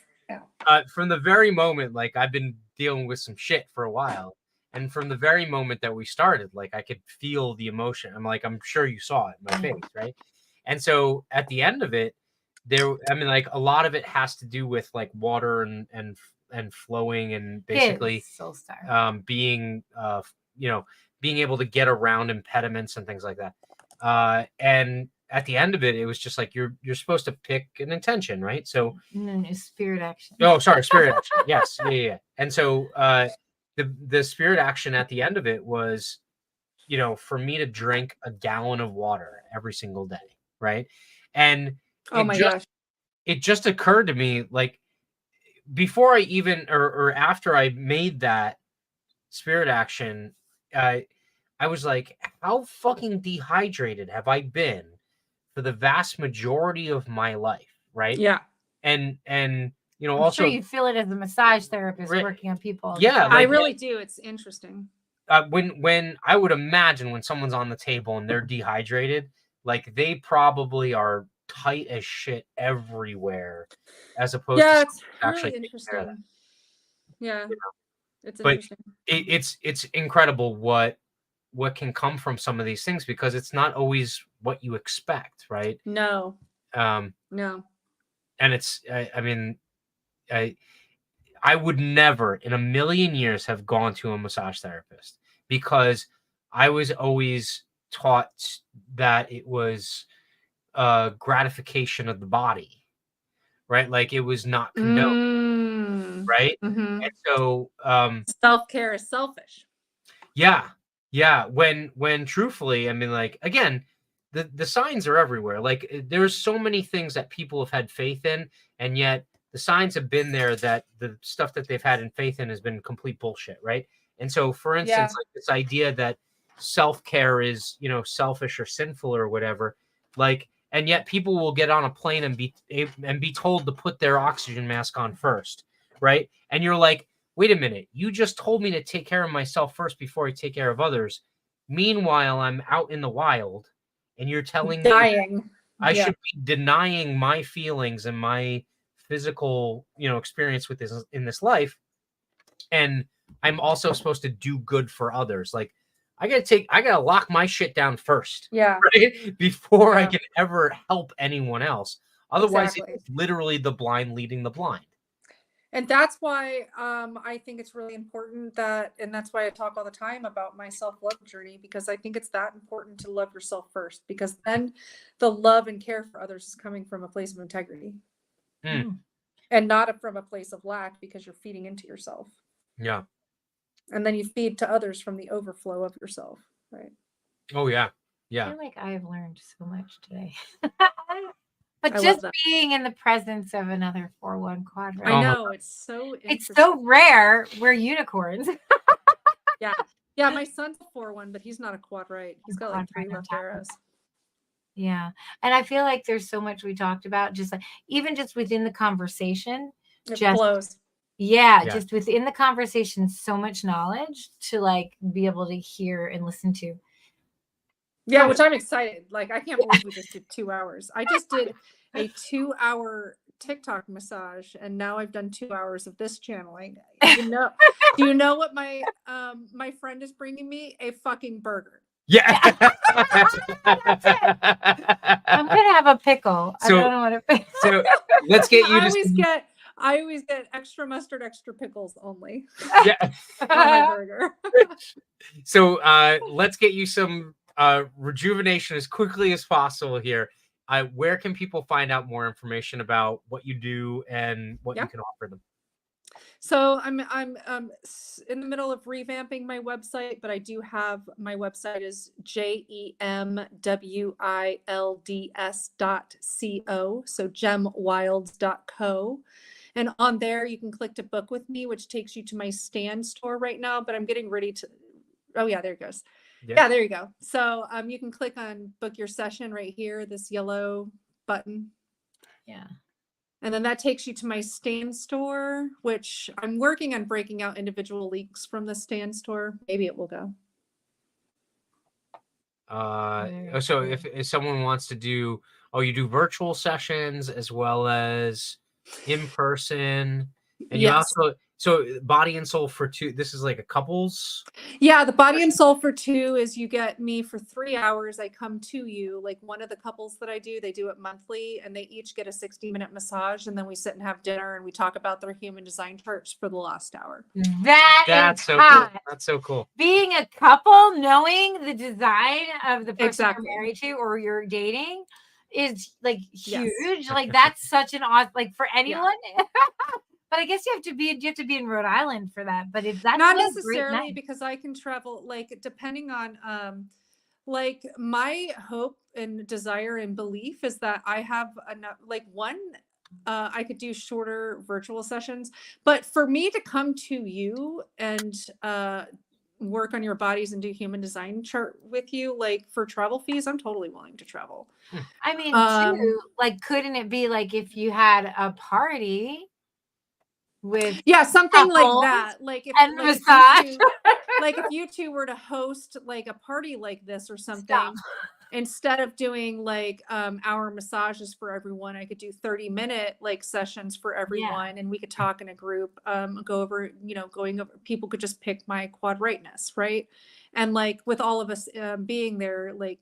from the very moment, like, I've been dealing with some shit for a while, and from the very moment that we started, like, I could feel the emotion. I'm sure you saw it in my face, right? And so at the end of it, like, a lot of it has to do with like water and flowing, and basically soul star. being able to get around impediments and things like that. And at the end of it, it was just like you're supposed to pick an intention, right? So spirit action. Oh, sorry, spirit action. Yes, yeah. And so the spirit action at the end of it was, for me to drink a gallon of water every single day, right? And it just occurred to me, like, before I even or after I made that spirit action, I was like, how fucking dehydrated have I been for the vast majority of my life, right? Yeah. And I'm also sure you feel it as a massage therapist working on people. Yeah, I really do. It's interesting. When I would imagine when someone's on the table and they're dehydrated, like, they probably are tight as shit everywhere, as opposed to it's actually really interesting. Yeah, it's but interesting. It's incredible what can come from some of these things, because it's not always what you expect, right? No. No. And it's I would never in a million years have gone to a massage therapist, because I was always taught that it was gratification of the body, right? Like, it was not condoned, right? Mm-hmm. And so self-care is selfish. Yeah. When truthfully, like, again, the signs are everywhere. Like, there's so many things that people have had faith in, and yet the signs have been there that the stuff that they've had in faith in has been complete bullshit, right? And so, for instance, like, this idea that self-care is, you know, selfish or sinful or whatever. Like, and yet people will get on a plane and be told to put their oxygen mask on first, right? And you're like, wait a minute, you just told me to take care of myself first before I take care of others. Meanwhile, I'm out in the wild, and you're telling me Dying. I Yeah. should be denying my feelings and my physical, you know, experience with this in this life, and I'm also supposed to do good for others. Like, I gotta lock my shit down first, Yeah. right? Before I Yeah. can ever help anyone else. Otherwise, Exactly. it's literally the blind leading the blind. And that's why I think it's really important and that's why I talk all the time about my self-love journey, because I think it's that important to love yourself first, because then the love and care for others is coming from a place of integrity and not from a place of lack, because you're feeding into yourself. Yeah. And then you feed to others from the overflow of yourself, right? Oh yeah. I Yeah. feel like I've learned so much today. But I love just that. being in the presence of another 4-1 quadrant. I know, it's so It's interesting. so rare. We're unicorns. Yeah, my son's a 4-1, but he's not a quad right. He's got like 3 Quad right on left top of arrows. Yeah. And I feel like there's so much we talked about, just like even just within the conversation. It Just flows. Yeah, Yeah. just within the conversation, so much knowledge to like be able to hear and listen to. Yeah, which I'm excited. Like, I can't believe we just did 2 hours. I just did a 2-hour TikTok massage, and now I've done 2 hours of this channeling. You know, do you know what my my friend is bringing me? A fucking burger. Yeah. I'm gonna have a pickle. I So- don't know what it is. So let's get you I to always get extra mustard, extra pickles only yeah. on my burger. So let's get you some rejuvenation as quickly as possible here. Where can people find out more information about what you do and what you can offer them? So I'm in the middle of revamping my website, but I do have my website is jemwilds.co. So jemwilds.co. And on there you can click to book with me, which takes you to my stand store right now, but I'm getting ready to, oh yeah, there it goes. Yeah, there you go. So you can click on book your session right here, this yellow button. Yeah. And then that takes you to my stand store, which I'm working on breaking out individual links from the stand store. Maybe it will go. So if someone wants to do, you do virtual sessions as well as in person, and you also, so Body and Soul for 2, this is like a couples. Yeah, the Body and Soul for 2 is you get me for 3 hours. I come to you, like one of the couples that I do, they do it monthly, and they each get a 60-minute massage, and then we sit and have dinner and we talk about their human design charts for the last hour. That's so hot. cool. That's so cool. Being a couple, knowing the design of the person Exactly. you're married to or you're dating is like huge. Yes. Like that's such an awesome, like for anyone. But I guess you have to be in Rhode Island for that. But if that's Not what a great necessarily, night. because I can travel, like depending on like my hope and desire and belief is that I have enough, like I could do shorter virtual sessions, but for me to come to you and work on your bodies and do human design chart with you, like for travel fees, I'm totally willing to travel. I mean, too, like, couldn't it be like if you had a party with something like couples that, like if and like massage? if you two were to host like a party like this or something, Stop. instead of doing like hour massages for everyone, I could do 30-minute like sessions for everyone, and we could talk in a group, go over, going over, people could just pick my quad rightness, right? And like with all of us being there, like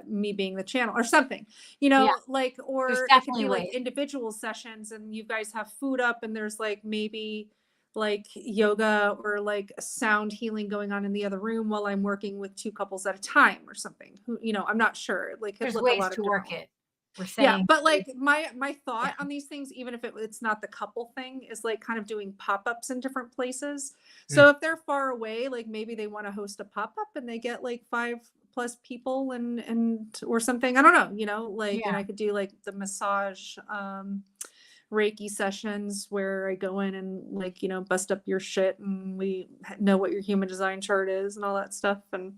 me being the channel or something, like, or it could be like individual sessions and you guys have food up and there's like maybe like yoga or like sound healing going on in the other room while I'm working with 2 couples at a time or something. I'm not sure. Like there's ways to work it. We're saying, but like my thought on these things, even if it's not the couple thing, is like kind of doing pop-ups in different places. So if they're far away, like maybe they want to host a pop-up and they get like 5+ people and or something. I don't know, like, and I could do like the massage, Reiki sessions where I go in and like, bust up your shit and we know what your human design chart is and all that stuff. And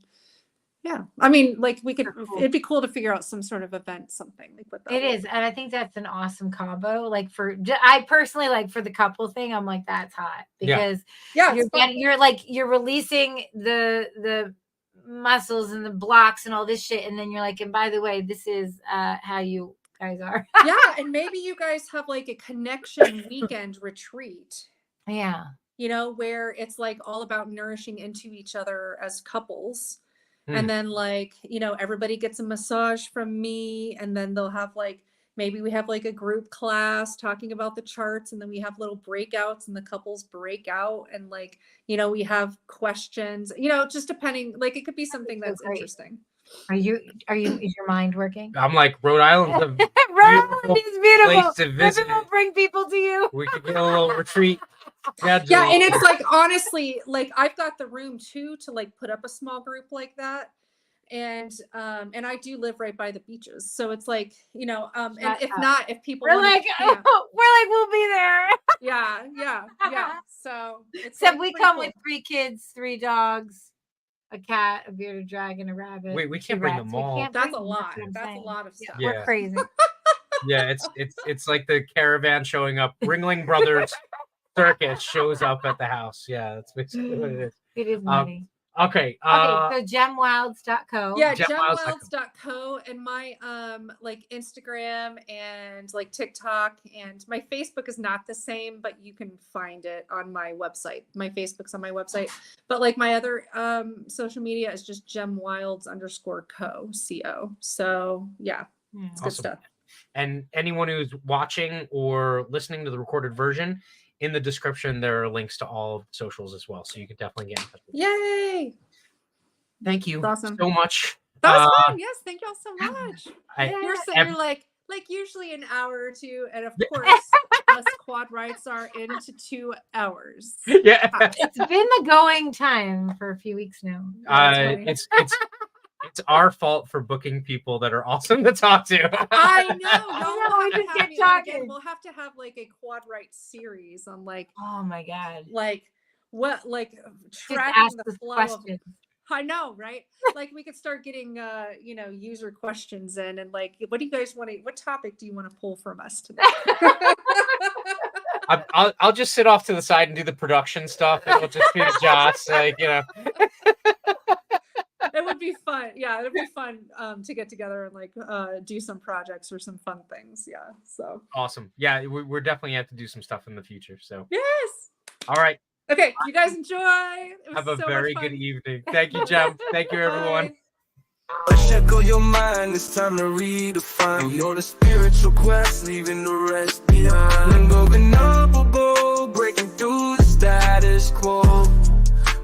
Yeah. I mean, like we could, They're cool. it'd be cool to figure out some sort of event, something like what that It would is, and I think that's an awesome combo. Like I personally like for the couple thing, I'm like that's hot because Yeah, it's fun. you're releasing the muscles and the blocks and all this shit, and then you're like, and by the way, this is how you guys are. Yeah, and maybe you guys have like a connection weekend retreat. Yeah. You know, where it's like all about nourishing into each other as couples. And then like, you know, everybody gets a massage from me, and then they'll have like, maybe we have like a group class talking about the charts, and then we have little breakouts and the couples break out, and like, you know, we have questions, you know, just depending, like it could be something that's interesting. Is your mind working? I'm like, Rhode Island's a Rhode Island is beautiful. place to visit. Maybe we'll bring people to you. We could get a little retreat. Yeah, and it's like, honestly, like I've got the room too to like put up a small group like that. And I do live right by the beaches. So it's like, you know, and if people we're like, we'll be there. Yeah. So it's so like we come with 3 kids, 3 dogs, a cat, a bearded dragon, a rabbit. We can't bring them all. That's a lot. That's a lot of stuff. Yeah. We're crazy. Yeah, it's like the caravan showing up. Ringling Brothers Circus shows up at the house. Yeah, that's basically what it is. It is money. Okay. So jemwilds.co. Yeah, jemwilds.co, and my like Instagram and like TikTok, and my Facebook is not the same, but you can find it on my website. My Facebook's on my website, but like my other social media is just jemwilds_co. So yeah, it's good stuff. And anyone who's watching or listening to the recorded version, in the description, there are links to all socials as well. So you can definitely get in touch with me. Yay! Thank you awesome. so much. That was fun. Yes, thank y'all so much. You're like usually an hour or two. And of course, us quad rights are into 2 hours. Yeah. It's been the going time for a few weeks now. It's our fault for booking people that are awesome to talk to. I know. We just keep talking. We'll have to have like a quad right series on like, oh my God, like what, like tracking the flow questions. I know, right? Like we could start getting, you know, user questions in, and like, what do you guys want to? What topic do you want to pull from us today? I'll just sit off to the side and do the production stuff. It'll just be Joss, like, you know. It would be fun. Yeah, it'd be fun to get together and like do some projects or some fun things. Yeah. So awesome. Yeah, we're definitely have to do some stuff in the future. So yes. All right. Okay. You guys enjoy. Have a very good evening. Thank you, Jem. Thank you, everyone. Echo your mind, it's time to redefine. You're the spiritual quest, leaving the rest behind. Ungovernable, breaking through the status quo.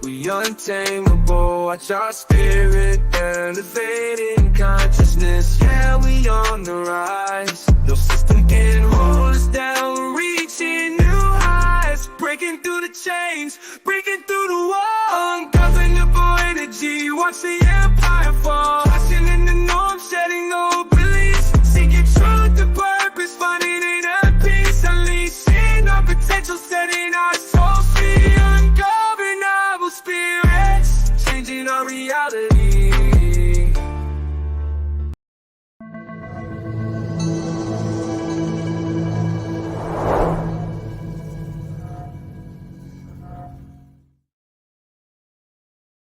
We untamable, watch our spirit elevating consciousness. Yeah, we on the rise. No system can hold us down. We're reaching new heights, breaking through the chains, breaking through the wall. Ungovernable energy, watch the empire fall. Passing in the norm, shedding old beliefs, seeking truth and purpose, finding inner peace, unleashing our potential, setting our souls free. Ungovernable spirits, changing our reality.